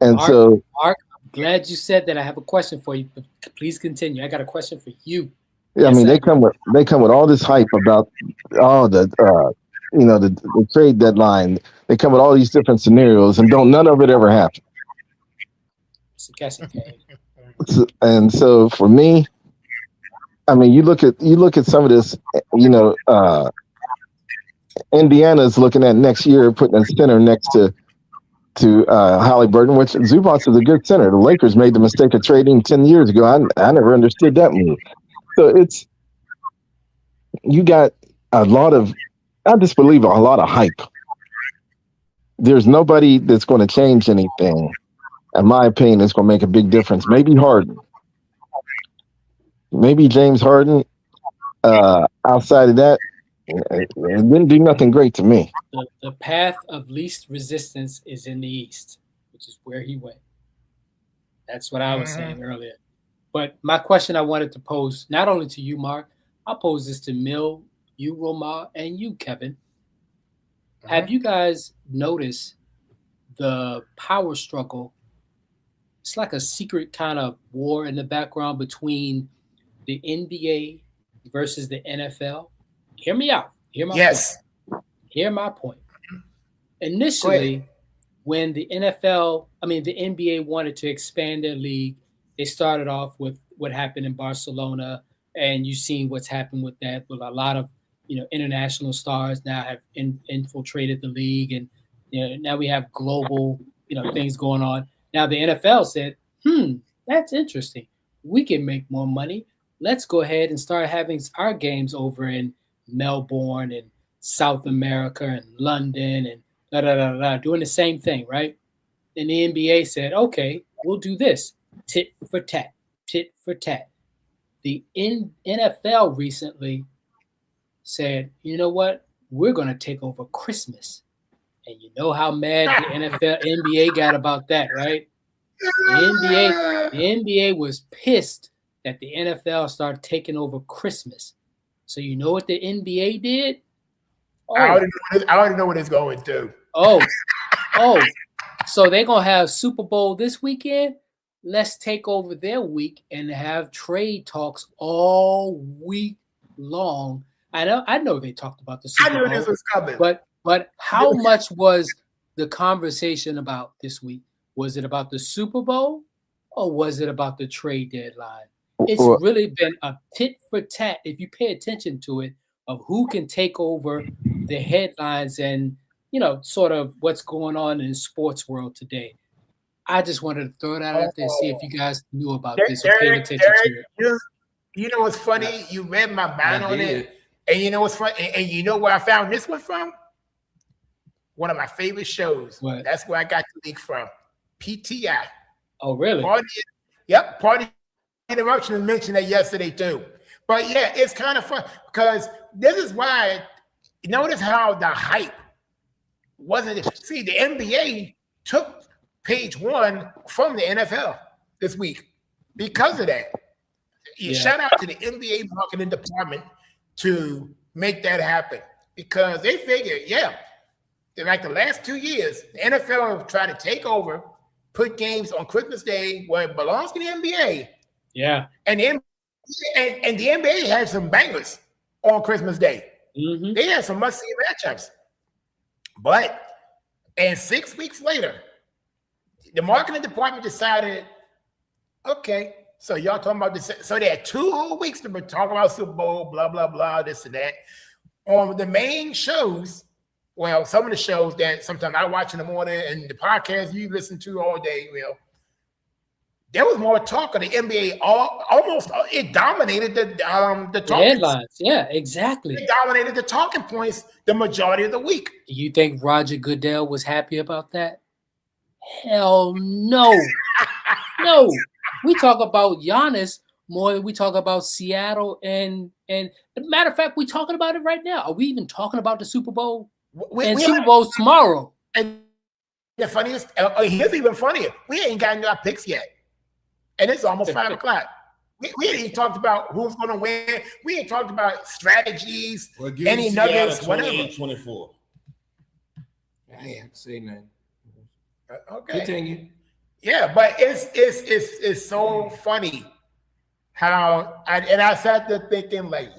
Speaker 6: And
Speaker 7: Mark, I'm glad you said that. I have a question for you. Please continue. I got a question for you.
Speaker 6: Yeah, I mean, they come with all this hype about the trade deadline. They come with all these different scenarios, and none of it ever happen.
Speaker 7: It's a guessing game.
Speaker 6: And so for me, I mean, you look at some of this. Indiana's looking at next year putting a center next to Halliburton, which Zubats is a good center. The Lakers made the mistake of trading 10 years ago. I never understood that move. So you got a lot of, I just believe a lot of hype. There's nobody that's going to change anything. In my opinion, it's going to make a big difference. Maybe Harden. Maybe James Harden. Outside of that, it didn't do nothing great to me.
Speaker 7: The path of least resistance is in the East, which is where he went. That's what I was saying earlier. But my question I wanted to pose, not only to you, Mark, I'll pose this to Mill, you, Romar, and you, Kevin. Have you guys noticed the power struggle? It's like a secret kind of war in the background between the NBA versus the NFL. Hear me out. Hear my point. Hear my point. Initially, when the NBA wanted to expand their league, they started off with what happened in Barcelona, and you've seen what's happened with that. With a lot of international stars now have infiltrated the league, and now we have global things going on. Now the NFL said, that's interesting. We can make more money. Let's go ahead and start having our games over in Melbourne and South America and London and doing the same thing, right? And the NBA said, okay, we'll do this. Tit for tat, tit for tat. the NFL recently said, you know what? We're going to take over Christmas. And you know how mad the NBA got about that, right? The NBA was pissed that the NFL started taking over Christmas. So you know what the NBA did?
Speaker 3: I already know what it's going to.
Speaker 7: Oh. So they're going to have Super Bowl this weekend? Let's take over their week and have trade talks all week long. I know they talked about the Super Bowl.
Speaker 3: I knew this was coming.
Speaker 7: But how much was the conversation about this week? Was it about the Super Bowl or was it about the trade deadline? It's really been a tit for tat, if you pay attention to it, of who can take over the headlines and, sort of what's going on in the sports world today. I just wanted to throw that out there and see if you guys knew about this or paid attention to it.
Speaker 3: You know what's funny? You read my mind on it. And you know what's funny? And you know where I found this one from? One of my favorite shows.
Speaker 7: What?
Speaker 3: That's where I got the leak from. PTI.
Speaker 7: Oh, really?
Speaker 3: Party Interruption mentioned that yesterday too. But yeah, it's kind of fun because this is why. Notice how the hype wasn't. See, the NBA took page one from the NFL this week because of that. Shout out to the NBA marketing department to make that happen because they figured, like the last 2 years, the NFL tried to take over, put games on Christmas Day where it belongs to the NBA.
Speaker 7: Yeah.
Speaker 3: And the NBA had some bangers on Christmas Day.
Speaker 7: Mm-hmm.
Speaker 3: They had some must-see matchups. And 6 weeks later, the marketing department decided, okay, so y'all talking about this. So they had 2 whole weeks to talk about Super Bowl, blah, blah, blah, this and that. On the main shows, well, some of the shows that sometimes I watch in the morning and the podcast you listen to all day, there was more talk of the NBA. Almost it dominated the
Speaker 7: headlines. Yeah, exactly.
Speaker 3: It dominated the talking points the majority of the week.
Speaker 7: Do you think Roger Goodell was happy about that? Hell no. No. We talk about Giannis more than we talk about Seattle and matter of fact, we're talking about it right now. Are we even talking about the Super Bowl? Super Bowl's tomorrow.
Speaker 3: And the funniest, here's even funnier. We ain't gotten our picks yet. And it's almost 5 o'clock. We ain't even talked about who's going to win. We ain't talked about strategies, any nuggets, whatever.
Speaker 4: 24.
Speaker 1: I ain't say nothing.
Speaker 3: Okay.
Speaker 1: Continue.
Speaker 3: Yeah, but it's so funny how I sat there thinking like,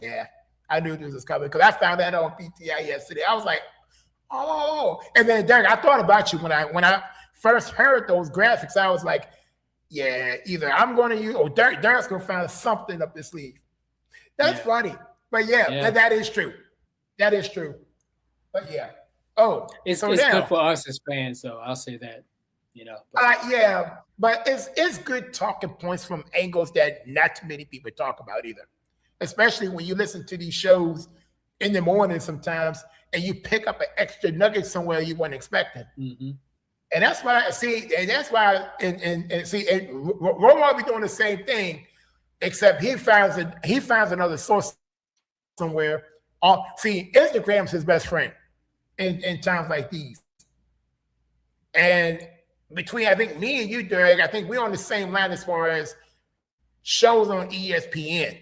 Speaker 3: I knew this was coming because I found that on PTI yesterday. I was like, oh, and then Derek, I thought about you when I first heard those graphics. I was like, either I'm going to use or Derek's going to find something up his sleeve. That's funny, but that is true. That is true. But
Speaker 7: it's good for us as fans, though. I'll say that.
Speaker 3: But it's good talking points from angles that not too many people talk about either, especially when you listen to these shows in the morning sometimes and you pick up an extra nugget somewhere you weren't expecting.
Speaker 7: Mm-hmm.
Speaker 3: And that's why Romo will be doing the same thing, except he finds another source somewhere. Instagram's his best friend in times like these. And between, I think, me and you, Derek, I think we're on the same line as far as shows on ESPN.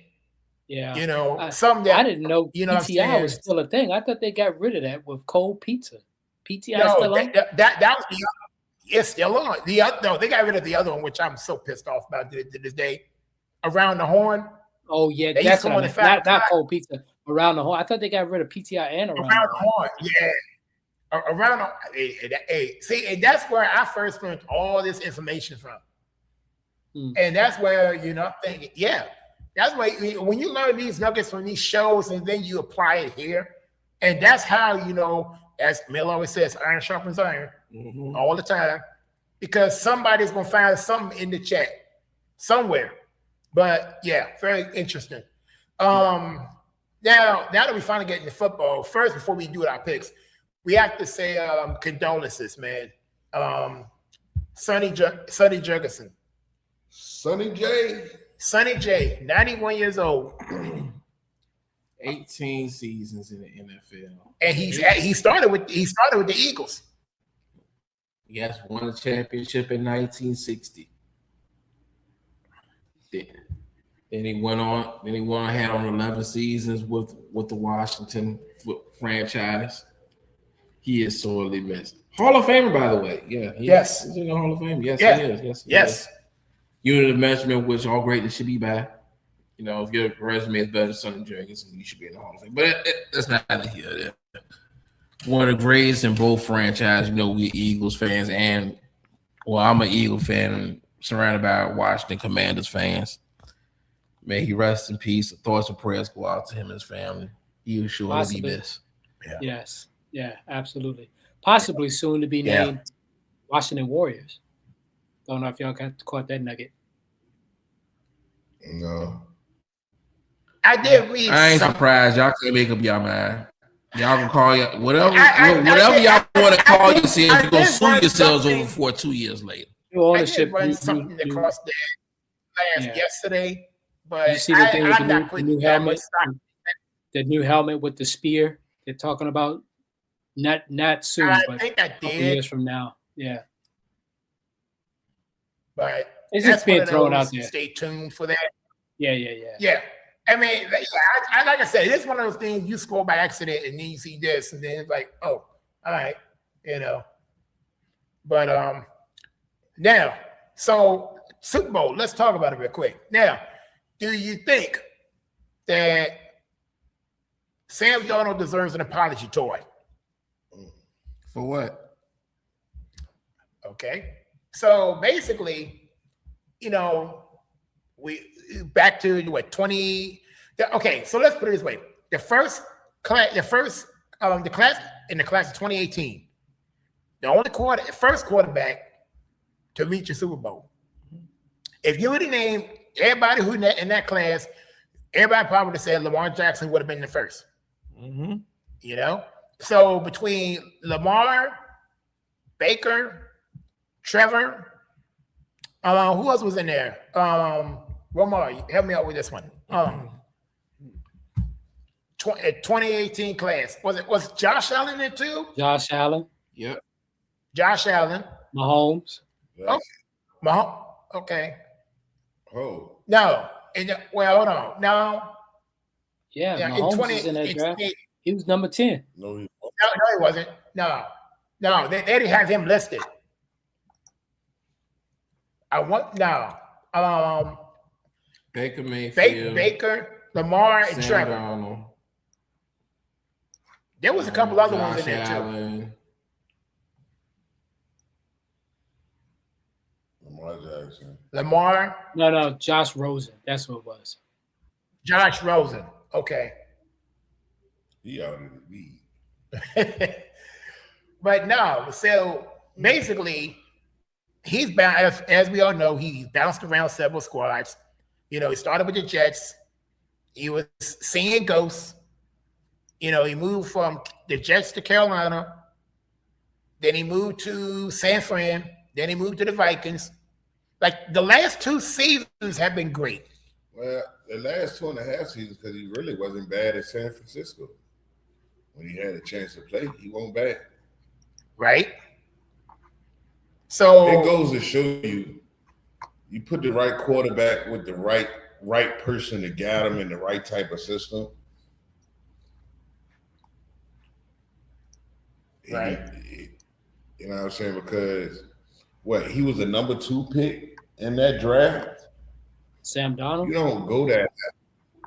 Speaker 7: Yeah.
Speaker 3: Something that
Speaker 7: I didn't know PTI was still a thing. I thought they got rid of that with Cold Pizza. PTI still on?
Speaker 3: That was it's still on. They got rid of the other one, which I'm so pissed off about to this day. Around the Horn.
Speaker 7: Oh, yeah, that's what I meant. Not Cold Pizza. Around the Horn. I thought they got rid of PTI and Around the Horn.
Speaker 3: Yeah. And that's where I first learned all this information from. And that's where, I'm thinking, that's why when you learn these nuggets from these shows and then you apply it here, and that's how, as Mel always says, iron sharpens iron all the time, because somebody's going to find something in the chat somewhere. But very interesting. Now that we finally get into football, first, before we do our picks, we have to say condolences, man. Sonny Jurgensen.
Speaker 4: Sonny J.
Speaker 3: Sonny J, 91 years old,
Speaker 1: 18 seasons in the NFL.
Speaker 3: and he started with the Eagles.
Speaker 1: Yes, won a championship in 1960. Then he went on. Then he went ahead on 11 seasons with the Washington franchise. He is sorely missed. Hall of Famer, by the way. Yeah.
Speaker 3: Yes.
Speaker 1: He's in the Hall of Fame. Yes,
Speaker 3: Yeah.
Speaker 1: he is. Yes. He
Speaker 3: Yes.
Speaker 1: is. Unit of measurement, which all greatness should be by. You know, if your resume is better than Sonny Jurgensen, you should be in the Hall of Fame. But that's neither here nor there. One of the greatest in both franchises. You know, we Eagles fans, and I'm an Eagle fan, surrounded by Washington Commanders fans. May he rest in peace. Thoughts and prayers go out to him and his family. He will surely be missed.
Speaker 3: Yeah.
Speaker 7: Yes. Yeah, absolutely. Possibly soon to be named Washington Warriors. Don't know if y'all caught that nugget.
Speaker 4: No.
Speaker 3: I did read.
Speaker 1: I ain't surprised. Y'all can't make up y'all mind. Y'all can call you whatever y'all want to call yourselves. You're gonna sue yourselves over for 2 years later.
Speaker 7: New ownership.
Speaker 3: I did run something across there yesterday, but
Speaker 7: You see the thing with
Speaker 3: I'm not putting
Speaker 7: new
Speaker 3: that much
Speaker 7: helmet,
Speaker 3: stock.
Speaker 7: the new helmet with the spear they're talking about? Not soon,
Speaker 3: I
Speaker 7: but
Speaker 3: think I
Speaker 7: a couple
Speaker 3: did,
Speaker 7: years from now. Yeah,
Speaker 3: but
Speaker 7: it's
Speaker 3: that's
Speaker 7: just being
Speaker 3: one of
Speaker 7: thrown
Speaker 3: those,
Speaker 7: out there.
Speaker 3: Stay tuned for that.
Speaker 7: Yeah.
Speaker 3: Yeah. I mean, I like I said, it's one of those things you scroll by accident and then you see this, and then it's like, oh, all right, you know. But now, so Super Bowl, let's talk about it real quick. Now, do you think that Sam Darnold deserves an apology toy?
Speaker 1: For what?
Speaker 3: Okay. So basically, you know, we back to what 20. Okay, so let's put it this way: the class of 2018, the only first quarterback to reach a Super Bowl. If you would have named everybody who in that class, everybody probably would have said Lamar Jackson would have been the first.
Speaker 1: Mm-hmm.
Speaker 3: You know, so between Lamar, Baker, Trevor, who else was in there? Romar, help me out with this one. 2018 class. Was Josh Allen in too?
Speaker 7: Josh Allen.
Speaker 1: Yep.
Speaker 3: Josh Allen.
Speaker 7: Mahomes.
Speaker 3: Oh, Mahomes. Okay.
Speaker 4: Oh.
Speaker 3: No. Well, hold on. No.
Speaker 7: Yeah,
Speaker 3: Yeah,
Speaker 7: Mahomes
Speaker 3: in 20,
Speaker 7: was in that
Speaker 3: in
Speaker 7: draft.
Speaker 3: 20
Speaker 7: He was number 10.
Speaker 4: No, he
Speaker 3: No, he wasn't. No, they didn't have him listed.
Speaker 1: Baker Mayfield,
Speaker 3: Baker, Lamar, and
Speaker 1: Sam
Speaker 3: Trevor.
Speaker 1: Darnold,
Speaker 3: There was a couple other ones in
Speaker 1: Josh
Speaker 3: there too.
Speaker 1: Allen.
Speaker 4: Lamar Jackson.
Speaker 3: Lamar,
Speaker 7: No, Josh Rosen. That's what it was.
Speaker 3: Josh Rosen. Okay.
Speaker 4: He out of the league.
Speaker 3: But no, so basically, he's bounced, as we all know, he bounced around several squads. You know, he started with the Jets. He was seeing ghosts. You know, he moved from the Jets to Carolina. Then he moved to San Fran. Then he moved to the Vikings. Like the last 2 seasons have been great.
Speaker 4: Well, the last 2.5 seasons, because he really wasn't bad at San Francisco. When he had a chance to play, he wasn't bad.
Speaker 3: Right? So
Speaker 4: It goes to show you put the right quarterback with the right person to guide him in the right type of system.
Speaker 3: Right.
Speaker 4: You know what I'm saying? Because he was the number 2 pick in that draft.
Speaker 7: Sam Darnold.
Speaker 4: You don't go that.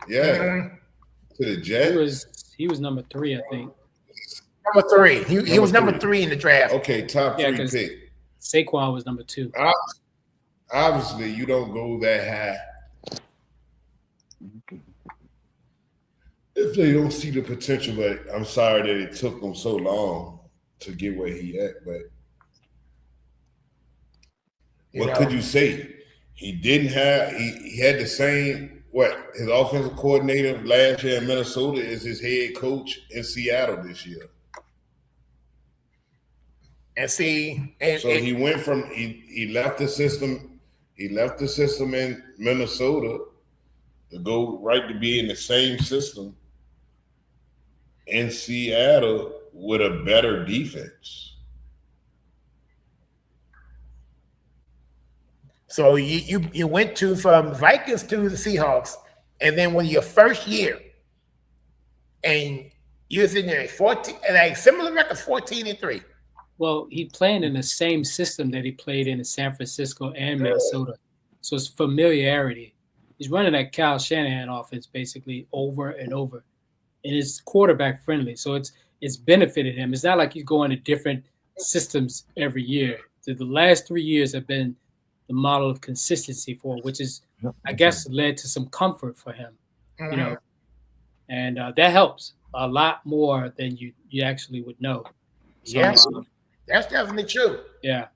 Speaker 4: Yeah.
Speaker 3: Mhm.
Speaker 4: To the Jets.
Speaker 7: He was number 3, I think.
Speaker 3: Number 3. He was number 3 in the draft.
Speaker 4: Okay, top 3
Speaker 7: 'cause
Speaker 4: pick.
Speaker 7: Saquon was number 2.
Speaker 4: Obviously, you don't go that high if they don't see the potential. But I'm sorry that it took them so long to get where he at. But what could you say? He didn't have. He had the same. His offensive coordinator last year in Minnesota is his head coach in Seattle this year.
Speaker 3: And see,
Speaker 4: So he went from he left the system. He left the system in Minnesota to go right to be in the same system in Seattle with a better defense.
Speaker 3: So you went from Vikings to the Seahawks, and then when your first year, and you was in there 14, like similar records, 14-3.
Speaker 7: Well, he playing in the same system that he played in San Francisco and Minnesota. So it's familiarity. He's running that Kyle Shanahan offense basically over and over. And it's quarterback friendly. So it's benefited him. It's not like he's going to different systems every year. The last 3 years have been the model of consistency for, which is, I guess, led to some comfort for him.
Speaker 3: Mm-hmm.
Speaker 7: You know, and that helps a lot more than you actually would know. So,
Speaker 3: Yeah. That's definitely true.
Speaker 7: Yeah.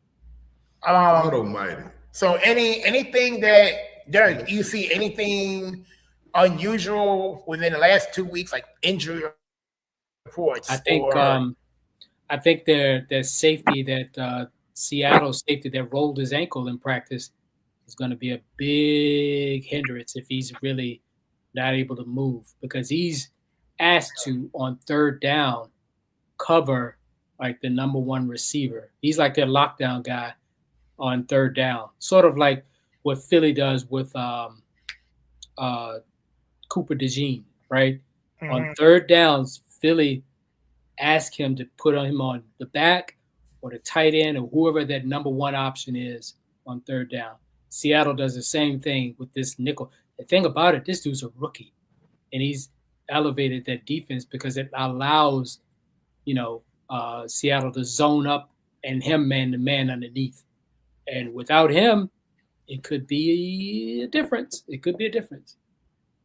Speaker 4: God almighty.
Speaker 3: So anything that, Derek, you see anything unusual within the last 2 weeks, like injury reports?
Speaker 7: I think their safety, that Seattle safety that rolled his ankle in practice, is going to be a big hindrance if he's really not able to move, because he's asked to, on third down, cover like the number one receiver. He's like their lockdown guy on third down, sort of like what Philly does with Cooper DeJean, right? Mm-hmm. On third downs, Philly ask him to put him on the back or the tight end or whoever that number one option is on third down. Seattle does the same thing with this nickel. The thing about it, this dude's a rookie, and he's elevated that defense because it allows, Seattle to zone up and him man-to-man underneath. And without him, it could be a difference. It could be a difference.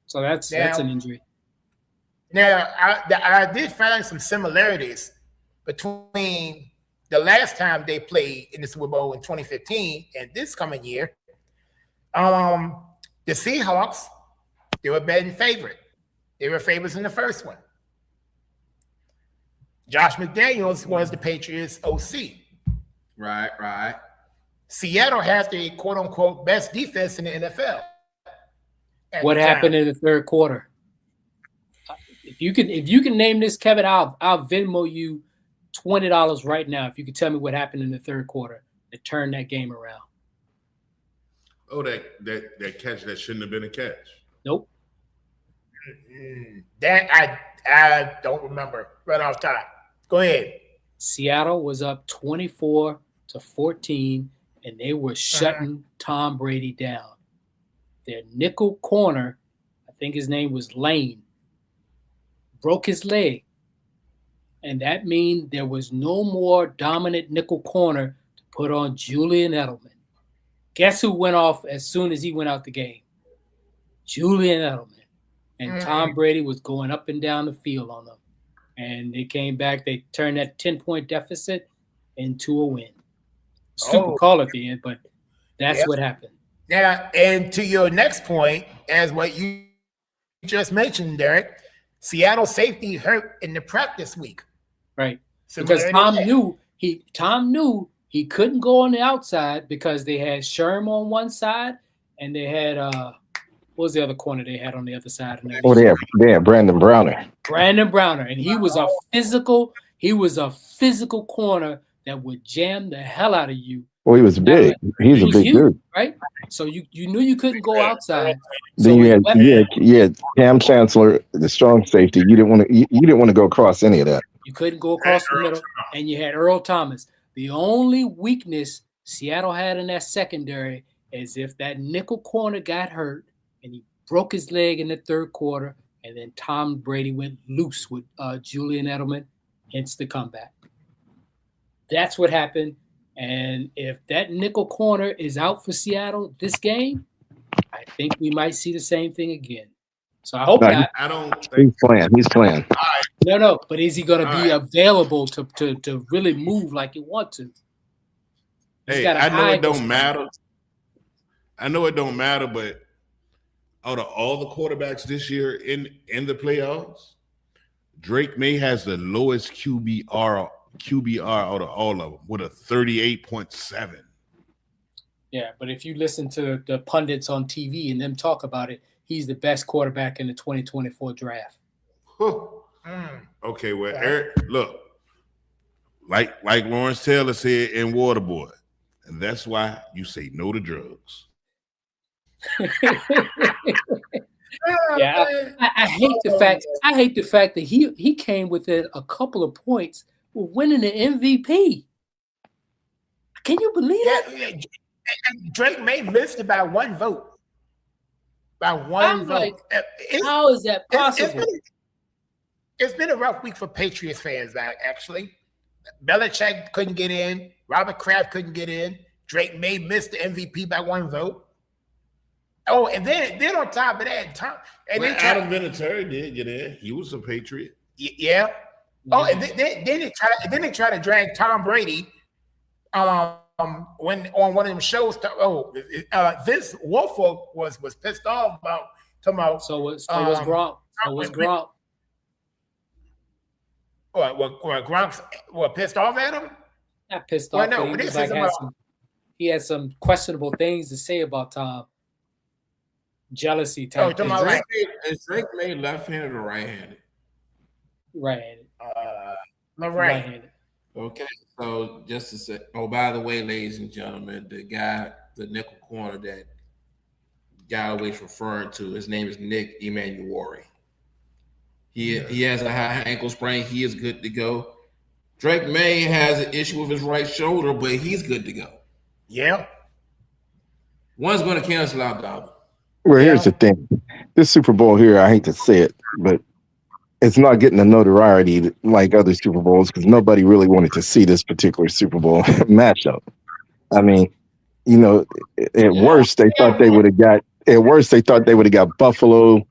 Speaker 7: So that's an injury.
Speaker 3: Now, I did find some similarities between the last time they played in the Super Bowl in 2015 and this coming year. The Seahawks, they were betting favorite. They were favorites in the first one. Josh McDaniels was the Patriots OC.
Speaker 1: Right.
Speaker 3: Seattle has the quote-unquote best defense in the NFL.
Speaker 7: What happened in the third quarter? If you can name this, Kevin, I'll Venmo you $20 right now if you can tell me what happened in the third quarter to turn that game around.
Speaker 4: Oh, that catch that shouldn't have been a catch.
Speaker 7: Nope.
Speaker 3: That I don't remember right off top. Go ahead.
Speaker 7: Seattle was up 24-14, and they were shutting Tom Brady down. Their nickel corner, I think his name was Lane, broke his leg. And that means there was no more dominant nickel corner to put on Julian Edelman. Guess who went off as soon as he went out the game? Julian Edelman. And Tom Brady was going up and down the field on them. And they came back. They turned that 10-point deficit into a win. Stupid call at the end, but that's what happened.
Speaker 3: Now, and to your next point, as what you just mentioned, Derek, Seattle safety hurt in the practice week.
Speaker 7: Right. Because Tom knew he couldn't go on the outside because they had Sherm on one side and they had what was the other corner they had on the other side?
Speaker 6: They had Brandon Browner.
Speaker 7: And he was a physical corner that would jam the hell out of you.
Speaker 6: Well, he was big. He's a big dude,
Speaker 7: right? So you knew you couldn't go outside.
Speaker 6: Then you had Cam Chancellor, the strong safety. You didn't want to go across any of that.
Speaker 7: You couldn't go across the middle, and you had Earl Thomas. The only weakness Seattle had in that secondary is if that nickel corner got hurt and he broke his leg in the third quarter, and then Tom Brady went loose with Julian Edelman, hence the comeback. That's what happened. And if that nickel corner is out for Seattle this game, I think we might see the same thing again. So I hope not.
Speaker 4: I don't.
Speaker 6: He's playing.
Speaker 7: No. But is he going to be available to really move like you want to?
Speaker 4: Hey, I know it don't matter. But out of all the quarterbacks this year in the playoffs, Drake May has the lowest QBR out of all of them with a 38.7.
Speaker 7: Yeah, but if you listen to the pundits on TV and them talk about it, he's the best quarterback in the 2024 draft.
Speaker 4: Okay, well, Eric, look, like Lawrence Taylor said in Waterboy, and that's why you say no to drugs.
Speaker 7: Yeah, I hate the fact. I hate the fact that he came within a couple of points with winning the MVP. Can you believe it?
Speaker 3: And Drake May missed it by one vote. By one vote.
Speaker 7: Like, how is that possible?
Speaker 3: It's been a rough week for Patriots fans, actually. Belichick couldn't get in. Robert Kraft couldn't get in. Drake May missed the MVP by one vote. Oh, and then on top of that,
Speaker 4: Adam Vinatieri did get in. He was a Patriot.
Speaker 3: Yeah. Oh, and then they try to drag Tom Brady when on one of them shows. Vince Wilfork was pissed off about talking about.
Speaker 7: So was Gronk. So was Gronk.
Speaker 3: Gronk's pissed off at him?
Speaker 7: Not pissed off. No, he had some questionable things to say about Tom. Jealousy type.
Speaker 1: Is Drake May left-handed or right-handed?
Speaker 7: Right-handed.
Speaker 3: Right-handed.
Speaker 1: Okay, so just to say, by the way, ladies and gentlemen, the nickel corner that Galloway's referring to, his name is Nick Emanuori. He has a high ankle sprain. He is good to go. Drake May has an issue with his right shoulder, but he's good to go.
Speaker 3: Yeah.
Speaker 1: One's going to cancel out the other.
Speaker 6: Well, here's the thing. This Super Bowl here, I hate to say it, but it's not getting the notoriety like other Super Bowls because nobody really wanted to see this particular Super Bowl matchup. I mean, at worst they thought they would have got Buffalo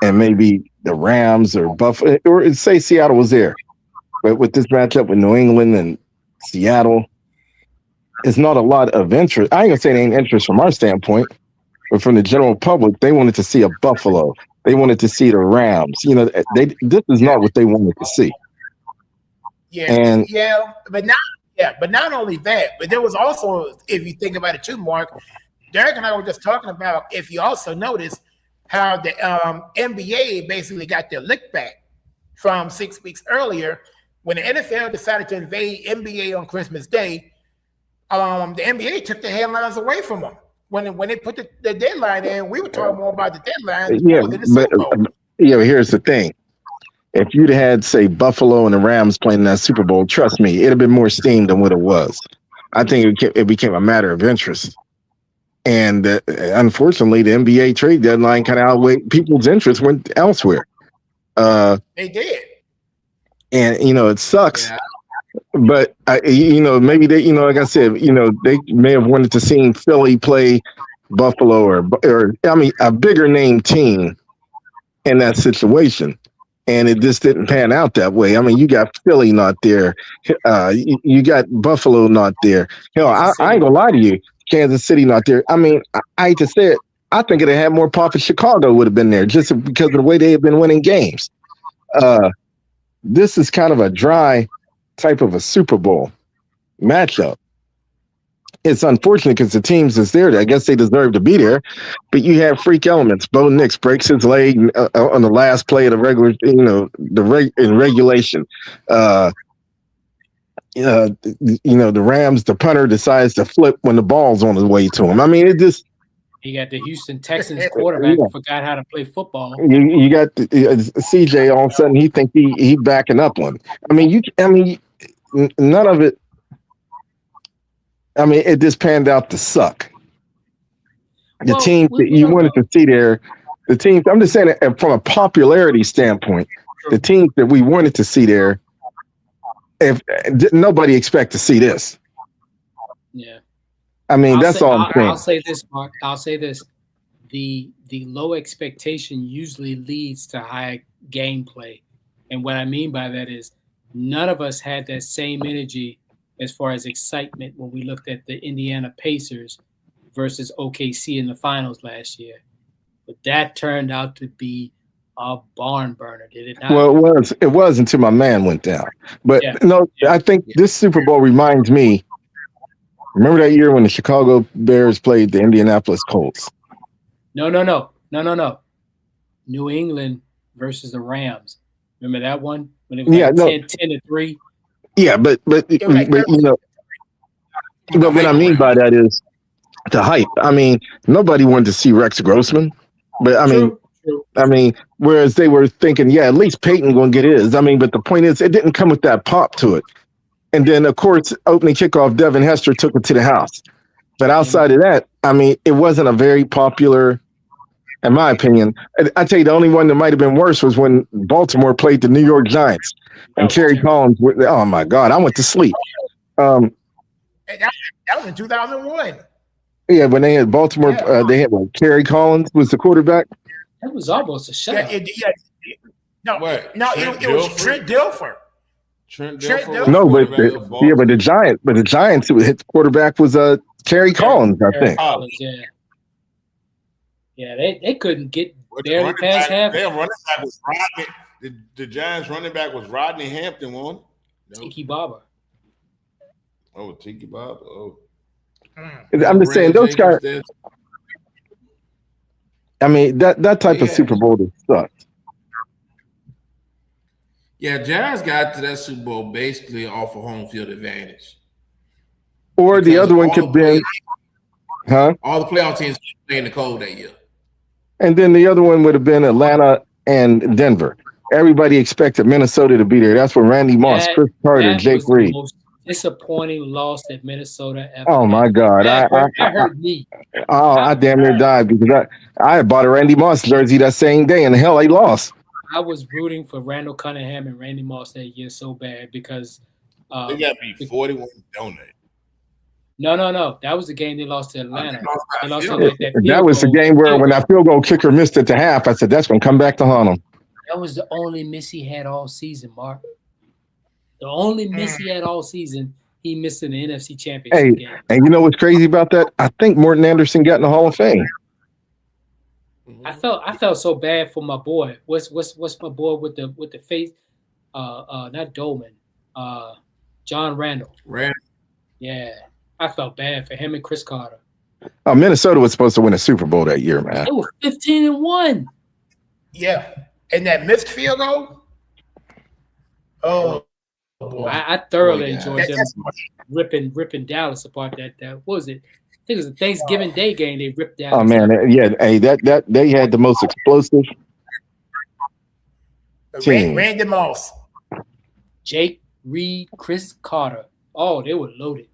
Speaker 6: and maybe the Rams or Buffalo, or say Seattle was there. But with this matchup with New England and Seattle, it's not a lot of interest. I ain't gonna say it ain't interest from our standpoint, but from the general public, they wanted to see a Buffalo. They wanted to see the Rams. This is not what they wanted to see.
Speaker 3: But not only that, but there was also, if you think about it too, Mark, Derek and I were just talking about, if you also notice how the NBA basically got their lick back from 6 weeks earlier when the NFL decided to invade NBA on Christmas Day. The NBA took the headlines away from them. When they put the deadline in, we were talking more about the deadline.
Speaker 6: Here's the thing. If you'd had, say, Buffalo and the Rams playing that Super Bowl, trust me, it'd have been more steam than what it was. I think it became a matter of interest. And unfortunately, the NBA trade deadline kind of outweighed people's interest went elsewhere.
Speaker 3: They did.
Speaker 6: And, it sucks. Yeah. But maybe they, like I said, they may have wanted to see Philly play Buffalo or a bigger name team in that situation, and it just didn't pan out that way. I mean, you got Philly not there, you got Buffalo not there. Hell, I ain't gonna lie to you, Kansas City not there. I mean, I hate to say it, I think it'd have had more pop if Chicago would have been there just because of the way they have been winning games. This is kind of a dry type of a Super Bowl matchup. It's unfortunate because the teams that's there, I guess they deserve to be there, but you have freak elements. Bo Nix breaks his leg on the last play of the regular, in regulation. The Rams, the punter decides to flip when the ball's on the way to him. I mean, it just.
Speaker 7: He got the Houston Texans quarterback who forgot how to play football.
Speaker 6: You got CJ. All of a sudden, he think he backing up one. None of it. It just panned out to suck. The teams that you wanted to see there, the teams. I'm just saying that from a popularity standpoint, the teams that we wanted to see there, if nobody expect to see this.
Speaker 7: Yeah.
Speaker 6: That's all I'm saying.
Speaker 7: I'll say this, Mark. I'll say this. The low expectation usually leads to high gameplay. And what I mean by that is none of us had that same energy as far as excitement when we looked at the Indiana Pacers versus OKC in the finals last year. But that turned out to be a barn burner, did it not?
Speaker 6: Well, it was until my man went down. But I think this Super Bowl reminds me Remember that year when the Chicago Bears played the Indianapolis Colts?
Speaker 7: No. New England versus the Rams. Remember that one when it was like 10-3.
Speaker 6: Yeah, but you know, but what I mean by that is the hype. I mean, nobody wanted to see Rex Grossman, but
Speaker 7: True.
Speaker 6: whereas they were thinking, yeah, at least Peyton gonna get his. I mean, but the point is, it didn't come with that pop to it. And then, of course, opening kickoff, Devin Hester took it to the house. But outside of that, I mean, it wasn't a very popular, in my opinion. I tell you, the only one that might have been worse was when Baltimore played the New York Giants and Kerry Collins. Oh my God, I went to sleep.
Speaker 3: That was in 2001.
Speaker 6: Yeah, when they had Baltimore, they had Kerry Collins was the quarterback.
Speaker 7: That was almost a shutout.
Speaker 3: It was Trent Dilfer.
Speaker 1: Trent
Speaker 3: Dilfer.
Speaker 1: Dilfer.
Speaker 6: No, but the Giants who hit quarterback was Kerry Collins, I think.
Speaker 7: Collins, yeah, they couldn't get barely past half.
Speaker 4: Their running back was Rodney. The Giants' running back was Rodney Hampton, one.
Speaker 7: Tiki Barber.
Speaker 4: Oh, Tiki Barber. Oh.
Speaker 6: I'm just saying those guys. I mean that type of Super Bowl just sucked.
Speaker 1: Yeah, Giants got to that Super Bowl basically off of home field advantage.
Speaker 6: Or the other one could be,
Speaker 1: all the playoff teams playing the cold that year.
Speaker 6: And then the other one would have been Atlanta and Denver. Everybody expected Minnesota to be there. That's when Randy Moss, Chris Carter, Jake Reed.
Speaker 7: Disappointing loss at Minnesota.
Speaker 6: Oh my God!
Speaker 7: That hurt me.
Speaker 6: I damn near died because I bought a Randy Moss jersey that same day, and the hell, they lost.
Speaker 7: I was rooting for Randall Cunningham and Randy Moss that year so bad because
Speaker 4: they got beat 41 donut.
Speaker 7: No. That was the game they lost to Atlanta. They lost to
Speaker 6: that was the game where when that field goal kicker missed at the half, I said that's going to come back to haunt him.
Speaker 7: That was the only miss he had all season, Mark. The only miss he had all season, he missed in the NFC Championship game.
Speaker 6: And you know what's crazy about that? I think Morton Anderson got in the Hall of Fame.
Speaker 7: I felt so bad for my boy. What's my boy with the face? Not Dolman. John Randall. Yeah, I felt bad for him and Chris Carter.
Speaker 6: Minnesota was supposed to win a Super Bowl that year, man.
Speaker 7: They were 15-1.
Speaker 3: Yeah, and that missed field goal. Oh. Boy.
Speaker 7: I thoroughly enjoyed them ripping Dallas apart. That what was it? I think it was a Thanksgiving Day game. They ripped Dallas.
Speaker 6: Oh man, yeah. Hey, that they had the most explosive team.
Speaker 3: Randy Moss,
Speaker 7: Jake Reed, Chris Carter. Oh, they were loaded.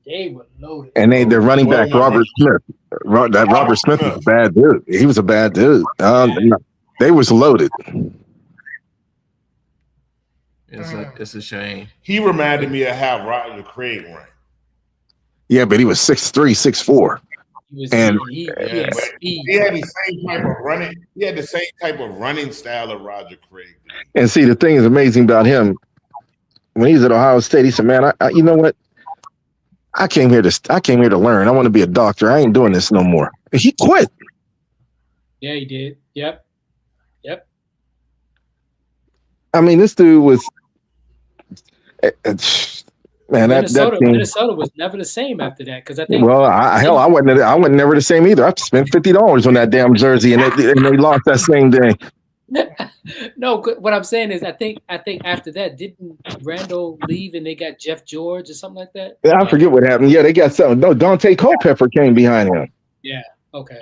Speaker 6: And their running back Robert Smith. Robert Smith was a bad dude. He was a bad dude. They was loaded.
Speaker 1: It's a shame.
Speaker 4: He reminded me of how Roger Craig ran.
Speaker 6: Yeah, but he was 6'3", 6'4".
Speaker 7: He
Speaker 4: had the same type of running. He had the same type of running style of Roger Craig.
Speaker 6: And see, the thing is amazing about him. When he was at Ohio State, he said, "Man, I you know what? I came here to learn. I want to be a doctor. I ain't doing this no more." And he quit.
Speaker 7: Yeah, he did. Yep.
Speaker 6: I mean, this dude was. Man,
Speaker 7: Minnesota was never the same after that because I think.
Speaker 6: Well, I wasn't never the same either. I spent $50 on that damn jersey, and they lost that same day.
Speaker 7: No, what I'm saying is, I think after that, didn't Randall leave and they got Jeff George or something like that?
Speaker 6: Yeah, I forget what happened. Yeah, they got something. No, Dante Culpepper came behind him.
Speaker 7: Yeah. Okay.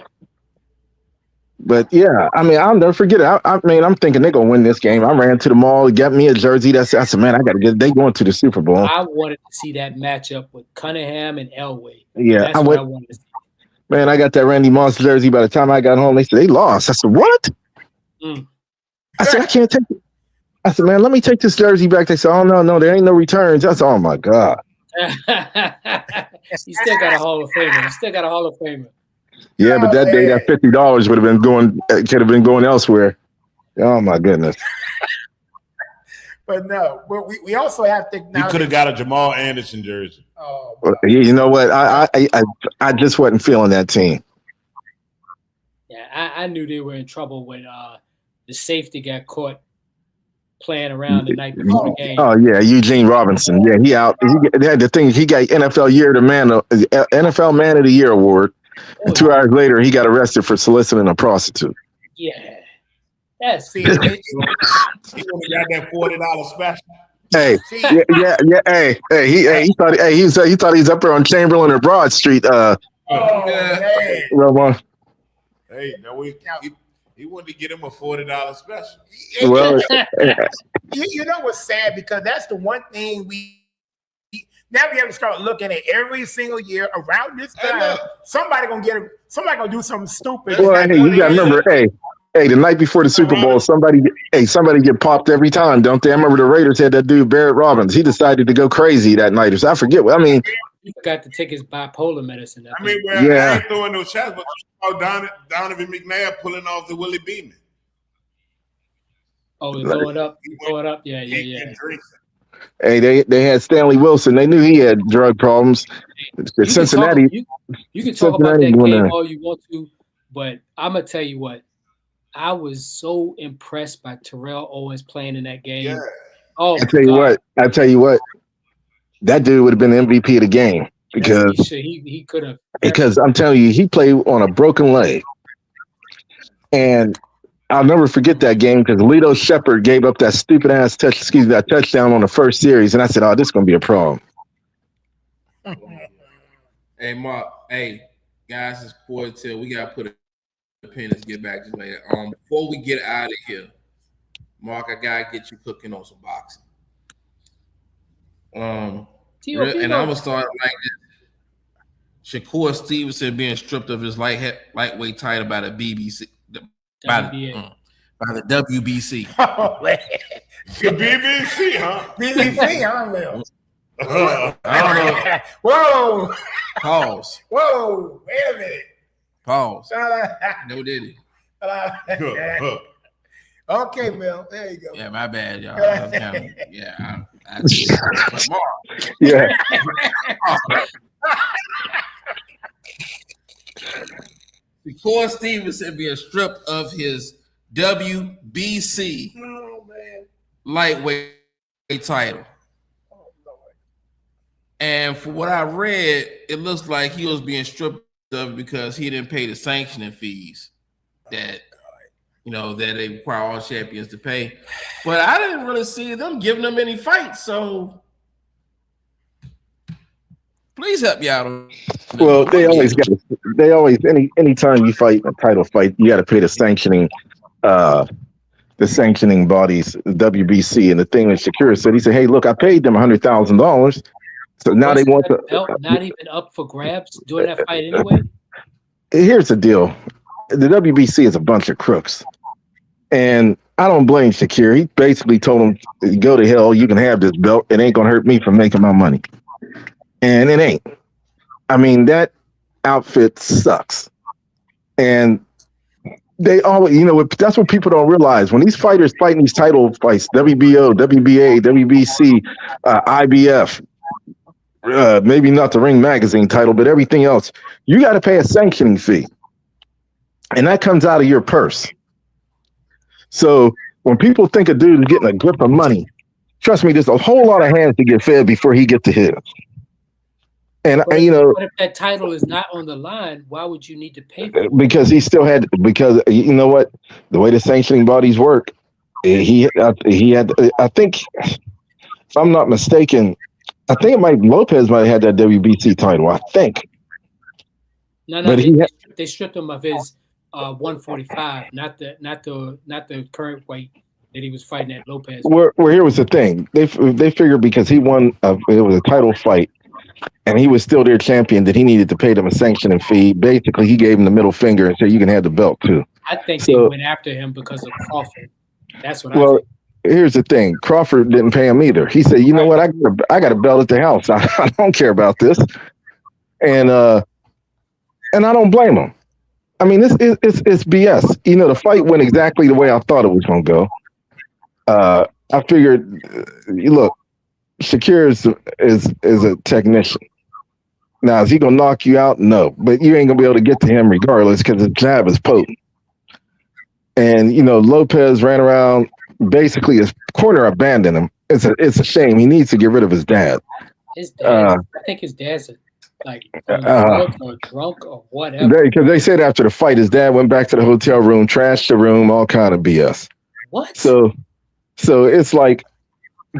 Speaker 6: But yeah, I mean, I'll never forget it. I mean, I'm thinking they're gonna win this game. I ran to the mall, got me a jersey. I said, man, I gotta get. They going to the Super Bowl.
Speaker 7: I wanted to see that matchup with Cunningham and Elway.
Speaker 6: Yeah,
Speaker 7: that's what I wanted to see.
Speaker 6: Man, I got that Randy Moss jersey. By the time I got home, they said they lost. I said, what? I said, I can't take it. I said, man, let me take this jersey back. They said, oh no, there ain't no returns. I said, oh my God.
Speaker 7: You still got a Hall of Famer.
Speaker 6: Yeah, but that day that $50 would have been going, could have been going elsewhere. Oh my goodness.
Speaker 3: But no, we also have to.
Speaker 4: You could have got a Jamal Anderson jersey.
Speaker 3: Oh,
Speaker 6: you know what? I just wasn't feeling that team.
Speaker 7: Yeah, I knew they were in trouble when the safety got caught playing around the night before the game.
Speaker 6: Oh yeah, Eugene Robinson. Yeah, he out. He had the thing. He got NFL Man of the Year award. And 2 hours later, he got arrested for soliciting a prostitute.
Speaker 7: Yeah, that's
Speaker 3: See,
Speaker 4: He only got that $40 special.
Speaker 6: Hey, yeah. Hey, he thought he was up there on Chamberlain or Broad Street.
Speaker 3: oh man.
Speaker 6: Ramon.
Speaker 4: Hey, no, he wanted to get him a $40 special.
Speaker 6: Well,
Speaker 3: You know what's sad, because that's the one thing we now we have to start looking at every single year around this time. Somebody gonna do something stupid.
Speaker 6: well, hey, you gotta remember, hey, the night before the Super Bowl, somebody get popped every time, don't they? I remember the Raiders had that dude Barrett Robbins. He decided to go crazy that night. So I forget. I mean,
Speaker 7: he forgot to take his bipolar medicine.
Speaker 4: I mean, well, I ain't throwing no shots, but Donovan McNabb pulling off the Willie Beeman.
Speaker 7: Oh, going up. Yeah.
Speaker 6: Hey, they had Stanley Wilson. They knew he had drug problems. Cincinnati.
Speaker 7: You can talk about that game all you want to, but I'm gonna tell you what. I was so impressed by Terrell Owens playing in that game.
Speaker 4: Yeah.
Speaker 7: Oh,
Speaker 6: I tell you what. That dude would have been the MVP of the game because
Speaker 7: he could have.
Speaker 6: Because I'm telling you, he played on a broken leg, and I'll never forget that game because Lito Shepherd gave up that stupid ass touchdown on the first series, and I said, "Oh, this is gonna be a problem."
Speaker 1: Hey, Mark. Hey, guys, it's quarter till. We gotta put a pin and get back to later. Before we get out of here, Mark, I gotta get you cooking on some boxing. And I'm gonna start like this. Shakur Stevenson being stripped of his lightweight title by the BBC. By the WBC.
Speaker 3: Oh, man.
Speaker 4: The BBC, huh?
Speaker 3: BBC, huh?
Speaker 1: I don't know.
Speaker 3: Whoa.
Speaker 1: Pause.
Speaker 3: Whoa. Wait a minute.
Speaker 1: Pause. No diddy.
Speaker 3: Okay, Bill. There you go.
Speaker 1: Yeah, my bad, y'all. But Mark.
Speaker 6: Yeah.
Speaker 1: Shakur Stevenson being stripped of his WBC lightweight title. And for what I read, it looks like he was being stripped of it because he didn't pay the sanctioning fees that they require all champions to pay. But I didn't really see them giving them any fights. So please help me out.
Speaker 6: Well, anytime you fight a title fight, you got to pay the sanctioning bodies, the WBC. And the thing that Shakur said, he said, "Hey, look, I paid them $100,000. So now they want the
Speaker 7: belt not even up for grabs during that fight anyway."
Speaker 6: Here's the deal: the WBC is a bunch of crooks, and I don't blame Shakur. He basically told him, "Go to hell. You can have this belt. It ain't gonna hurt me from making my money." And it ain't. I mean, that outfit sucks. And they always, that's what people don't realize. When these fighters fighting these title fights, WBO, WBA, WBC, IBF, maybe not the Ring Magazine title, but everything else, you got to pay a sanctioning fee. And that comes out of your purse. So when people think a dude is getting a grip of money, trust me, there's a whole lot of hands to get fed before he gets to his. And
Speaker 7: but if that title is not on the line, why would you need to pay for it?
Speaker 6: Because he still had, because you know what, the way the sanctioning bodies work, he had, I think, if I'm not mistaken, I think Lopez might have had that WBC title. I think.
Speaker 7: No,
Speaker 6: but
Speaker 7: they stripped him of his 145, not the current weight that he was fighting at Lopez.
Speaker 6: Where here was the thing, they figured because he won, it was a title fight. And he was still their champion, that he needed to pay them a sanctioning fee. Basically, he gave him the middle finger and said, "You can have the belt too."
Speaker 7: I think they went after him because of Crawford. That's what I think.
Speaker 6: Here's the thing: Crawford didn't pay him either. He said, "You know what? I got a belt at the house. I don't care about this," and I don't blame him. I mean, it's BS. The fight went exactly the way I thought it was going to go. I figured, look. Shakur is a technician. Now, is he gonna knock you out? No, but you ain't gonna be able to get to him regardless because his jab is potent. And Lopez ran around basically his corner abandoned him. It's a shame. He needs to get rid of his dad.
Speaker 7: His dad, I think his dad's drunk or whatever.
Speaker 6: Because they said after the fight, his dad went back to the hotel room, trashed the room, all kind of BS.
Speaker 7: What?
Speaker 6: So it's like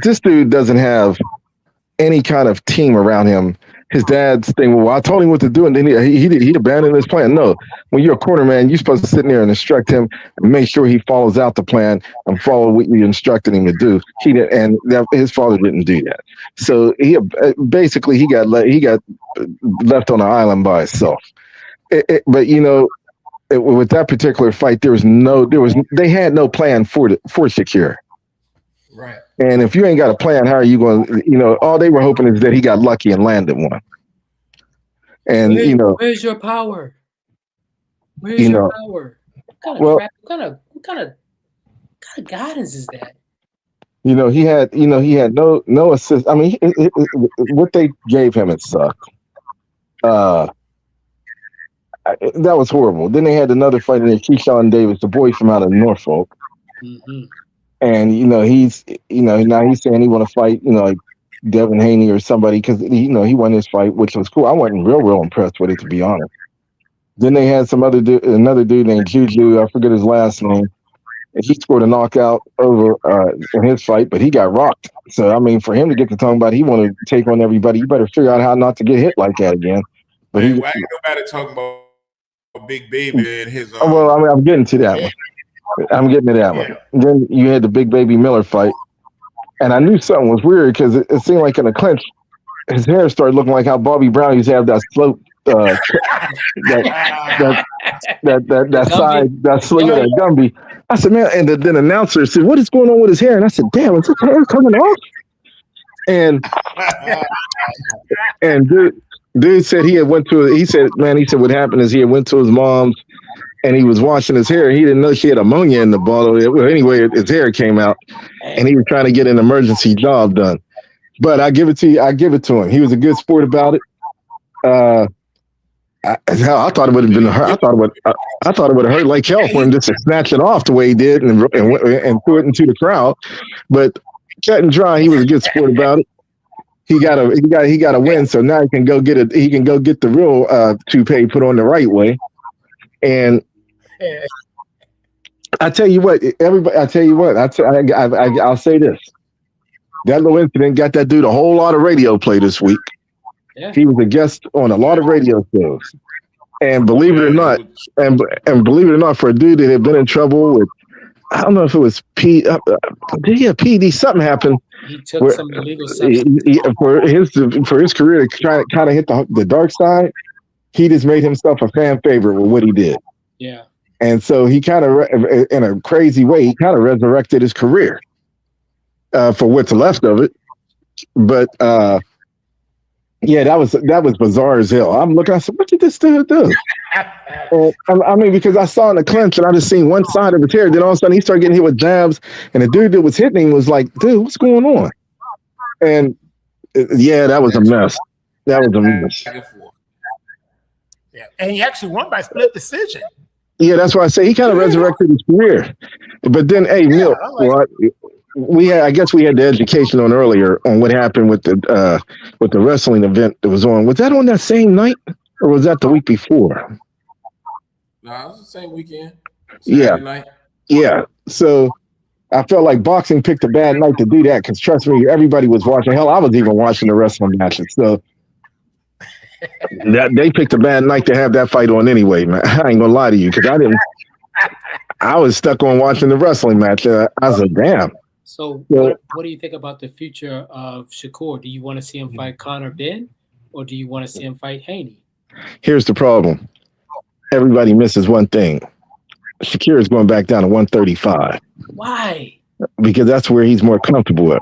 Speaker 6: this dude doesn't have any kind of team around him. His dad's thing, well, I told him what to do, and then he abandoned his plan. No, when you're a corner man, you're supposed to sit there and instruct him and make sure he follows out the plan and follow what you instructed him to do. He did, and his father didn't do that. So he basically got left on an island by himself. But with that particular fight, they had no plan for Shakir.
Speaker 1: Right.
Speaker 6: And if you ain't got a plan, how are you going? All they were hoping is that he got lucky and landed one. And
Speaker 7: where's your power? Where's your power? What kind of guidance is that?
Speaker 6: He had no assist. I mean, what they gave him, it sucked. That was horrible. Then they had another fight in there, Keyshawn Davis, the boy from out of Norfolk.
Speaker 7: Mm-hmm.
Speaker 6: And he's now he's saying he want to fight like Devin Haney or somebody because he won his fight, which was cool. I wasn't real impressed with it, to be honest. Then they had another dude named Juju, I forget his last name. He scored a knockout over in his fight, but he got rocked. So I mean, for him to get to talking about he want to take on everybody, you better figure out how not to get hit like that again. But
Speaker 4: why ain't nobody talking about Big Baby and his?
Speaker 6: Well, I mean, I'm getting to that one. I'm getting to that one. And then you had the Big Baby Miller fight, and I knew something was weird because it seemed like in the clinch, his hair started looking like how Bobby Brown used to have that slope, that Gumby. I said, man, and then the announcer said, "What is going on with his hair?" And I said, "Damn, is his hair coming off?" And dude said he went what happened is he had went to his mom's. And he was washing his hair. He didn't know she had ammonia in the bottle. Well, anyway, his hair came out, and he was trying to get an emergency job done. But I give it to you. I give it to him. He was a good sport about it. I thought it would have been hurt. I thought it would have hurt like hell for him just to snatch it off the way he did and threw it into the crowd. But cut and dry, he was a good sport about it. He got a win. So now he can go get it. He can go get the real toupee put on the right way. And I tell you what, everybody. I'll say this: that little incident got that dude a whole lot of radio play this week. Yeah. He was a guest on a lot of radio shows, and believe it or not, for a dude that had been in trouble with, I don't know if it was PD. Something happened.
Speaker 7: He took some illegal substance.
Speaker 6: For his career to try to kind of hit the dark side. He just made himself a fan favorite with what he did.
Speaker 7: Yeah.
Speaker 6: And so he kind of, in a crazy way, he kind of resurrected his career for what's left of it. But that was bizarre as hell. I'm looking, I said, what did this dude do? I mean, because I saw in the clinch and I just seen one side of his hair. Then all of a sudden he started getting hit with jabs, and the dude that was hitting him was like, dude, what's going on? And that was a mess. That was a mess.
Speaker 3: Yeah, and he actually won by split decision.
Speaker 6: Yeah, that's why I say he kind of resurrected his career. But then, hey, Milt, I guess we had the education on earlier on what happened with the wrestling event that was on. Was that on that same night, or was that the week before?
Speaker 1: No, it was the same weekend.
Speaker 6: Saturday night. Yeah. So I felt like boxing picked a bad night to do that because trust me, everybody was watching. Hell, I was even watching the wrestling matches. So. That they picked a bad night to have that fight on anyway, man. I ain't gonna lie to you because I was stuck on watching the wrestling match. I was like, damn.
Speaker 7: So what do you think about the future of Shakur? Do you want to see him fight Conor Benn, or do you want to see him fight Haney?
Speaker 6: Here's the problem. Everybody misses one thing. Shakir is going back down to 135.
Speaker 7: Why?
Speaker 6: Because that's where he's more comfortable at.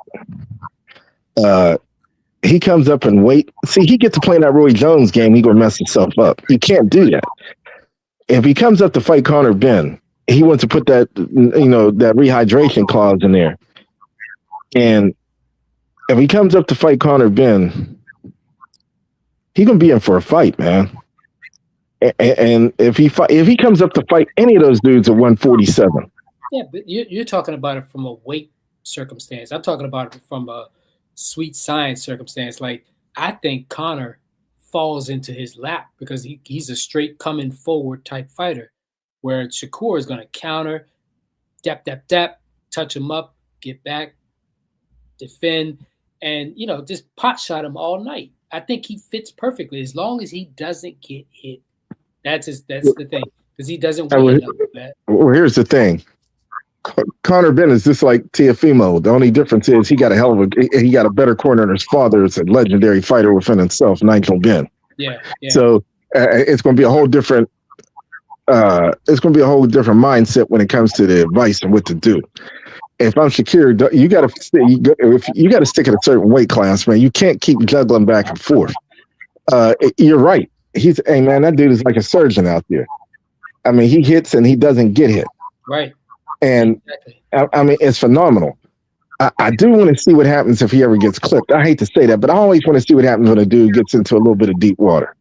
Speaker 6: He comes up and weight. See, he gets to play that Roy Jones game. He gonna mess himself up. You can't do that. If he comes up to fight Conor Benn, he wants to put that that rehydration clause in there. And if he comes up to fight Conor Benn, he gonna be in for a fight, man. And if he comes up to fight any of those dudes at 147,
Speaker 7: Yeah, but you're talking about it from a weight circumstance. I'm talking about it from a sweet science circumstance. Like, I think Conor falls into his lap because he's a straight coming forward type fighter, where Shakur is going to counter, dap, touch him up, get back, defend, and just pot shot him all night. I think he fits perfectly as long as he doesn't get hit. That's the thing, because he doesn't weigh enough for that.
Speaker 6: Well, here's the thing. Conor Benn is just like Teofimo. The only difference is he got a better corner than his father. It's a legendary fighter within himself, Nigel Benn.
Speaker 7: Yeah.
Speaker 6: So it's going to be a whole different. It's going to be a whole different mindset when it comes to the advice and what to do. If I'm Shakir, you got to stick in a certain weight class, man. You can't keep juggling back and forth. You're right. Hey man, that dude is like a surgeon out there. I mean, he hits and he doesn't get hit.
Speaker 7: Right.
Speaker 6: And
Speaker 7: exactly.
Speaker 6: I mean, it's phenomenal. I do want to see what happens if he ever gets clipped. I hate to say that, but I always want to see what happens when a dude gets into a little bit of deep water.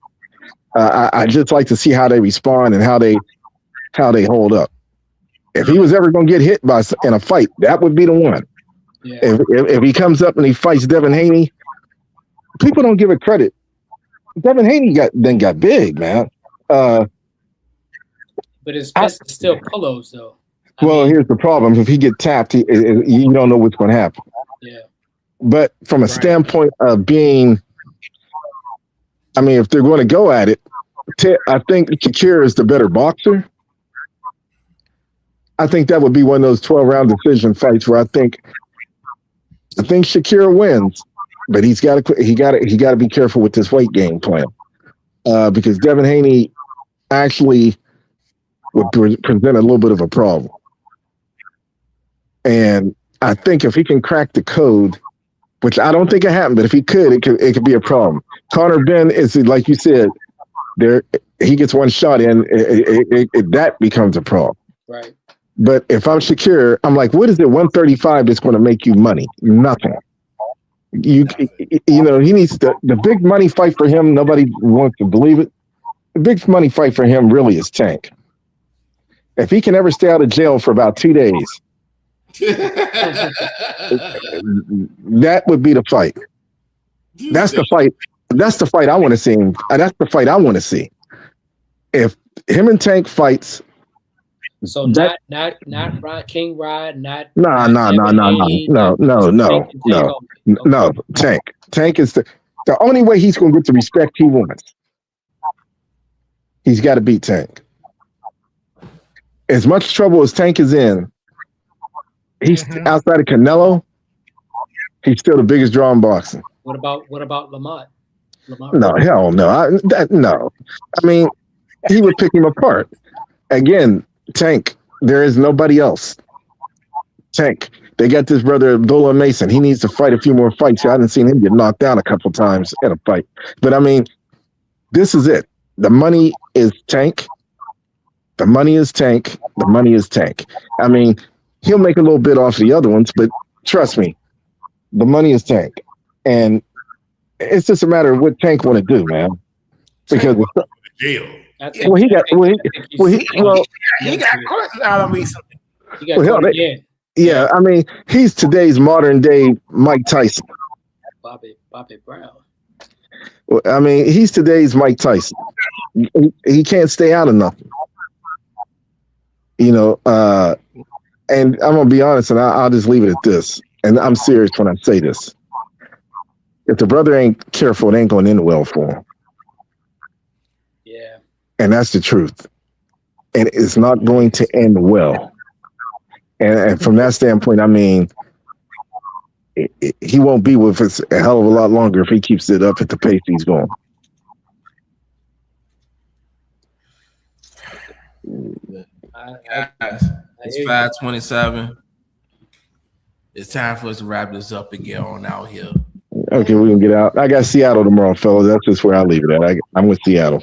Speaker 6: I just like to see how they respond and how they hold up. If he was ever going to get hit in a fight, that would be the one.
Speaker 7: Yeah.
Speaker 6: If he comes up and he fights Devin Haney, people don't give it credit. Devin Haney got big, man.
Speaker 7: But it's best to still pillows, though.
Speaker 6: Here's the problem. If he get tapped, you don't know what's going to happen.
Speaker 7: Yeah.
Speaker 6: But from a standpoint of being, I mean, if they're going to go at it, I think Shakir is the better boxer. I think that would be one of those 12-round decision fights where I think Shakir wins, but he's got to be careful with this weight game plan because Devin Haney actually would present a little bit of a problem. And I think if he can crack the code, which I don't think it happened, but if he could, it could be a problem. Conor Benn is, like you said, he gets one shot in, that becomes a problem.
Speaker 7: Right.
Speaker 6: But if I'm Shakir, I'm like, what is it 135 that's going to make you money? Nothing. He needs the big money fight for him. Nobody wants to believe it. The big money fight for him really is Tank. If he can ever stay out of jail for about 2 days, that would be the fight. That's the fight. That's the fight I want to see. That's the fight I want to see. If him and Tank fights.
Speaker 7: So not King Rod, not
Speaker 6: no. Tank is the only way he's going to get the respect he wants. He's got to beat Tank. As much trouble as Tank is in, he's outside of Canelo. He's still the biggest draw in boxing.
Speaker 7: What about Lamont?
Speaker 6: No, hell no. No. I mean, he would pick him apart. Again, Tank, there is nobody else. Tank, they got this brother Abdullah Mason. He needs to fight a few more fights. I haven't seen him get knocked down a couple times in a fight. But I mean, this is it. The money is Tank. The money is Tank. The money is Tank. I mean, he'll make a little bit off the other ones, but trust me, the money is Tank. And it's just a matter of what Tank want to do, man. Because
Speaker 4: jail.
Speaker 6: He got caught
Speaker 3: recently.
Speaker 6: Yeah, I mean, he's today's modern day Mike Tyson.
Speaker 7: Bobby Brown.
Speaker 6: Well, I mean, he's today's Mike Tyson. He can't stay out of nothing. And I'm gonna be honest, and I'll just leave it at this. And I'm serious when I say this. If the brother ain't careful, it ain't going to end well for him.
Speaker 7: Yeah.
Speaker 6: And that's the truth. And it's not going to end well. And from that standpoint, I mean, he won't be with us a hell of a lot longer if he keeps it up at the pace he's going.
Speaker 1: Guys, it's 5:27. It's time for us to wrap this up and get on out here.
Speaker 6: Okay, we can get out. I got Seattle tomorrow, fellas. That's just where I leave it at. I'm with Seattle.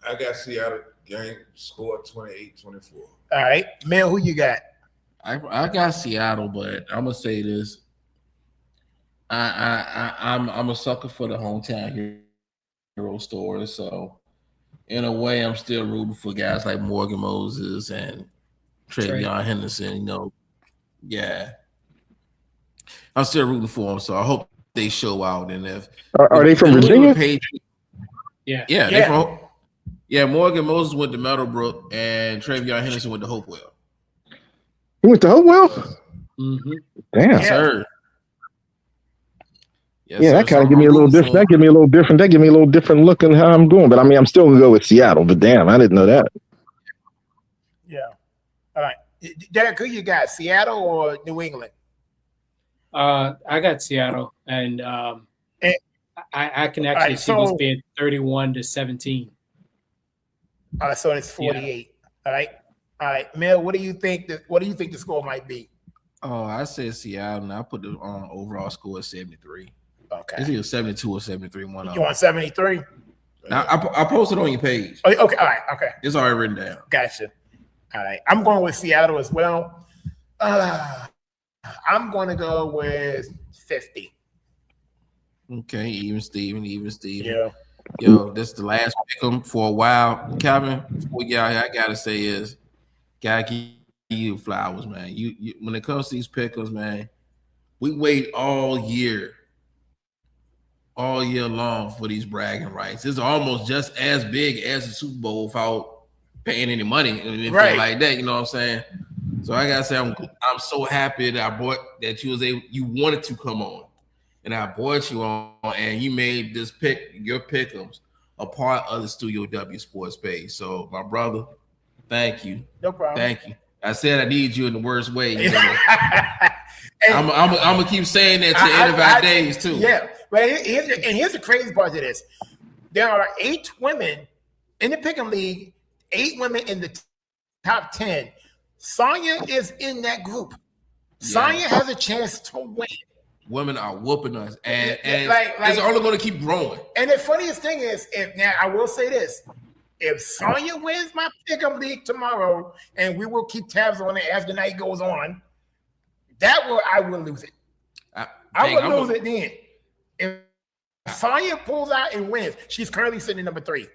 Speaker 4: I got Seattle game score 28-24.
Speaker 3: All right, man, who you got?
Speaker 1: I got Seattle, but I'm gonna say this. I'm a sucker for the hometown hero stories. So in a way, I'm still rooting for guys like Morgan Moses and Travion Henderson. You know, yeah, I'm still rooting for them. So I hope they show out. And if
Speaker 6: Are they from Virginia?
Speaker 1: Yeah, they from. Yeah, Morgan Moses went to Meadowbrook, and Travion Henderson went to Hopewell.
Speaker 6: He went to Hopewell.
Speaker 7: Mm-hmm.
Speaker 6: Damn.
Speaker 1: Yes, sir. Yes,
Speaker 6: Yeah,
Speaker 1: sir.
Speaker 6: that kind
Speaker 1: So
Speaker 6: of give me a
Speaker 1: I'm
Speaker 6: little
Speaker 1: rooting
Speaker 6: different.
Speaker 1: for
Speaker 6: That give me a little different. That give me a little different look in how I'm doing. But I mean, I'm still gonna go with Seattle. But damn, I didn't know that.
Speaker 3: Yeah. All right. Derek, who you got? Seattle or New England?
Speaker 7: I got Seattle, and I can actually see this being 31-17.
Speaker 3: So it's 48. Yeah. All right, Mel. What do you think the score might be?
Speaker 1: Oh, I said Seattle, and I put the overall score at 73.
Speaker 3: Okay.
Speaker 1: It's either 72 or 73. One of
Speaker 3: You want 73?
Speaker 1: Now I posted on your page.
Speaker 3: Okay. All right. Okay.
Speaker 1: It's already written down.
Speaker 3: Gotcha. All right. I'm going with Seattle as well. I'm going to go with 50.
Speaker 1: Okay, even Steven.
Speaker 3: Yeah.
Speaker 1: Yo, this is the last pick 'em for a while. Calvin, before we get out here, I gotta say is, gotta give you flowers, man. You when it comes to these pickers, man, we wait all year long for these bragging rights. It's almost just as big as the Super Bowl without paying any money and anything like that. You know what I'm saying? So I gotta say, I'm so happy that you wanted to come on. And I brought you on, and you made your pick'ems a part of the Studio W Sports page. So, my brother, thank you.
Speaker 3: No problem.
Speaker 1: Thank you. I said I need you in the worst way. You know? I'm gonna keep saying that to the end of our days too.
Speaker 3: Yeah, but here's the crazy part of this: there are 8 women in the pick'em league, 8 women in the top 10. Sonya is in that group. Sonya has a chance to win.
Speaker 1: Women are whooping us, and it's only going to keep growing.
Speaker 3: And the funniest thing is, now I will say this: if Sonya wins my pick'em league tomorrow, and we will keep tabs on it as the night goes on, I will lose it. I will lose it then. If Sonya pulls out and wins, she's currently sitting at number 3.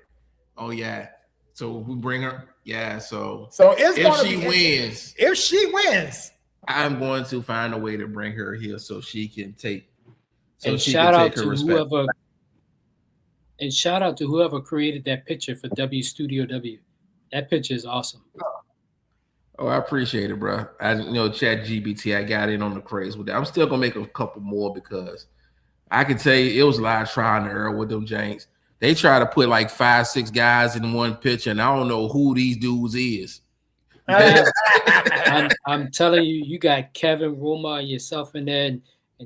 Speaker 1: Oh yeah. So we bring her. Yeah. So
Speaker 3: if she wins.
Speaker 1: I'm going to find a way to bring her here so she can take.
Speaker 7: And shout out to whoever created that picture for W Studio W. That picture is awesome.
Speaker 1: Oh, I appreciate it, bro. ChatGPT, I got in on the craze with that. I'm still gonna make a couple more because I can tell you it was a lot of trial and error with them Janks. They try to put like 5-6 guys in one picture, and I don't know who these dudes is.
Speaker 7: I'm telling you, you got Kevin, Roma, and yourself in there, and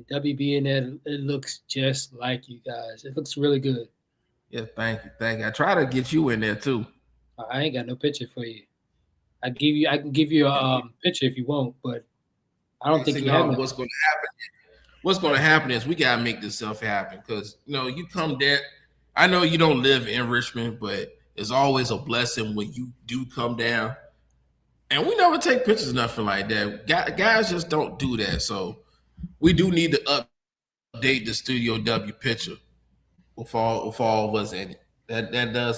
Speaker 7: WB in there. It looks just like you guys. It looks really good.
Speaker 1: Yeah, thank you. I try to get you in there too.
Speaker 7: I ain't got no picture for you. I can give you a picture if you want, but I don't think you have.
Speaker 1: What's going to happen? What's going to happen is we gotta make this stuff happen because you come there. I know you don't live in Richmond, but it's always a blessing when you do come down. And we never take pictures, nothing like that. Guys just don't do that. So we do need to update the Studio W picture with all of us in it. That does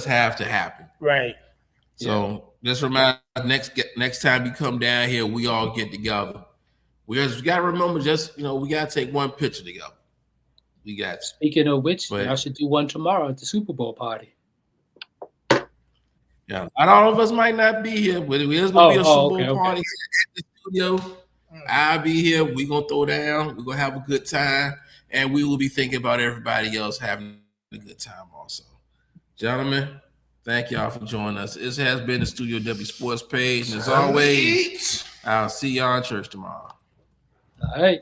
Speaker 1: have to happen.
Speaker 3: Right.
Speaker 1: So just remind us next time you come down here, we all get together. We got to remember, we got to take one picture together. We got.
Speaker 7: Speaking of which, y'all should do one tomorrow at the Super Bowl party.
Speaker 1: Yeah, not all of us might not be here, but it is going to be a Super Bowl party at the studio. I'll be here. We're going to throw down. We're going to have a good time. And we will be thinking about everybody else having a good time also. Gentlemen, thank y'all for joining us. This has been the Studio W Sports page. And as always, I'll see y'all in church tomorrow.
Speaker 7: All right.